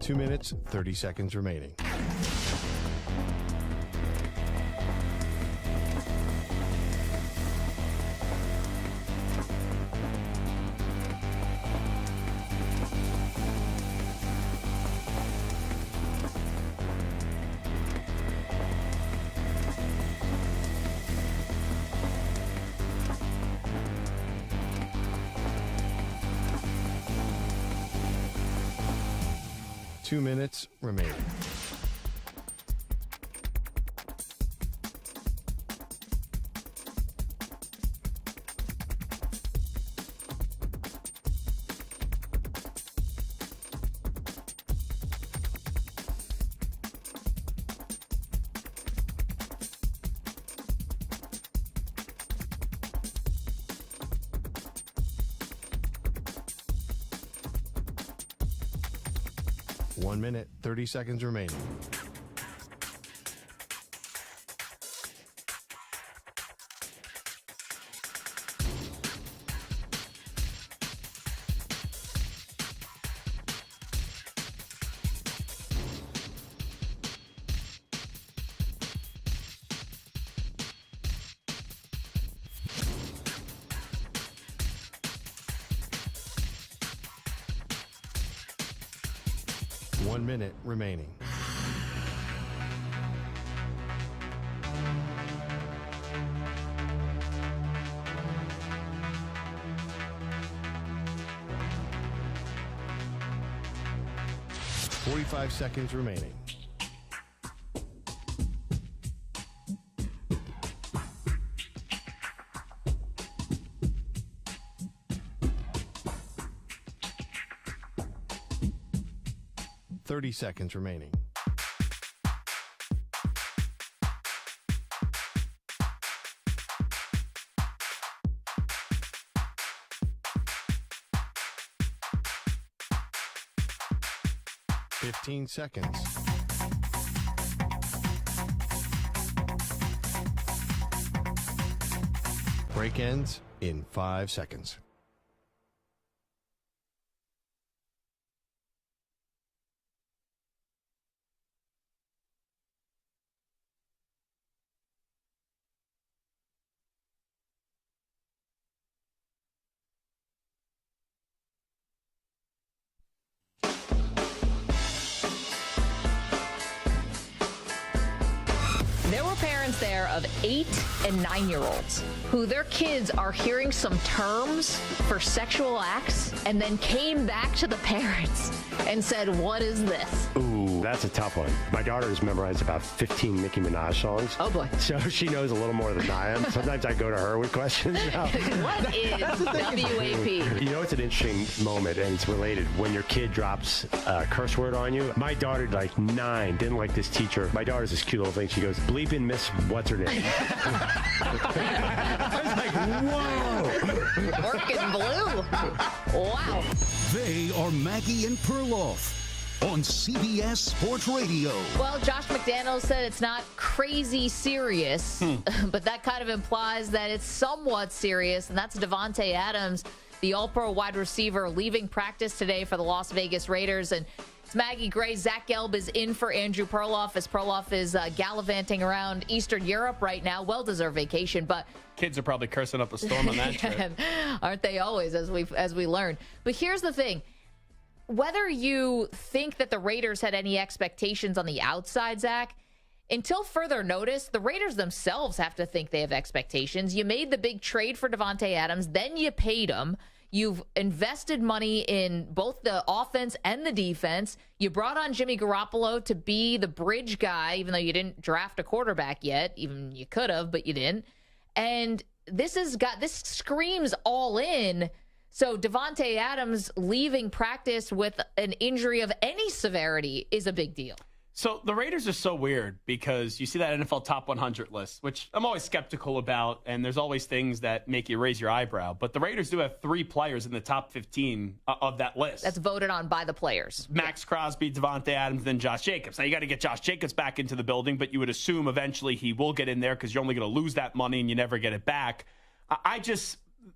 2 minutes, 30 seconds remaining. Two minutes remaining. One minute, 30 seconds remaining. One minute remaining. Forty-five seconds remaining. Seconds remaining. Fifteen seconds. Break ends in 5 seconds. There of 8 and 9-year-olds who their kids are hearing some terms for sexual acts and then came back to the parents and said, "What is this?" Ooh, that's a tough one. My daughter's memorized about 15 Nicki Minaj songs. Oh, boy. So she knows a little more than I am. Sometimes I go to her with questions. What is WAP? You know, it's an interesting moment, and it's related. When your kid drops a curse word on you, my daughter, like 9, didn't like this teacher. My daughter's this cute little thing. She goes, "Bleeping Miss What's her name?" I was like, whoa. Working blue. Wow. They are Maggie and Perloff on CBS Sports Radio. Well, Josh McDaniels said it's not crazy serious, but that kind of implies that it's somewhat serious, and that's Davante Adams, the all-pro wide receiver, leaving practice today for the Las Vegas Raiders. And it's Maggie Gray. Zach Gelb is in for Andrew Perloff, as Perloff is gallivanting around Eastern Europe right now. Well-deserved vacation, but kids are probably cursing up a storm on that trip. Aren't they always, as we learn? But here's the thing. Whether you think that the Raiders had any expectations on the outside, Zach, until further notice, the Raiders themselves have to think they have expectations. You made the big trade for Davante Adams, then you paid him. You've invested money in both the offense and the defense. You brought on Jimmy Garoppolo to be the bridge guy, even though you didn't draft a quarterback yet. Even you could have, but you didn't. And this screams all in. So Davante Adams leaving practice with an injury of any severity is a big deal. So the Raiders are so weird because you see that NFL top 100 list, which I'm always skeptical about, and there's always things that make you raise your eyebrow. But the Raiders do have 3 players in the top 15 of that list. That's voted on by the players. Max Crosby, Davante Adams, then Josh Jacobs. Now, you got to get Josh Jacobs back into the building, but you would assume eventually he will get in there because you're only going to lose that money and you never get it back.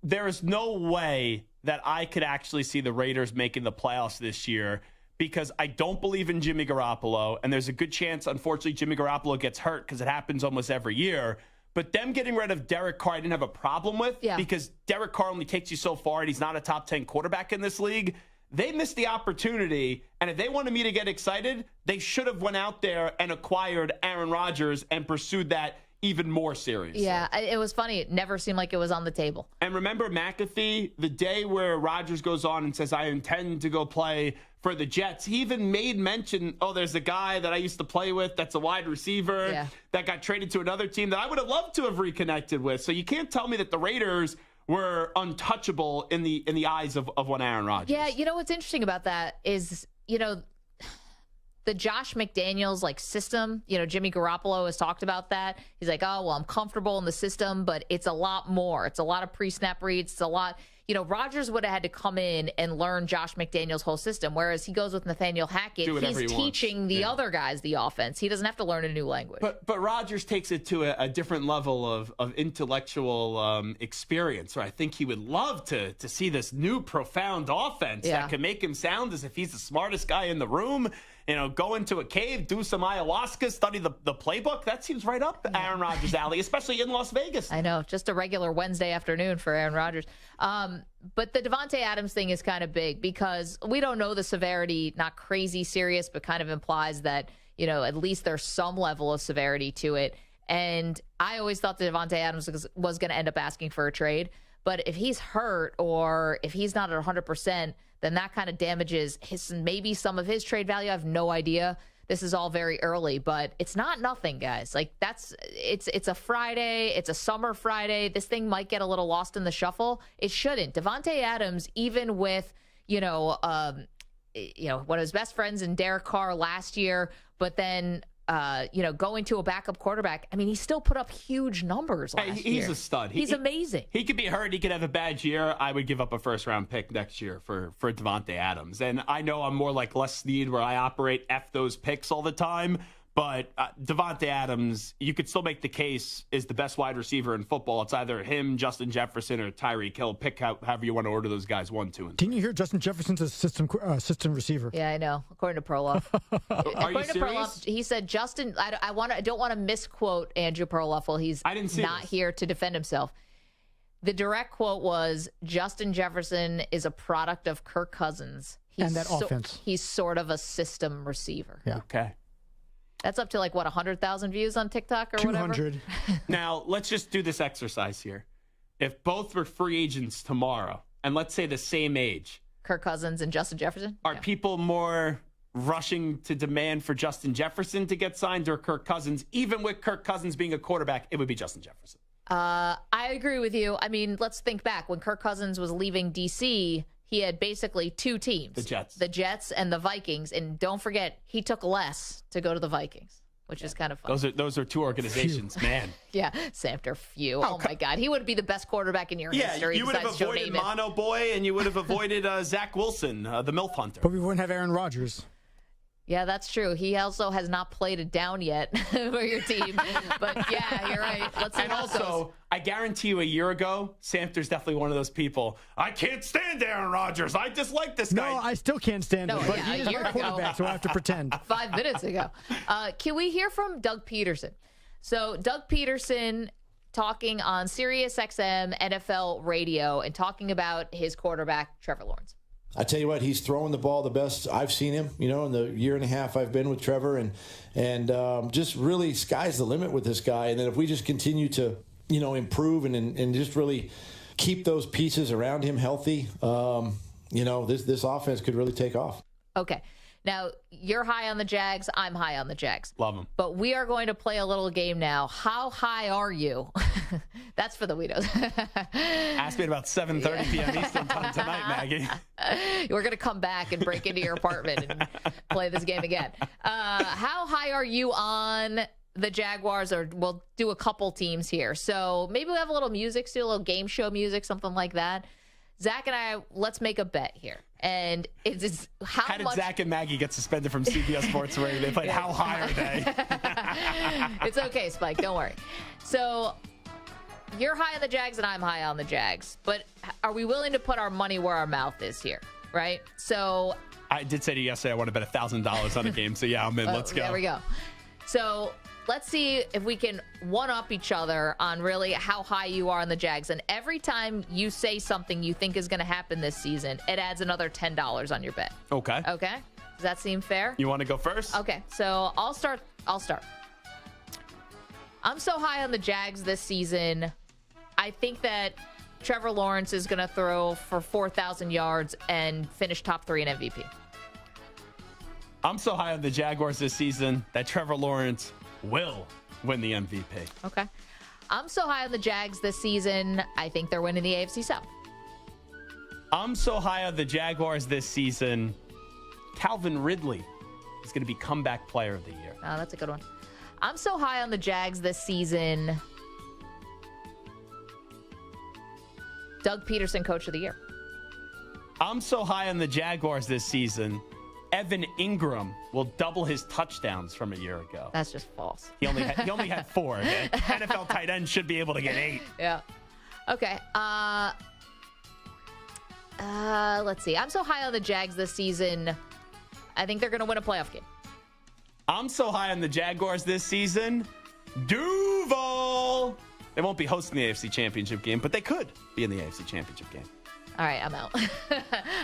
There is no way that I could actually see the Raiders making the playoffs this year because I don't believe in Jimmy Garoppolo, and there's a good chance, unfortunately, Jimmy Garoppolo gets hurt because it happens almost every year. But them getting rid of Derek Carr, I didn't have a problem with because Derek Carr only takes you so far, and he's not a top 10 quarterback in this league. They missed the opportunity, and if they wanted me to get excited, they should have went out there and acquired Aaron Rodgers and pursued that even more seriously. Yeah, it was funny. It never seemed like it was on the table. And remember McAfee, the day where Rodgers goes on and says, I intend to go play for the Jets, he even made mention, there's a guy that I used to play with that's a wide receiver that got traded to another team that I would have loved to have reconnected with. So you can't tell me that the Raiders were untouchable in the eyes of one Aaron Rodgers. Yeah, you know what's interesting about that is, the Josh McDaniels system, Jimmy Garoppolo has talked about that. He's like, I'm comfortable in the system, but it's a lot more. It's a lot of pre-snap reads. It's a lot. Rodgers would have had to come in and learn Josh McDaniels' whole system, whereas he goes with Nathaniel Hackett. He's teaching the other guys the offense. He doesn't have to learn a new language. But Rodgers takes it to a different level of intellectual experience. Right? I think he would love to see this new profound offense that can make him sound as if he's the smartest guy in the room. Go into a cave, do some ayahuasca, study the playbook. That seems right up Aaron Rodgers' alley, especially in Las Vegas. I know, just a regular Wednesday afternoon for Aaron Rodgers. But the Davante Adams thing is kind of big because we don't know the severity, not crazy serious, but kind of implies that, at least there's some level of severity to it. And I always thought that Davante Adams was going to end up asking for a trade. But if he's hurt or if he's not at 100%, then that kind of damages maybe some of his trade value. I have no idea. This is all very early, but it's not nothing, guys. It's a Friday. It's a summer Friday. This thing might get a little lost in the shuffle. It shouldn't. Davante Adams, even with, one of his best friends in Derek Carr last year, but then going to a backup quarterback. I mean, he still put up huge numbers last year. He's a stud. He's amazing. He could be hurt. He could have a bad year. I would give up a first-round pick next year for Davante Adams. And I know I'm more like Les Snead where I operate F those picks all the time. But Davante Adams, you could still make the case, is the best wide receiver in football. It's either him, Justin Jefferson, or Tyreek Hill. Pick however you want to order those guys 1, 2, and 3. Didn't you hear Justin Jefferson's a system receiver? Yeah, I know. According to Perloff. Are you serious? To Perloff, he said Justin. I don't want to misquote Andrew Perloff while he's not here to defend himself. The direct quote was, Justin Jefferson is a product of Kirk Cousins. And that offense. He's sort of a system receiver. Yeah. Okay. That's up to 100,000 views on TikTok or 200. whatever? Now, let's just do this exercise here. If both were free agents tomorrow, and let's say the same age. Kirk Cousins and Justin Jefferson? Are people more rushing to demand for Justin Jefferson to get signed or Kirk Cousins? Even with Kirk Cousins being a quarterback, it would be Justin Jefferson. I agree with you. I mean, let's think back. When Kirk Cousins was leaving D.C., he had basically two teams. The Jets and the Vikings. And don't forget, he took less to go to the Vikings, which is kind of fun. Those are two organizations, man. Yeah, Samter Few. Oh, my God. He would be the best quarterback in your history. You would have avoided Mono Boy, and you would have avoided Zach Wilson, the MILF Hunter. But we wouldn't have Aaron Rodgers. Yeah, that's true. He also has not played it down yet for your team. But yeah, you're right. Let's see. And also, I guarantee you a year ago, Samter's definitely one of those people. I can't stand Aaron Rodgers. I dislike this guy. No, I still can't stand him. But he is my quarterback, so I have to pretend. 5 minutes ago. Can we hear from Doug Peterson? So Doug Peterson talking on Sirius XM NFL radio and talking about his quarterback, Trevor Lawrence. I tell you what, he's throwing the ball the best I've seen him, in the year and a half I've been with Trevor, and just really sky's the limit with this guy. And then if we just continue to, improve and just really keep those pieces around him healthy, this offense could really take off. Okay. Now, you're high on the Jags. I'm high on the Jags. Love them. But we are going to play a little game now. How high are you? That's for the Weekdays. Ask me at about 7:30 p.m. Eastern time tonight, Maggie. We're going to come back and break into your apartment and play this game again. How high are you on the Jaguars? Or we'll do a couple teams here. So maybe we'll have a little music, do a little game show music, something like that. Zach and I, let's make a bet here. And it's how did Zach and Maggie get suspended from CBS Sports Radio? They played How High Are They? It's okay, Spike. Don't worry. So you're high on the Jags and I'm high on the Jags. But are we willing to put our money where our mouth is here? Right? So I did say to you yesterday I want to bet $1,000 on a game, so yeah, I'm in. Let's go. There we go. So let's see if we can one-up each other on really how high you are on the Jags. And every time you say something you think is going to happen this season, it adds another $10 on your bet. Okay. Okay? Does that seem fair? You want to go first? Okay, so I'll start. I'm so high on the Jags this season. I think that Trevor Lawrence is going to throw for 4,000 yards and finish top 3 in MVP. I'm so high on the Jaguars this season that Trevor Lawrence will win the MVP. Okay. I'm so high on the Jags this season, I think they're winning the AFC South. I'm so high on the Jaguars this season, Calvin Ridley is going to be comeback player of the year. Oh, that's a good one. I'm so high on the Jags this season, Doug Peterson, coach of the year. I'm so high on the Jaguars this season, Evan Ingram will double his touchdowns from a year ago. That's just false. He only had 4. Okay? NFL tight ends should be able to get 8. Yeah. Okay. Let's see. I'm so high on the Jags this season, I think they're going to win a playoff game. I'm so high on the Jaguars this season, Duval. They won't be hosting the AFC Championship game, but they could be in the AFC Championship game. All right, I'm out.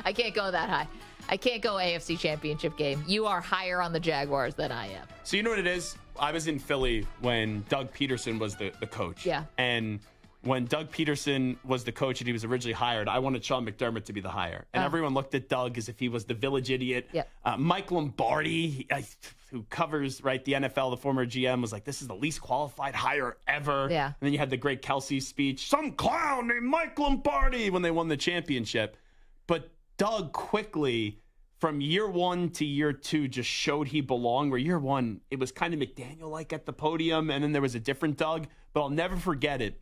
I can't go that high. I can't go AFC Championship game. You are higher on the Jaguars than I am. So you know what it is? I was in Philly when Doug Peterson was the coach. Yeah. And when Doug Peterson was the coach and he was originally hired, I wanted Sean McDermott to be the hire. And everyone looked at Doug as if he was the village idiot. Yeah. Mike Lombardi, who covers the NFL, the former GM, was like, this is the least qualified hire ever. Yeah. And then you had the great Kelsey speech, some clown named Mike Lombardi, when they won the championship. But Doug quickly, from year 1 to year 2, just showed he belonged. Where year 1, it was kind of McDaniel-like at the podium, and then there was a different Doug. But I'll never forget it.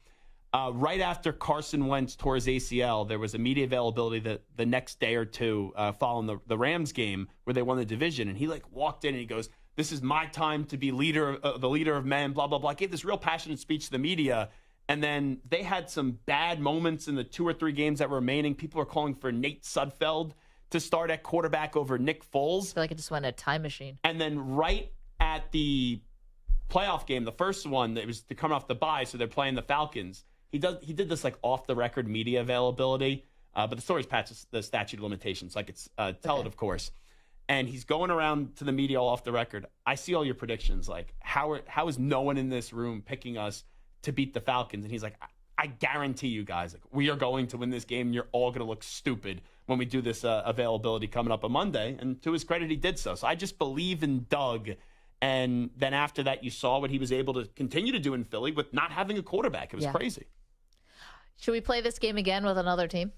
Right after Carson Wentz tore his ACL, there was a media availability the next day or two following the Rams game where they won the division. And he walked in and he goes, this is my time to be the leader of men, blah, blah, blah. Gave this real passionate speech to the media. And then they had some bad moments in the 2 or 3 games that were remaining. People were calling for Nate Sudfeld to start at quarterback over Nick Foles. I feel like it just went a time machine. And then right at the playoff game, the first one, it was to come off the bye, so they're playing the Falcons. He did this off the record media availability, but the story's past the statute of limitations. It's tell it, of course. And he's going around to the media all off the record. I see all your predictions. How is no one in this room picking us to beat the Falcons? And he's like, I guarantee you guys, we are going to win this game. And you're all going to look stupid when we do this availability coming up on Monday. And to his credit, he did so. So I just believe in Doug. And then after that, you saw what he was able to continue to do in Philly with not having a quarterback. It was crazy. Should we play this game again with another team?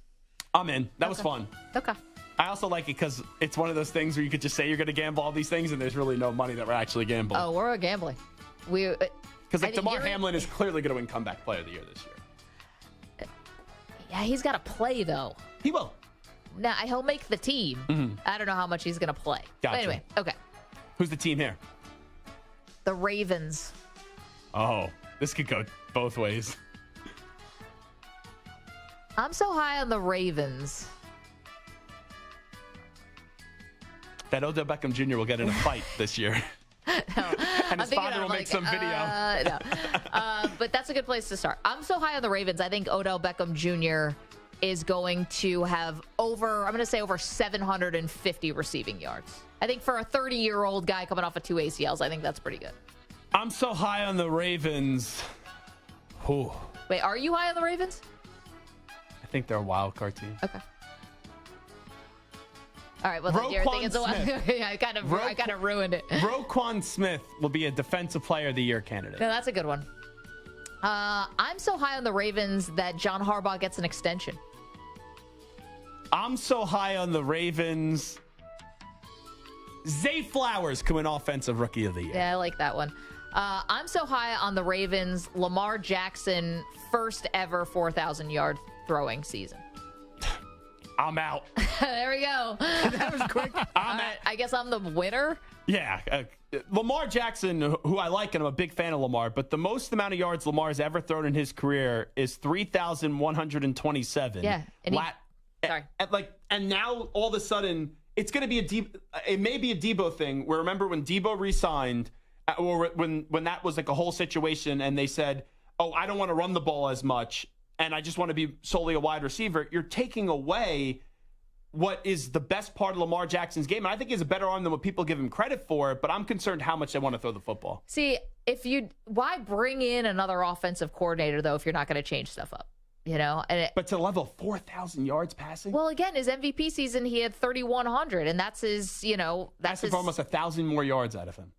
I'm in. That was fun. Okay. I also like it because it's one of those things where you could just say you're going to gamble all these things, and there's really no money that we're actually gambling. Oh, we're gambling. Because DeMar Hamlin is clearly going to win comeback player of the year this year. Yeah, he's got to play, though. He will. Now, he'll make the team. Mm-hmm. I don't know how much he's going to play. Gotcha. But anyway, okay. Who's the team here? The Ravens. Oh, this could go both ways. I'm so high on the Ravens. That Odell Beckham Jr. will get in a fight this year. And his father will make some video. No. But that's a good place to start. I'm so high on the Ravens. I think Odell Beckham Jr. is going to have over 750 receiving yards. I think for a 30-year-old guy coming off of 2 ACLs, I think that's pretty good. I'm so high on the Ravens. Ooh. Wait, are you high on the Ravens? I think they're a wild card team. Okay. All right, well, then you're thinking it's a wild card. Yeah, I kind of ruined it. Roquan Smith will be a Defensive Player of the Year candidate. No, that's a good one. I'm so high on the Ravens that John Harbaugh gets an extension. I'm so high on the Ravens. Zay Flowers can win Offensive Rookie of the Year. Yeah, I like that one. I'm so high on the Ravens. Lamar Jackson, first ever 4,000-yard throwing season. I'm out. There we go. That was quick. I guess I'm the winner. Yeah. Lamar Jackson, who I like, and I'm a big fan of Lamar, but the most amount of yards Lamar's ever thrown in his career is 3,127. Yeah. And and now all of a sudden it's going to be it may be a Debo thing where, remember when Debo re-signed, or when that was like a whole situation and they said, oh, I don't want to run the ball as much and I just want to be solely a wide receiver. You're taking away what is the best part of Lamar Jackson's game. And I think he's a better arm than what people give him credit for, but I'm concerned how much they want to throw the football. See, why bring in another offensive coordinator, though, if you're not going to change stuff up? You know, but to level 4,000 yards passing. Well, again, his MVP season, he had 3,100, and that's his. That's his, almost 1,000 more yards out of him.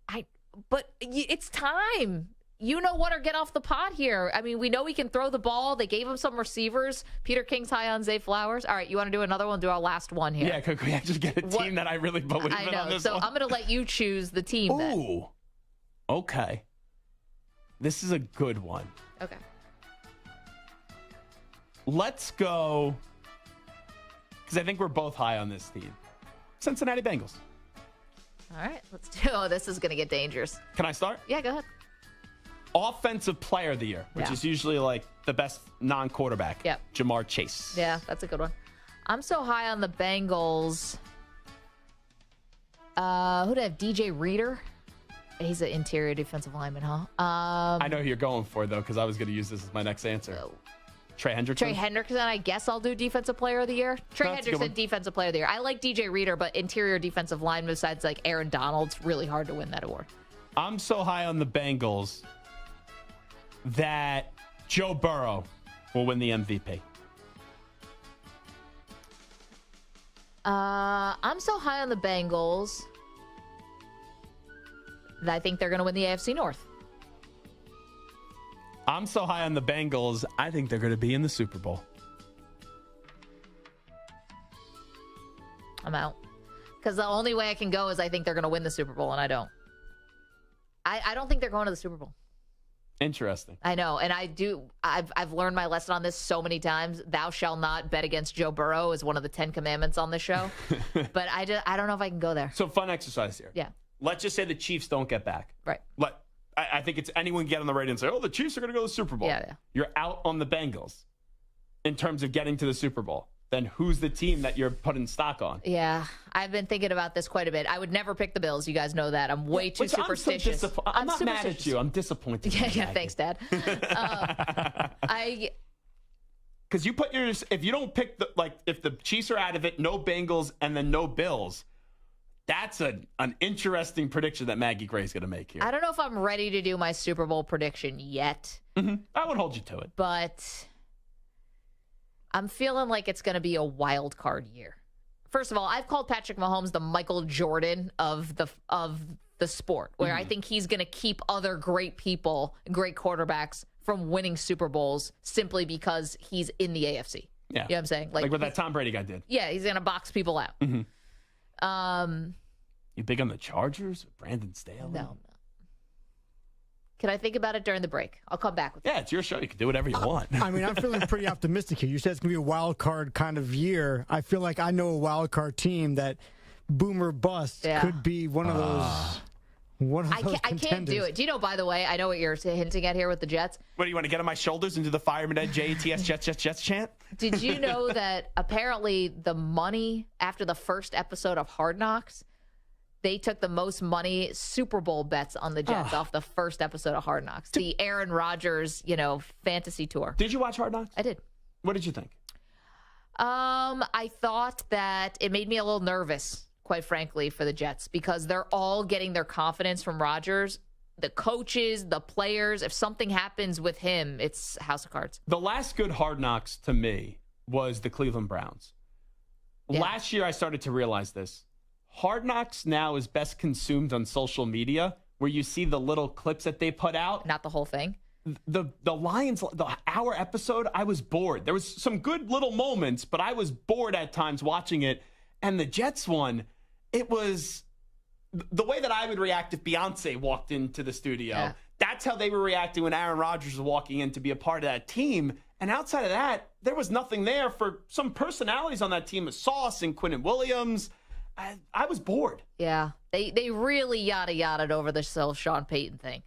But it's time. You know what, or get off the pot here. I mean, we know he can throw the ball. They gave him some receivers. Peter King's high on Zay Flowers. All right, you want to do another one? Do our last one here. Yeah, could we actually get a team that I really believe in on this so one? I'm going to let you choose the team. Ooh, okay. This is a good one. Okay. Let's go, because I think we're both high on this team. Cincinnati Bengals. All right, let's do. Oh, this is going to get dangerous. Can I start? Yeah, go ahead. Offensive Player of the Year, which is usually like the best non-quarterback. Yep. Jamar Chase. Yeah, that's a good one. I'm so high on the Bengals. Who do I have? DJ Reader. He's an interior defensive lineman, huh? I know who you're going for, though, because I was going to use this as my next answer. Trey Hendrickson, I guess I'll do Defensive Player of the Year. Trey Hendrickson, Defensive Player of the Year. I like DJ Reader, but interior defensive line besides like Aaron Donald, it's really hard to win that award. I'm so high on the Bengals that Joe Burrow will win the MVP. I'm so high on the Bengals that I think they're going to win the AFC North. I'm so high on the Bengals, I think they're going to be in the Super Bowl. I'm out. Because the only way I can go is I think they're going to win the Super Bowl, and I don't. I don't think they're going to the Super Bowl. Interesting. I know, and I do. I've learned my lesson on this so many times. Thou shalt not bet against Joe Burrow is one of the 10 commandments on this show. But I don't know if I can go there. So fun exercise here. Yeah. Let's just say the Chiefs don't get back. Right. I think it's anyone can get on the radio and say, oh, the Chiefs are going to go to the Super Bowl. Yeah. You're out on the Bengals in terms of getting to the Super Bowl. Then who's the team that you're putting stock on? Yeah, I've been thinking about this quite a bit. I would never pick the Bills. You guys know that. I'm way too superstitious. I'm not mad at you. I'm disappointed. Yeah, thanks, Dad. Because you put yours, if you don't pick if the Chiefs are out of it, no Bengals, and then no Bills, that's an interesting prediction that Maggie Gray's going to make here. I don't know if I'm ready to do my Super Bowl prediction yet. Mm-hmm. I would hold you to it. But I'm feeling like it's going to be a wild card year. First of all, I've called Patrick Mahomes the Michael Jordan of the sport, where I think he's going to keep other great people, great quarterbacks from winning Super Bowls simply because he's in the AFC. Yeah. You know what I'm saying? Like what that Tom Brady guy did. Yeah, he's going to box people out. Mm-hmm. You big on the Chargers? Brandon Staley? No. Can I think about it during the break? I'll come back with you. Yeah, it's your show. You can do whatever you want. I mean, I'm feeling pretty optimistic here. You said it's going to be a wild card kind of year. I feel like I know a wild card team that boomer bust could be one of those. I can't do it. Do you know, by the way, I know what you're hinting at here with the Jets. What, do you want to get on my shoulders and do the Fireman Ed Jets, Jets chant? Did you know that apparently the money after the first episode of Hard Knocks, they took the most money Super Bowl bets on the Jets off the first episode of Hard Knocks, the Aaron Rodgers, fantasy tour. Did you watch Hard Knocks? I did. What did you think? I thought that it made me a little nervous, quite frankly, for the Jets because they're all getting their confidence from Rodgers. The coaches, the players, if something happens with him, it's house of cards. The last good Hard Knocks to me was the Cleveland Browns. Yeah. Last year, I started to realize this. Hard Knocks now is best consumed on social media, where you see the little clips that they put out. Not the whole thing. The Lions, the hour episode, I was bored. There was some good little moments, but I was bored at times watching it. And the Jets one, it was the way that I would react if Beyonce walked into the studio. Yeah. That's how they were reacting when Aaron Rodgers was walking in to be a part of that team. And outside of that, there was nothing there for some personalities on that team, Sauce and Quinnen Williams. I was bored. Yeah, they really yada-yada'd over the Sean Payton thing.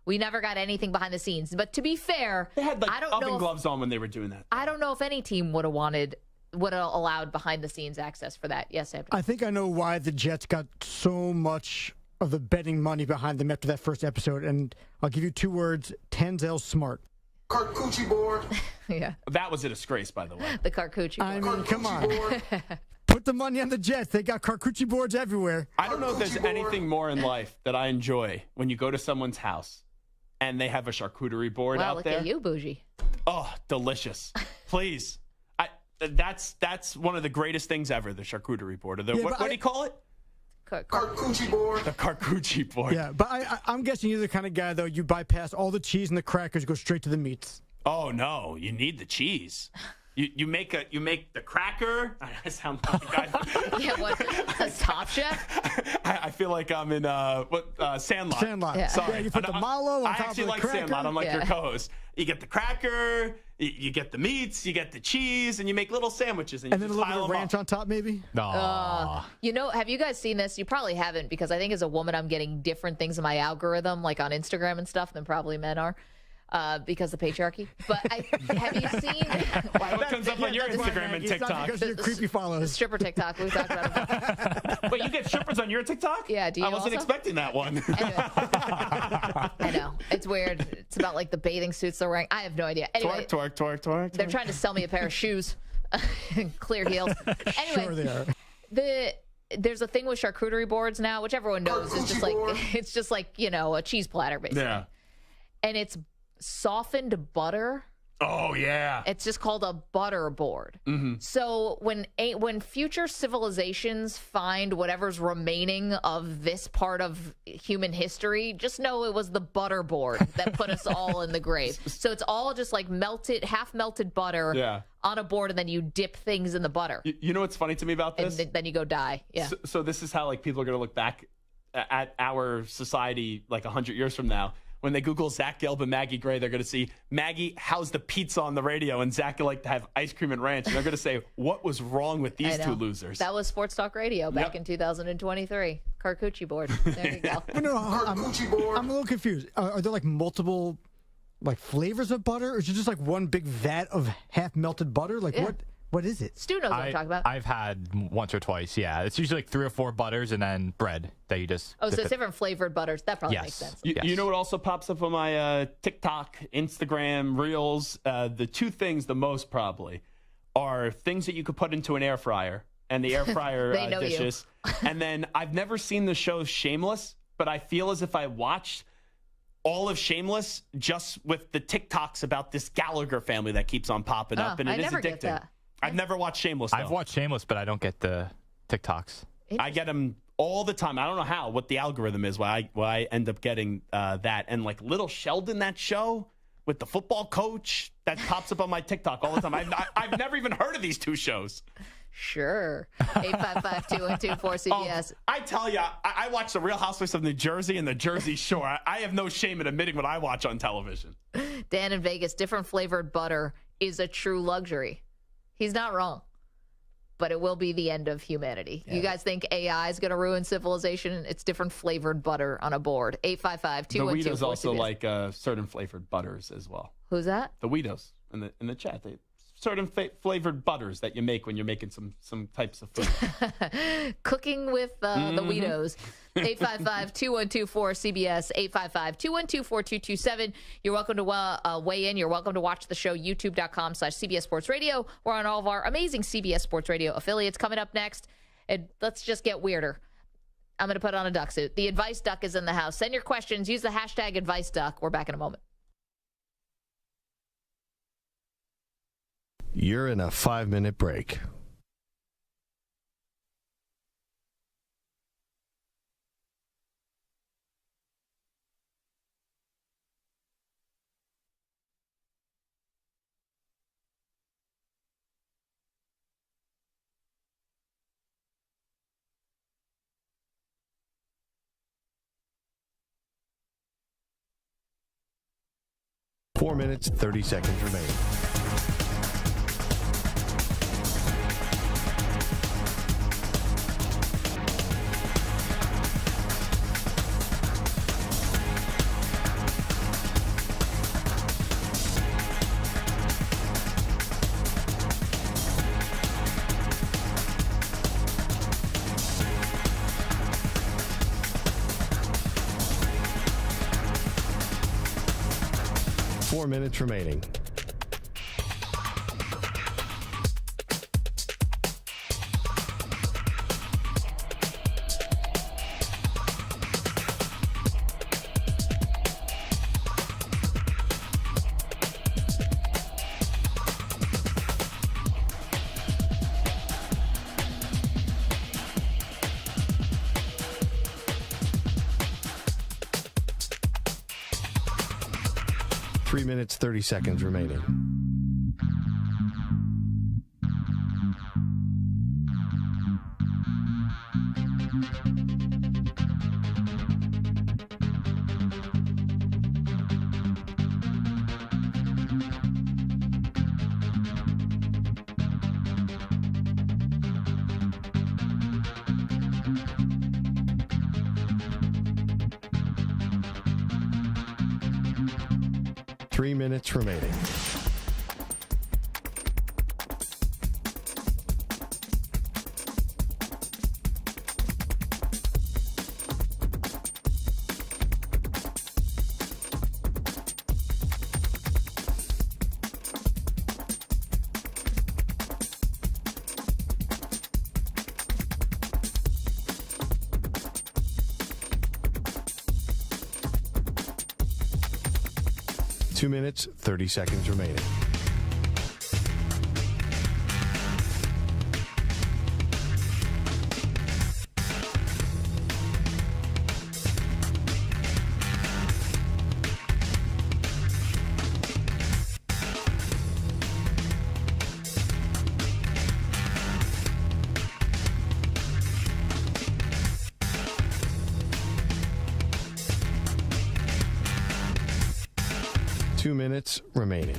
We never got anything behind the scenes. But to be fair, they had oven gloves on when they were doing that. I don't know if any team would have wanted would have allowed behind-the-scenes access for that. Yes, Andrew. I think I know why the Jets got so much of the betting money behind them after that first episode, and I'll give you 2 words: Tanzel Smart. Carcucci board. Yeah. That was a disgrace, by the way. The Carcucci board. I mean, come on. Put the money on the Jets. They got Carcucci boards everywhere. I don't know if there's anything more in life that I enjoy when you go to someone's house and they have a charcuterie board Wow, out look there. at you, bougie. Oh, delicious. Please. That's one of the greatest things ever, the charcuterie board. Or what do you call it? Carcucci board. The Carcucci board. Yeah, but I'm guessing you're the kind of guy, though, you bypass all the cheese and the crackers, go straight to the meats. Oh, no. You need the cheese. You make the cracker. I sound like a guy. Yeah, what? A Top Chef? I feel like I'm in Sandlot. Sandlot. Yeah. Sorry. Yeah, you put the mallow on I top actually of the like cracker. Sandlot. I'm like your co-host. You get the cracker, you get the meats, you get the cheese, and you make little sandwiches. And then a little bit of ranch on top, maybe? You know, have you guys seen this? You probably haven't, because I think as a woman, I'm getting different things in my algorithm, like on Instagram and stuff, than probably men are. Because of patriarchy. But have you seen what comes up on your Instagram and TikTok? It's not because of your creepy follows. The stripper TikTok we talked about it. Wait, you get strippers on your TikTok? Yeah, do you I wasn't also? expecting that one. I know. It's weird. It's about like the bathing suits they're wearing. I have no idea. Anyway, twerk. they're trying to sell me a pair of shoes. Clear heels. Anyway, Sure they are. There's a thing with charcuterie boards now, which everyone knows is just like you know, a cheese platter basically. Yeah. And it's softened butter. Oh yeah. It's just called a butter board. Mm-hmm. So when future civilizations find whatever's remaining of this part of human history, just know it was the butter board that put us all in the grave. So it's all just like half melted butter on a board, and then you dip things in the butter. You know what's funny to me about this? And then you go die. Yeah. So this is how like people are gonna look back at our society like 100 years from now. When they Google Zach Gelb and Maggie Gray, they're going to see, Maggie, how's the pizza on the radio? And Zach would like to have ice cream and ranch. And they're going to say, what was wrong with these two losers? That was Sports Talk Radio back in 2023. Carcucci board. There you go. No, I'm a little confused. Are there like multiple like flavors of butter? Or is it just like one big vat of half melted butter? Like what is it? Stu knows what I'm talking about. I've had once or twice, yeah. It's usually like 3 or 4 butters and then bread that you just... Oh, so it's different flavored butters. That probably makes sense. You know what also pops up on my TikTok, Instagram, Reels? The 2 things the most probably are things that you could put into an air fryer and the air fryer They know dishes. And then I've never seen the show Shameless, but I feel as if I watched all of Shameless just with the TikToks about this Gallagher family that keeps on popping up, and it is never addicting. get that. I've never watched Shameless, though. I've watched Shameless, but I don't get the TikToks. I get them all the time. I don't know what the algorithm is, why I end up getting that. And like Little Sheldon, that show with the football coach, that pops up on my TikTok all the time. I've never even heard of these 2 shows. Sure. 855-212-4CBS. I tell you, I watch The Real Housewives of New Jersey and the Jersey Shore. I have no shame in admitting what I watch on television. Dan in Vegas, different flavored butter is a true luxury. He's not wrong, but it will be the end of humanity. Yeah. You guys think AI is going to ruin civilization? It's different flavored butter on a board. 855-212-4CBS. The Weedos also like certain flavored butters as well. Who's that? The Weedos in the chat. Certain flavored butters that you make when you're making some types of food. Cooking with the Weedos. 855-212-4CBS, 855-212-4227. You're welcome to weigh in. You're welcome to watch the show, youtube.com/CBS Sports Radio. We're on all of our amazing CBS Sports Radio affiliates. Coming up next, and let's just get weirder. I'm going to put on a duck suit. The Advice Duck is in the house. Send your questions. Use the hashtag Advice Duck. We're back in a moment. You're in a 5-minute break. Four minutes, 30 seconds remaining. 4 minutes remaining. Three minutes, 30 seconds remaining. Three minutes remaining. Two minutes, 30 seconds remaining. Two minutes remaining.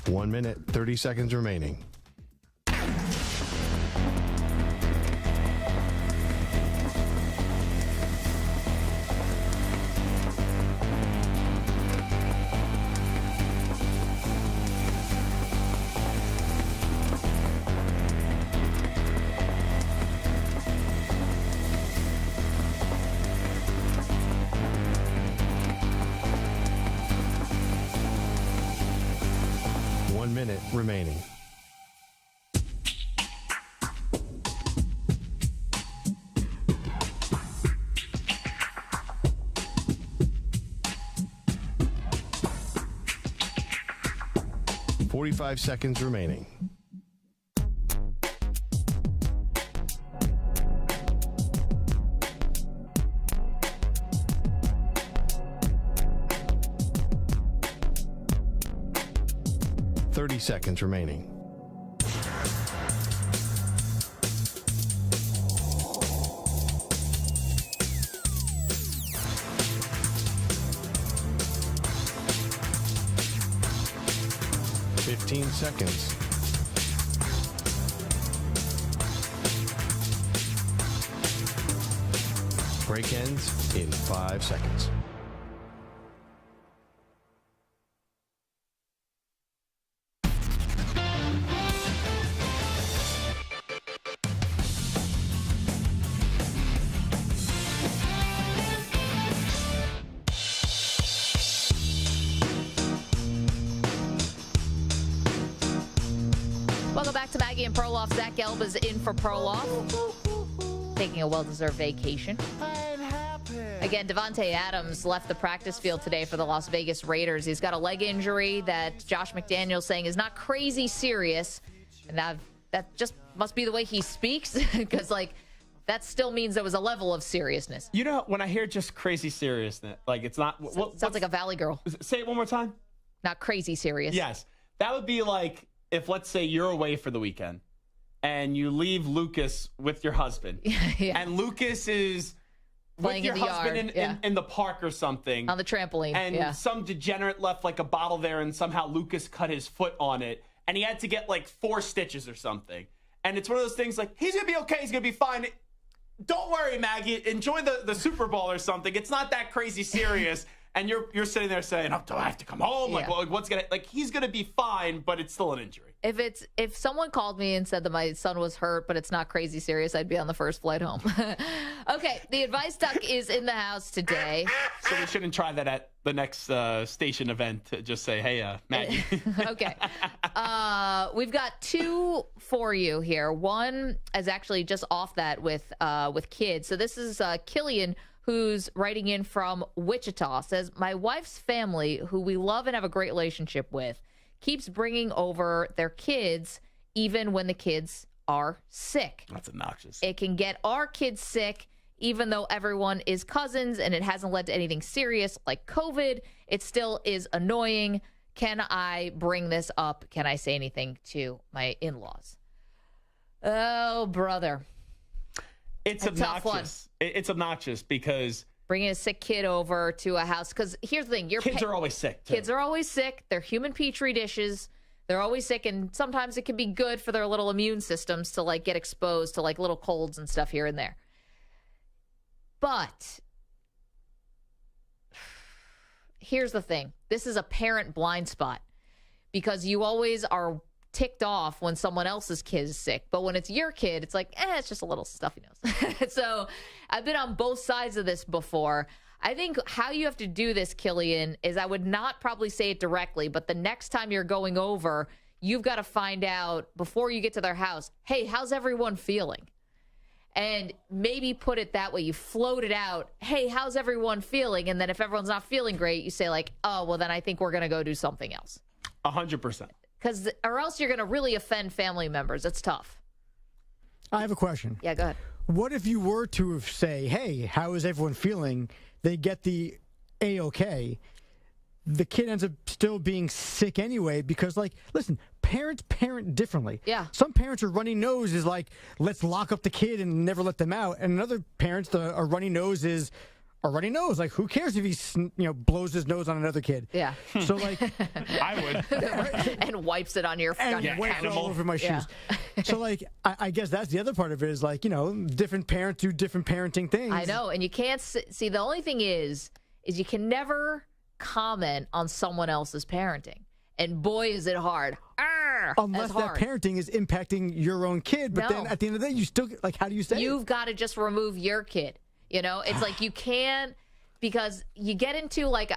One minute, 30 seconds remaining. Minute remaining. Forty-five seconds remaining. Seconds remaining. Fifteen seconds. Break ends in 5 seconds. Welcome back to Maggie and Perloff. Zach Gelb is in for Perloff, taking a well-deserved vacation. Again, Davante Adams left the practice field today for the Las Vegas Raiders. He's got a leg injury that Josh McDaniels saying is not crazy serious. And that just must be the way he speaks, because, like, that still means there was a level of seriousness. You know, when I hear just crazy seriousness, like, it's not... Sounds like a Valley girl. Say it one more time. Not crazy serious. Yes. That would be like if, let's say, you're away for the weekend and you leave Lucas with your husband. Yeah. And Lucas is playing with your in the husband yard. in the park or something. On the trampoline. And some degenerate left like a bottle there, and somehow Lucas cut his foot on it, and he had to get like 4 stitches or something. And it's one of those things like, he's going to be okay, he's going to be fine. Don't worry, Maggie. Enjoy the Super Bowl or something. It's not that crazy serious. And you're sitting there saying, "Oh, do I have to come home? Like, well, what's gonna he's gonna be fine, but it's still an injury." If someone called me and said that my son was hurt, but it's not crazy serious, I'd be on the first flight home. Okay, the advice duck is in the house today. So we shouldn't try that at the next station event. To just say, "Hey, Maggie." Okay, we've got 2 for you here. One is actually just off that with kids. So this is Killian, who's writing in from Wichita, says, my wife's family, who we love and have a great relationship with, keeps bringing over their kids even when the kids are sick. That's obnoxious. It can get our kids sick, even though everyone is cousins and it hasn't led to anything serious like COVID. It still is annoying. Can I bring this up? Can I say anything to my in-laws? Oh, brother. It's obnoxious. It's obnoxious because bringing a sick kid over to a house. Because here's the thing. Kids are always sick, too. Kids are always sick. They're human petri dishes. They're always sick. And sometimes it can be good for their little immune systems to, like, get exposed to, like, little colds and stuff here and there. But here's the thing. This is a parent blind spot. Because you always are ticked off when someone else's kid is sick. But when it's your kid, it's like, it's just a little stuffy nose. So I've been on both sides of this before. I think how you have to do this, Killian, is I would not probably say it directly, but the next time you're going over, you've got to find out before you get to their house, hey, how's everyone feeling? And maybe put it that way. You float it out. Hey, how's everyone feeling? And then if everyone's not feeling great, you say like, oh, well, then I think we're going to go do something else. 100%. Or else you're going to really offend family members. It's tough. I have a question. Yeah, go ahead. What if you were to say, hey, how is everyone feeling? They get the A-OK. The kid ends up still being sick anyway because, like, listen, parents parent differently. Yeah. Some parents are runny nose is like, let's lock up the kid and never let them out. And another parents, a runny nose is a runny nose. Like, who cares if he blows his nose on another kid? Yeah. So, like, I would. And wipes it on your wipes all over my shoes. So, like, I guess that's the other part of it is, like, different parents do different parenting things. I know. And you can't see, the only thing is you can never comment on someone else's parenting. And boy, is it hard. Unless that parenting is impacting your own kid. But then at the end of the day, you still, like, how do you say You've got to just remove your kid. It's like you can't, because you get into like,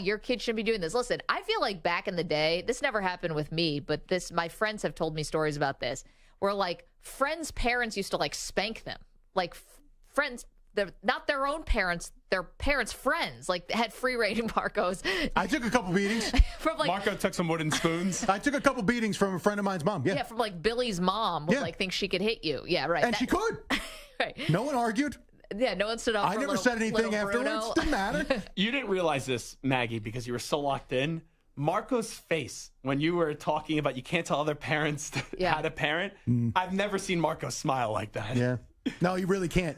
your kid shouldn't be doing this. Listen, I feel like back in the day, this never happened with me, but my friends have told me stories about this, where like friends' parents used to like spank them. Like friends, not their own parents, their parents' friends, like had free reign in Marco's. I took a couple beatings. Marco took some wooden spoons. I took a couple beatings from a friend of mine's mom. Yeah, from like Billy's mom would like think she could hit you. Yeah, right. And she could. Right. No one argued. Yeah, no one stood up. I never said anything afterwards. Didn't matter. You didn't realize this, Maggie, because you were so locked in. Marco's face when you were talking about you can't tell other parents how to parent. I've never seen Marco smile like that. Yeah. No, you really can't.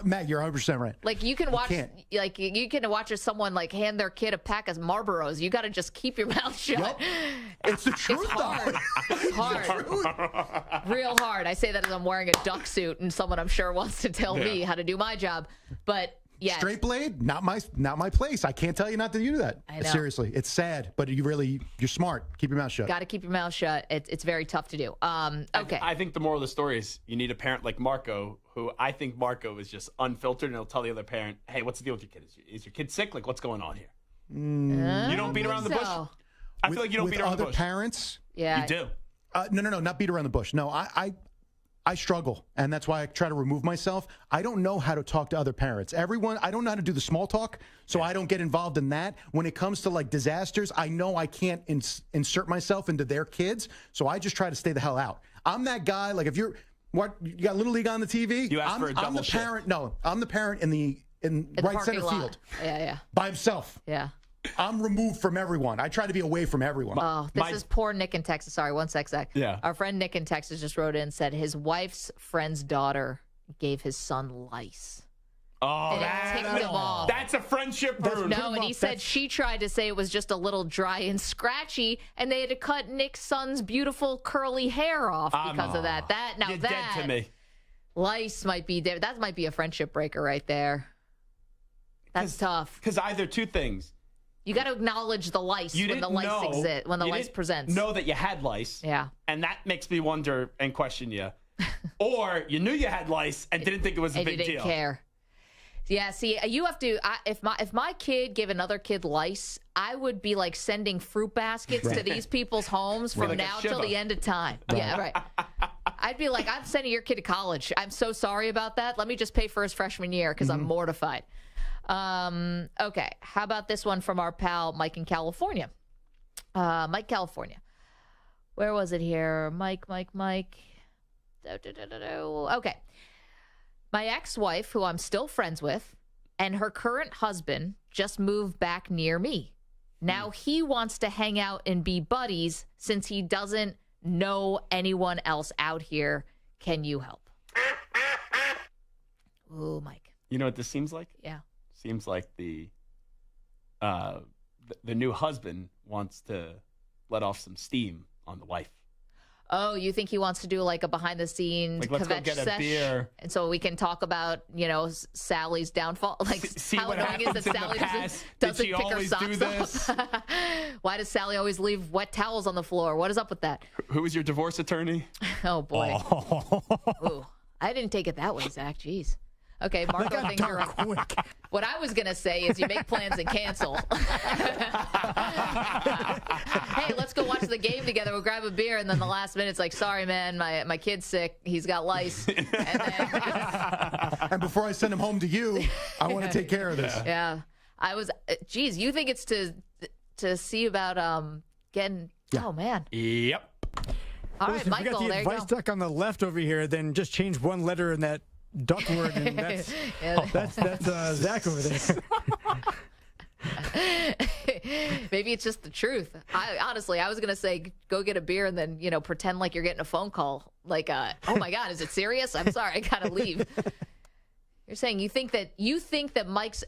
Mag, you're 100% right. Like you can watch, you can watch someone like hand their kid a pack of Marlboros. You got to just keep your mouth shut. Yep. It's the truth. It's hard. It's hard. Real hard. I say that as I'm wearing a duck suit and someone I'm sure wants to tell me how to do my job. But yeah, straight blade, not my place. I can't tell you not to do that. I know. Seriously, it's sad, but you're smart. Keep your mouth shut. Got to keep your mouth shut. It's very tough to do. Okay. I think the moral of the story is you need a parent like Marco, who I think Marco is just unfiltered, and he'll tell the other parent, "Hey, what's the deal with your kid? Is your kid sick? Like, what's going on here?" You don't beat around the bush. I feel like you don't beat around the bush. With other parents, yeah, you do. No, not beat around the bush. No, I struggle, and that's why I try to remove myself. I don't know how to talk to other parents. I don't know how to do the small talk, so I don't get involved in that. When it comes to like disasters, I know I can't insert myself into their kids, so I just try to stay the hell out. I'm that guy. Like if you got Little League on the TV, you ask for a double I'm the shift. parent. No, I'm the parent in right center field. Yeah. By himself. Yeah. I'm removed from everyone. I try to be away from everyone. Oh, this is poor Nick in Texas. Sorry, one sec, Zach. Yeah. Our friend Nick in Texas just wrote in and said his wife's friend's daughter gave his son lice. Oh, and it ticked him off. That's a friendship ruin. No, and he said she tried to say it was just a little dry and scratchy, and they had to cut Nick's son's beautiful curly hair off because of that. You're dead to me. Lice might be there. That might be a friendship breaker right there. That's tough. Because either two things. You got to acknowledge the lice when the lice exists, when the lice presents. Know that you had lice. Yeah. And that makes me wonder and question you. Or you knew you had lice and didn't think it was a big deal. And you didn't care. Yeah, see, you have to. If my kid gave another kid lice, I would be like sending fruit baskets to these people's homes from now till the end of time. Right. Yeah, right. I'd be like, I'm sending your kid to college. I'm so sorry about that. Let me just pay for his freshman year because I'm mortified. Okay, how about this one from our pal Mike in California? Mike, California. Where was it here? Mike. Okay. My ex-wife, who I'm still friends with, and her current husband just moved back near me. Now he wants to hang out and be buddies since he doesn't know anyone else out here. Can you help? Ooh, Mike. You know what this seems like? Yeah. Seems like the new husband wants to let off some steam on the wife. Oh, you think he wants to do like a behind-the-scenes let's go get a beer, and so we can talk about Sally's downfall. Like see how what annoying is that Sally doesn't pick her socks up? Why does Sally always leave wet towels on the floor? What is up with that? Who is your divorce attorney? Oh boy. Ooh, I didn't take it that way, Zach. Jeez. Okay, Marco thinks you're quick. What I was going to say is you make plans and cancel. Hey, let's go watch the game together. We'll grab a beer, and then the last minute, it's like, sorry, man, my kid's sick. He's got lice. And before I send him home to you, I want to take care of this. Yeah. Geez, you think it's to see about getting, oh, man. Yep. All right, Listen, Michael, if we got the advice duck on the left over here, then just change one letter in that duck word, and that's Zach over there. Maybe it's just the truth. Honestly, I was going to say go get a beer and then, pretend like you're getting a phone call. Like, oh my God, is it serious? I'm sorry, I got to leave. You're saying you think that Mike's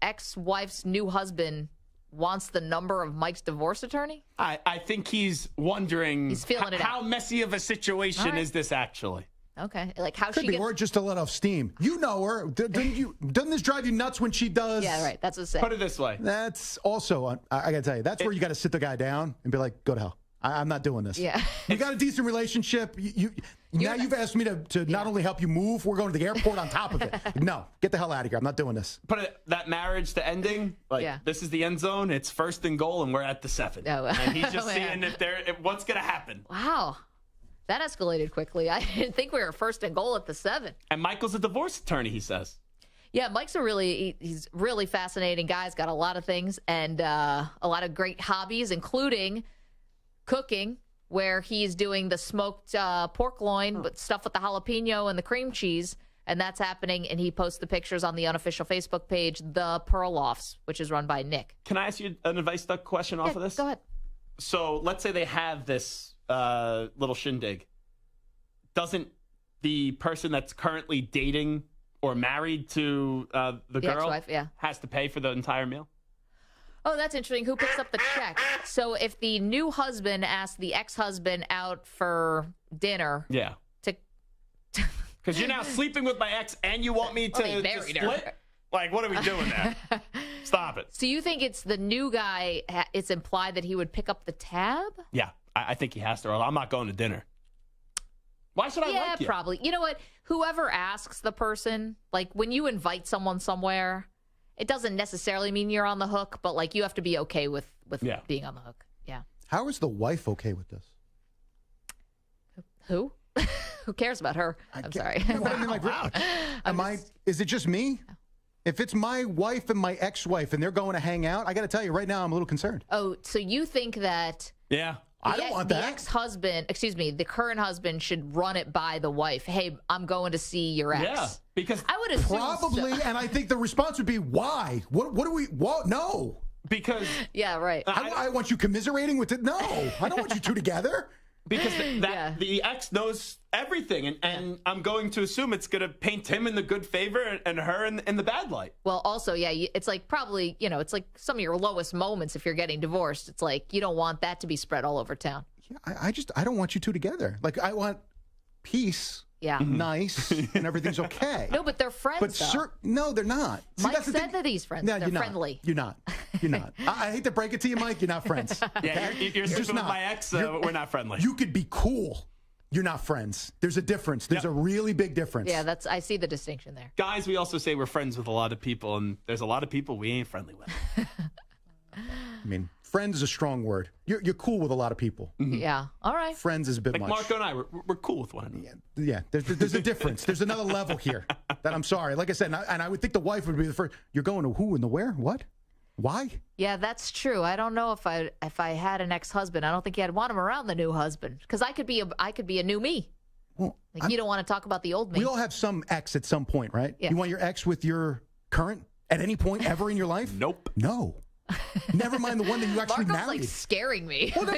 ex-wife's new husband wants the number of Mike's divorce attorney? I think he's wondering how messy of a situation is this actually? Okay. Like how Could she be, gets... or just to let off steam. You know her. Doesn't this drive you nuts when she does? Yeah, right. That's what I'm saying. Put it this way. That's also, I got to tell you, that's where you got to sit the guy down and be like, go to hell. I'm not doing this. Yeah. You got a decent relationship. You've asked me to not only help you move, we're going to the airport on top of it. No, get the hell out of here. I'm not doing this. That marriage to ending, this is the end zone. It's 1st and goal, and we're at the 7. Oh, and he's just seeing what's going to happen. Wow. That escalated quickly. I didn't think we were 1st and goal at the 7. And Michael's a divorce attorney, he says. Yeah, Mike's he's really fascinating guy. He's got a lot of things and a lot of great hobbies, including cooking, where he's doing the smoked pork loin, but stuff with the jalapeno and the cream cheese, and that's happening. And he posts the pictures on the unofficial Facebook page, The Perloffs, which is run by Nick. Can I ask you an advice duck question off of this? Go ahead. So let's say they have this little shindig. Doesn't the person that's currently dating or married to the girl ex-wife, has to pay for the entire meal? Oh, that's interesting. Who picks up the check? So if the new husband asks the ex-husband out for dinner, because you're now sleeping with my ex and you want me to married split? her. Like, what are we doing there? Stop it. So you think it's the new guy? It's implied that he would pick up the tab? Yeah, I think he has to. Or I'm not going to dinner. Why should I like you? Yeah, probably. You know what? Whoever asks the person, like when you invite someone somewhere, it doesn't necessarily mean you're on the hook, but like you have to be okay with being on the hook. Yeah. How is the wife okay with this? Who? Who cares about her? I'm sorry. Is it just me? If it's my wife and my ex-wife and they're going to hang out, I got to tell you right now, I'm a little concerned. Oh, so you think that? Yeah. I don't want that. The ex-husband, the current husband should run it by the wife. Hey, I'm going to see your ex. Yeah, because I would assume probably, and I think the response would be, why? What do we? What? No. Because yeah, right. I want you commiserating with it. No, I don't want you two together. Because the ex knows everything, and I'm going to assume it's going to paint him in the good favor and her in the bad light. Well, also, it's like probably, it's like some of your lowest moments if you're getting divorced. It's like you don't want that to be spread all over town. I don't want you two together. Like, I want peace. Yeah. Nice, and everything's okay. No, but they're friends, though. No, they're not. See, Mike said that he's friends. No, they're you're friendly. You're not. You're not. I hate to break it to you, Mike. You're not friends. Yeah, you're sleeping with my ex. We're not friendly. You could be cool. You're not friends. There's a difference. There's a really big difference. Yeah, I see the distinction there. Guys, we also say we're friends with a lot of people, and there's a lot of people we ain't friendly with. I mean, friend is a strong word. You're cool with a lot of people. Mm-hmm. Yeah. All right. Friends is a bit like much. Marco and I, we're cool with one another. Yeah. There's a difference. There's another level here that I'm sorry. Like I said, and I would think the wife would be the first. You're going to who and the where? What? Why? Yeah, that's true. I don't know if I had an ex-husband. I don't think I'd want him around the new husband because I could be a new me. Well, like you don't want to talk about the old me. We all have some ex at some point, right? Yeah. You want your ex with your current at any point ever in your life? Nope. No. Never mind the one that you actually Marco's married. like scaring me. Well,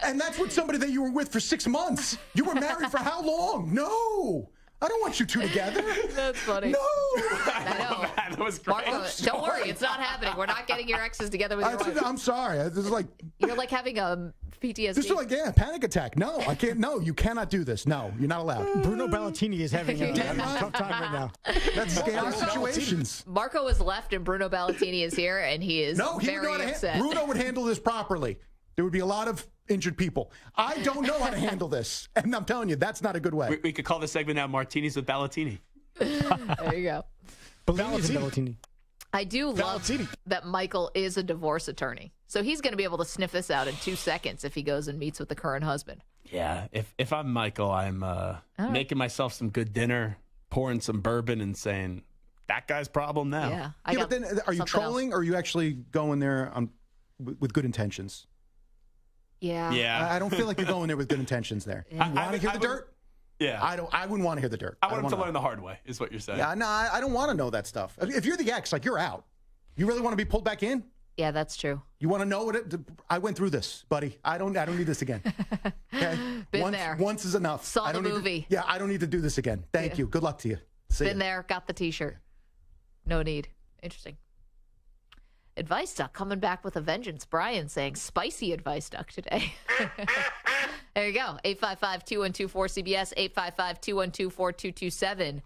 and that's with somebody that you were with for 6 months. You were married for how long? No. I don't want you two together. That's funny. No. I know. That was great. Marco, don't worry. It's not happening. We're not getting your exes together with your wife. I'm sorry. This is like You're like having a PTSD. This is like panic attack. No, I can't. No, you cannot do this. No, you're not allowed. Bruno Ballatini is having a tough time right now. That's scary situations. Marco is left and Bruno Ballatini is here, and he is very upset. Bruno would handle this properly. There would be a lot of injured people. I don't know how to handle this, and I'm telling you, that's not a good way. We could call this segment now "Martinis with Ballatini." There you go. Ballatini. I do love that Michael is a divorce attorney. So he's going to be able to sniff this out in 2 seconds if he goes and meets with the current husband. Yeah, if I'm Michael, I'm making myself some good dinner, pouring some bourbon, and saying, that guy's problem now. Yeah. But then are you trolling or are you actually going there with good intentions? Yeah. Yeah. I don't feel like you're going there with good intentions there. Yeah. You want to hear the dirt? Yeah. I wouldn't want to hear the dirt. I want him to learn the hard way, is what you're saying. Yeah, no, I don't want to know that stuff. If you're the ex, like, you're out. You really want to be pulled back in? Yeah, that's true. You want to know what I went through this, buddy. I don't need this again. Okay? Been there. Once is enough. Saw the movie. I don't need to do this again. Thank you. Good luck to you. See Been ya. there, got the T-shirt. No need. Interesting. Advice Duck coming back with a vengeance. Brian saying spicy Advice Duck today. There you go. 855-2124-CBS, 855-212-4227.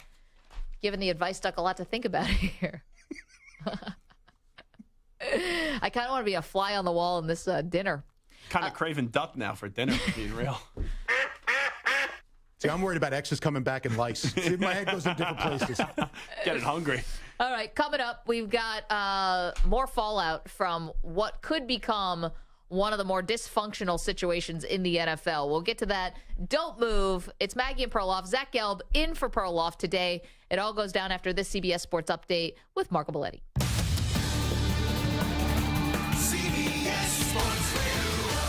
Giving the Advice Duck a lot to think about here. I kind of want to be a fly on the wall in this dinner. Kind of craving duck now for dinner, for being real. See, I'm worried about exes coming back in lice. See, my head goes in different places. Getting hungry. All right, coming up, we've got more fallout from what could become one of the more dysfunctional situations in the NFL. We'll get to that. Don't move. It's Maggie and Perloff. Zach Gelb in for Perloff today. It all goes down after this CBS Sports Update with Marco Belletti. CBS Sports Radio.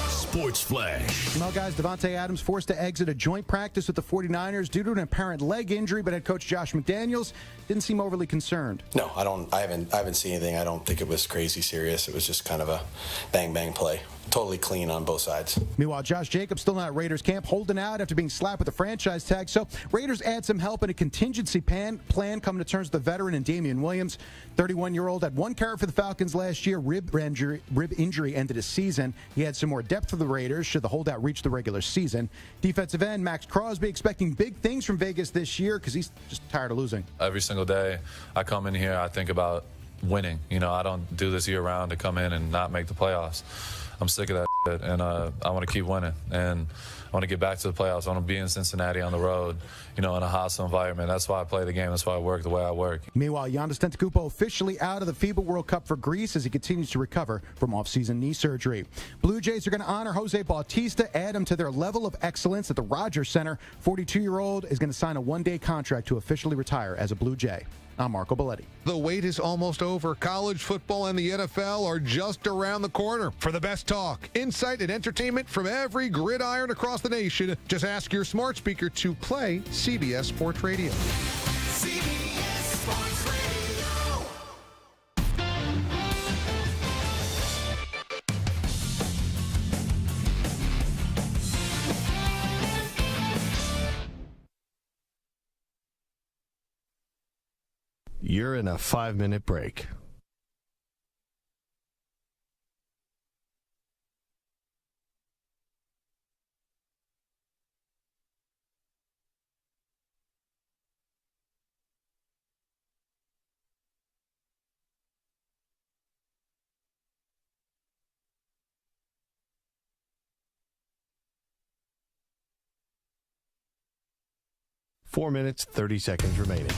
Sports Flash. Well, guys, Davante Adams forced to exit a joint practice with the 49ers due to an apparent leg injury, but head coach Josh McDaniels didn't seem overly concerned. No, I haven't seen anything. I don't think it was crazy serious. It was just kind of a bang play. Totally clean on both sides. Meanwhile, Josh Jacobs still not at Raiders camp, holding out after being slapped with a franchise tag. So Raiders add some help in a contingency plan coming to terms with the veteran and Damian Williams. 31-year-old had one carry for the Falcons last year. Rib injury ended his season. He had some more depth for the Raiders should the holdout reach the regular season. Defensive end Max Crosby expecting big things from Vegas this year because he's just tired of losing. Every single day I come in here, I think about winning. You know, I don't do this year-round to come in and not make the playoffs. I'm sick of that shit, and I want to keep winning. And I want to get back to the playoffs. I want to be in Cincinnati on the road, you know, in a hostile environment. That's why I play the game. That's why I work the way I work. Meanwhile, Giannis Antetokounmpo officially out of the FIBA World Cup for Greece as he continues to recover from off-season knee surgery. Blue Jays are going to honor Jose Bautista, add him to their level of excellence at the Rogers Center. 42-year-old is going to sign a one-day contract to officially retire as a Blue Jay. I'm Marco Belletti. The wait is almost over. College football and the NFL are just around the corner. For the best talk, insight, and entertainment from every gridiron across the nation, just ask your smart speaker to play CBS Sports Radio. CBS Sports Radio. You're in a 5-minute break. Four minutes, 30 seconds remaining.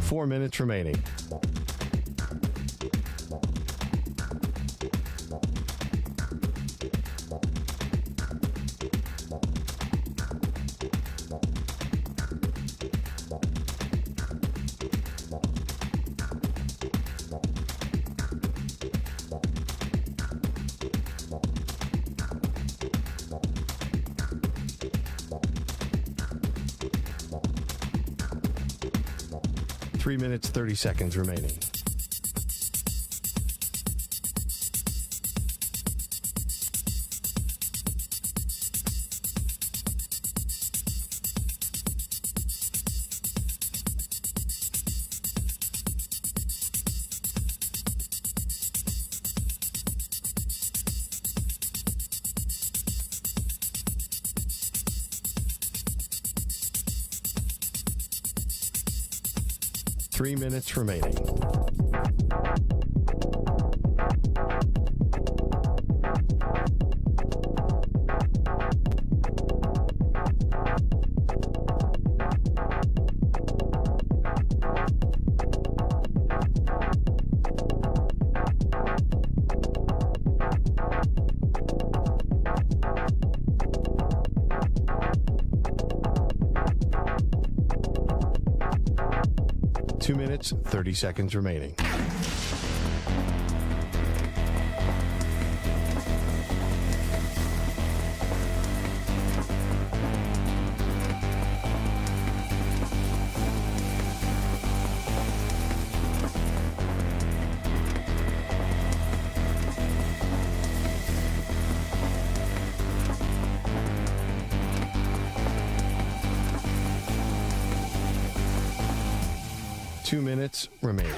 Four minutes remaining. Three minutes, 30 seconds remaining. Three minutes remaining. Two minutes, 30 seconds remaining. Two minutes remaining.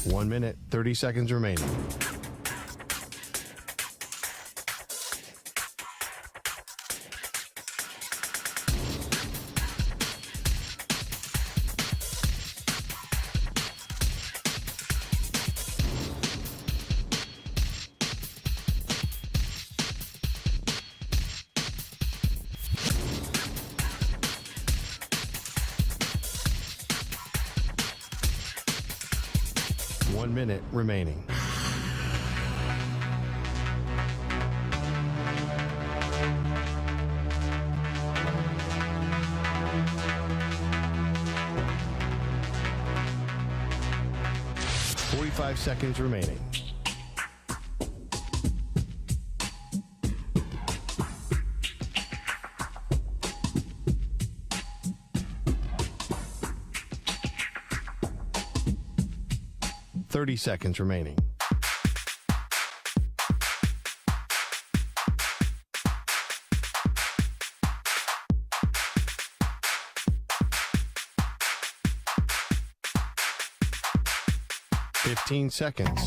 One minute, 30 seconds remaining. One minute remaining. Five seconds remaining. Seconds remaining. Fifteen seconds.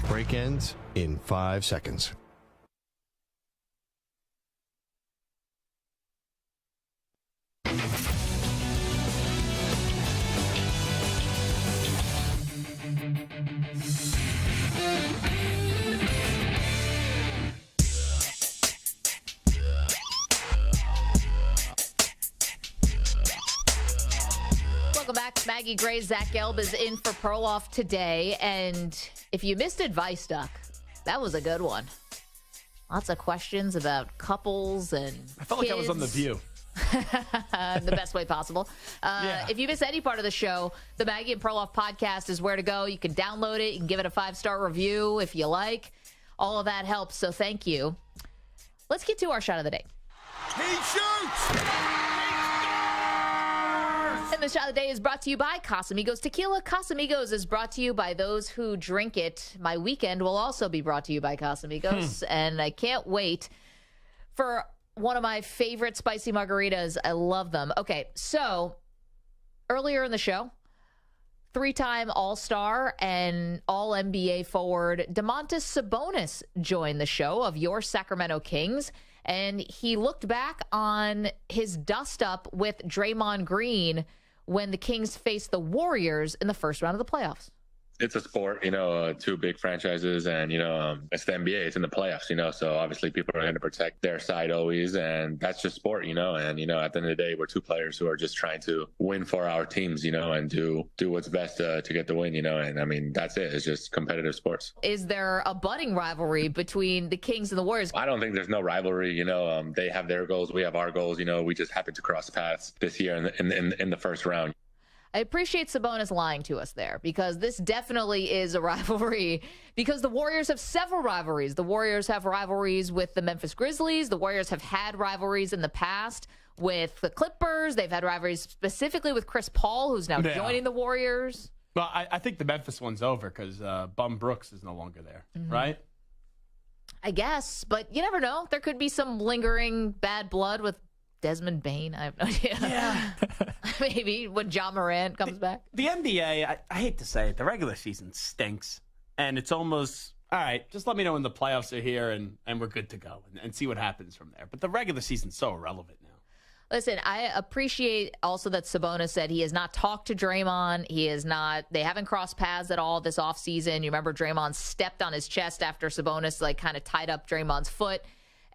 Break ends in 5 seconds. Maggie Gray. Zach Gelb is in for Perloff today. And if you missed Advice Duck, that was a good one. Lots of questions about couples and I felt like I was on The View. The best way possible. If you miss any part of the show, the Maggie and Perloff podcast is where to go. You can download it. You can give it a 5-star review if you like. All of that helps, so thank you. Let's get to our shot of the day. He shoots! And the shot of the day is brought to you by Casamigos Tequila. Casamigos is brought to you by those who drink it. My weekend will also be brought to you by Casamigos. And I can't wait for one of my favorite spicy margaritas. I love them. Okay, so earlier in the show, 3-time All-Star and All-NBA forward Domantas Sabonis joined the show of your Sacramento Kings. And he looked back on his dust-up with Draymond Green when the Kings faced the Warriors in the first round of the playoffs. It's a sport, two big franchises, and, it's the NBA, it's in the playoffs, so obviously people are going to protect their side always, and that's just sport, and, at the end of the day, we're two players who are just trying to win for our teams, and do what's best to get the win, and I mean, that's it. It's just competitive sports. Is there a budding rivalry between the Kings and the Warriors? I don't think there's no rivalry, they have their goals, we have our goals, we just happened to cross paths this year in the first round. I appreciate Sabonis lying to us there, because this definitely is a rivalry, because the Warriors have several rivalries. The Warriors have rivalries with the Memphis Grizzlies. The Warriors have had rivalries in the past with the Clippers. They've had rivalries specifically with Chris Paul, who's now joining the Warriors. Well, I think the Memphis one's over because Bum Brooks is no longer there, right? I guess, but you never know. There could be some lingering bad blood with Desmond Bain. I have no idea. Yeah. Maybe when John Morant comes back. The NBA, I hate to say it, the regular season stinks. And it's almost, all right, just let me know when the playoffs are here and we're good to go and see what happens from there. But the regular season's so irrelevant now. Listen, I appreciate also that Sabonis said he has not talked to Draymond. They haven't crossed paths at all this offseason. You remember Draymond stepped on his chest after Sabonis kind of tied up Draymond's foot.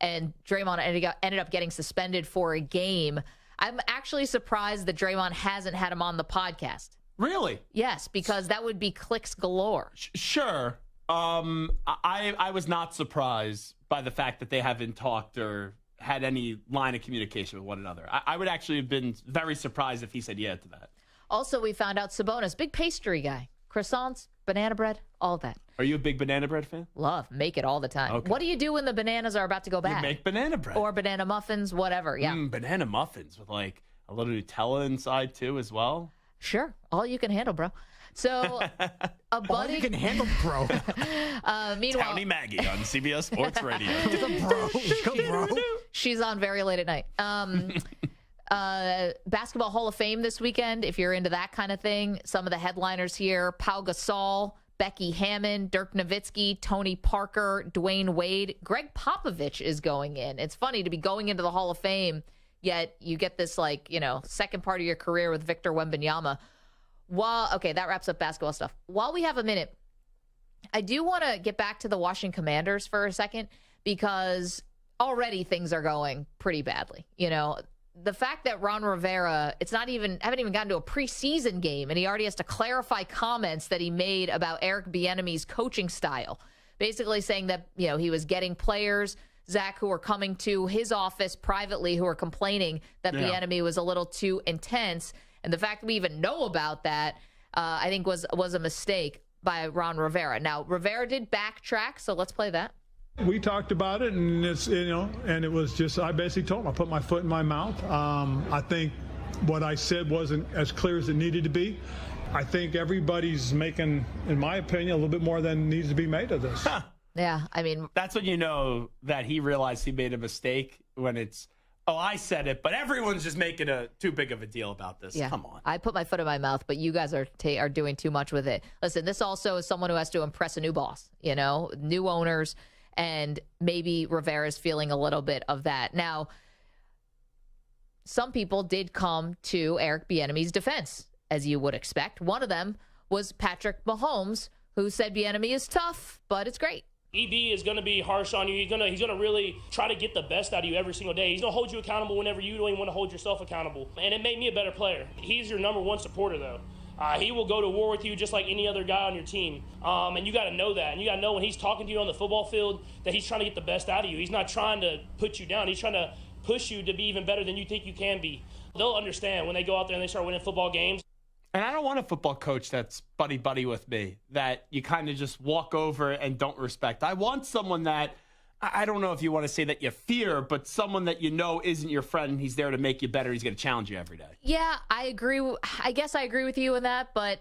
And Draymond ended up getting suspended for a game. I'm actually surprised that Draymond hasn't had him on the podcast. Really? Yes, because that would be clicks galore. Sure. I was not surprised by the fact that they haven't talked or had any line of communication with one another. I would actually have been very surprised if he said yeah to that. Also, we found out Sabonis, big pastry guy. Croissants, banana bread, all that. Are you a big banana bread fan? Love. Make it all the time. Okay. What do you do when the bananas are about to go bad? You make banana bread. Or banana muffins, whatever. Yeah. Banana muffins with a little Nutella inside too as well. Sure. All you can handle, bro. So, a buddy. All you can handle, bro. Meanwhile, Townie Maggie on CBS Sports Radio. bro. She's on very late at night. Basketball Hall of Fame this weekend, if you're into that kind of thing. Some of the headliners here: Pau Gasol, Becky Hammon, Dirk Nowitzki, Tony Parker, Dwayne Wade. Greg Popovich is going in. It's funny to be going into the Hall of Fame, yet you get this second part of your career with Victor Wembanyama. Okay, that wraps up basketball stuff. While we have a minute, I do want to get back to the Washington Commanders for a second, because already things are going pretty badly. The fact that Ron Rivera, haven't even gotten to a preseason game, and he already has to clarify comments that he made about Eric Bieniemy's coaching style, basically saying that, he was getting players, Zach, who were coming to his office privately, who were complaining that Bieniemy was a little too intense. And the fact that we even know about that, I think was a mistake by Ron Rivera. Now, Rivera did backtrack, so let's play that. We talked about it, and and it was just, I basically told him, I put my foot in my mouth. I think what I said wasn't as clear as it needed to be. I think everybody's making, in my opinion, a little bit more than needs to be made of this. Yeah, I mean, that's when you know that he realized he made a mistake, when it's, I said it, but everyone's just making too big of a deal about this. Yeah. Come on. I put my foot in my mouth, but you guys are doing too much with it. Listen, this also is someone who has to impress a new boss, new owners. And maybe Rivera's feeling a little bit of that. Now, some people did come to Eric Bieniemy's defense, as you would expect. One of them was Patrick Mahomes, who said Bieniemy is tough, but it's great. EB is going to be harsh on you. He's going to really try to get the best out of you every single day. He's going to hold you accountable whenever you don't even want to hold yourself accountable. And it made me a better player. He's your number one supporter, though. He will go to war with you just like any other guy on your team. And you got to know that. And you got to know when he's talking to you on the football field that he's trying to get the best out of you. He's not trying to put you down. He's trying to push you to be even better than you think you can be. They'll understand when they go out there and they start winning football games. And I don't want a football coach that's buddy-buddy with me, that you kind of just walk over and don't respect. I want someone that, I don't know if you want to say that you fear, but someone that you know isn't your friend and he's there to make you better. He's going to challenge you every day. Yeah, I agree. I guess I agree with you in that, but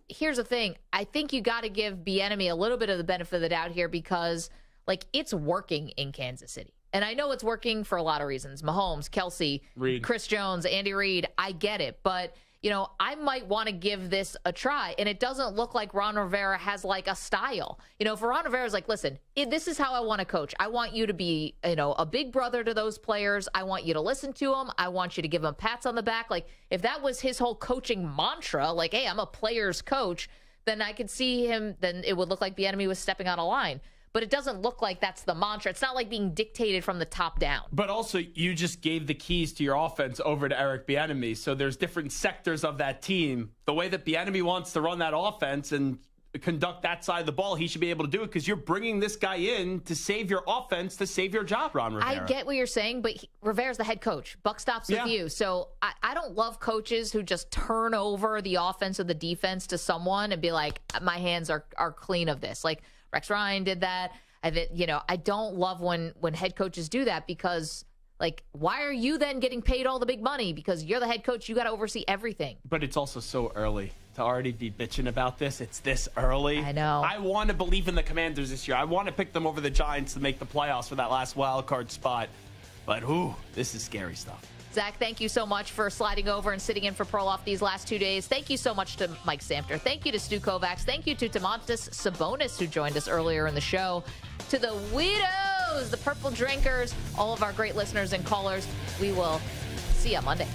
here's the thing. I think you got to give Bieniemy a little bit of the benefit of the doubt here because, like, it's working in Kansas City. And I know it's working for a lot of reasons. Mahomes, Kelsey, Reed, Chris Jones, Andy Reid. I get it. But, you know, I might want to give this a try. And it doesn't look like Ron Rivera has, like, a style. You know, if Ron Rivera's like, listen, this is how I want to coach. I want you to be, you know, a big brother to those players. I want you to listen to them. I want you to give them pats on the back. Like, if that was his whole coaching mantra, like, hey, I'm a player's coach, then I could see him, then it would look like Bieniemy was stepping out of line. But it doesn't look like that's the mantra. It's not like being dictated from the top down. But also, you just gave the keys to your offense over to Eric Bieniemy. So there's different sectors of that team. The way that Bieniemy wants to run that offense and conduct that side of the ball, he should be able to do it because you're bringing this guy in to save your offense, to save your job, Ron Rivera. I get what you're saying, but Rivera's the head coach. Buck stops with you. So I don't love coaches who just turn over the offense or the defense to someone and be like, my hands are clean of this. Like, Rex Ryan did that. I don't love when head coaches do that because, like, why are you then getting paid all the big money? Because you're the head coach. You got to oversee everything. But it's also so early to already be bitching about this. It's this early. I know. I want to believe in the Commanders this year. I want to pick them over the Giants to make the playoffs for that last wild card spot. But, this is scary stuff. Zach, thank you so much for sliding over and sitting in for Perloff these last 2 days. Thank you so much to Mike Samter. Thank you to Stu Kovacs. Thank you to Domantas Sabonis, who joined us earlier in the show. To the Widows, the Purple Drinkers, all of our great listeners and callers. We will see you on Monday.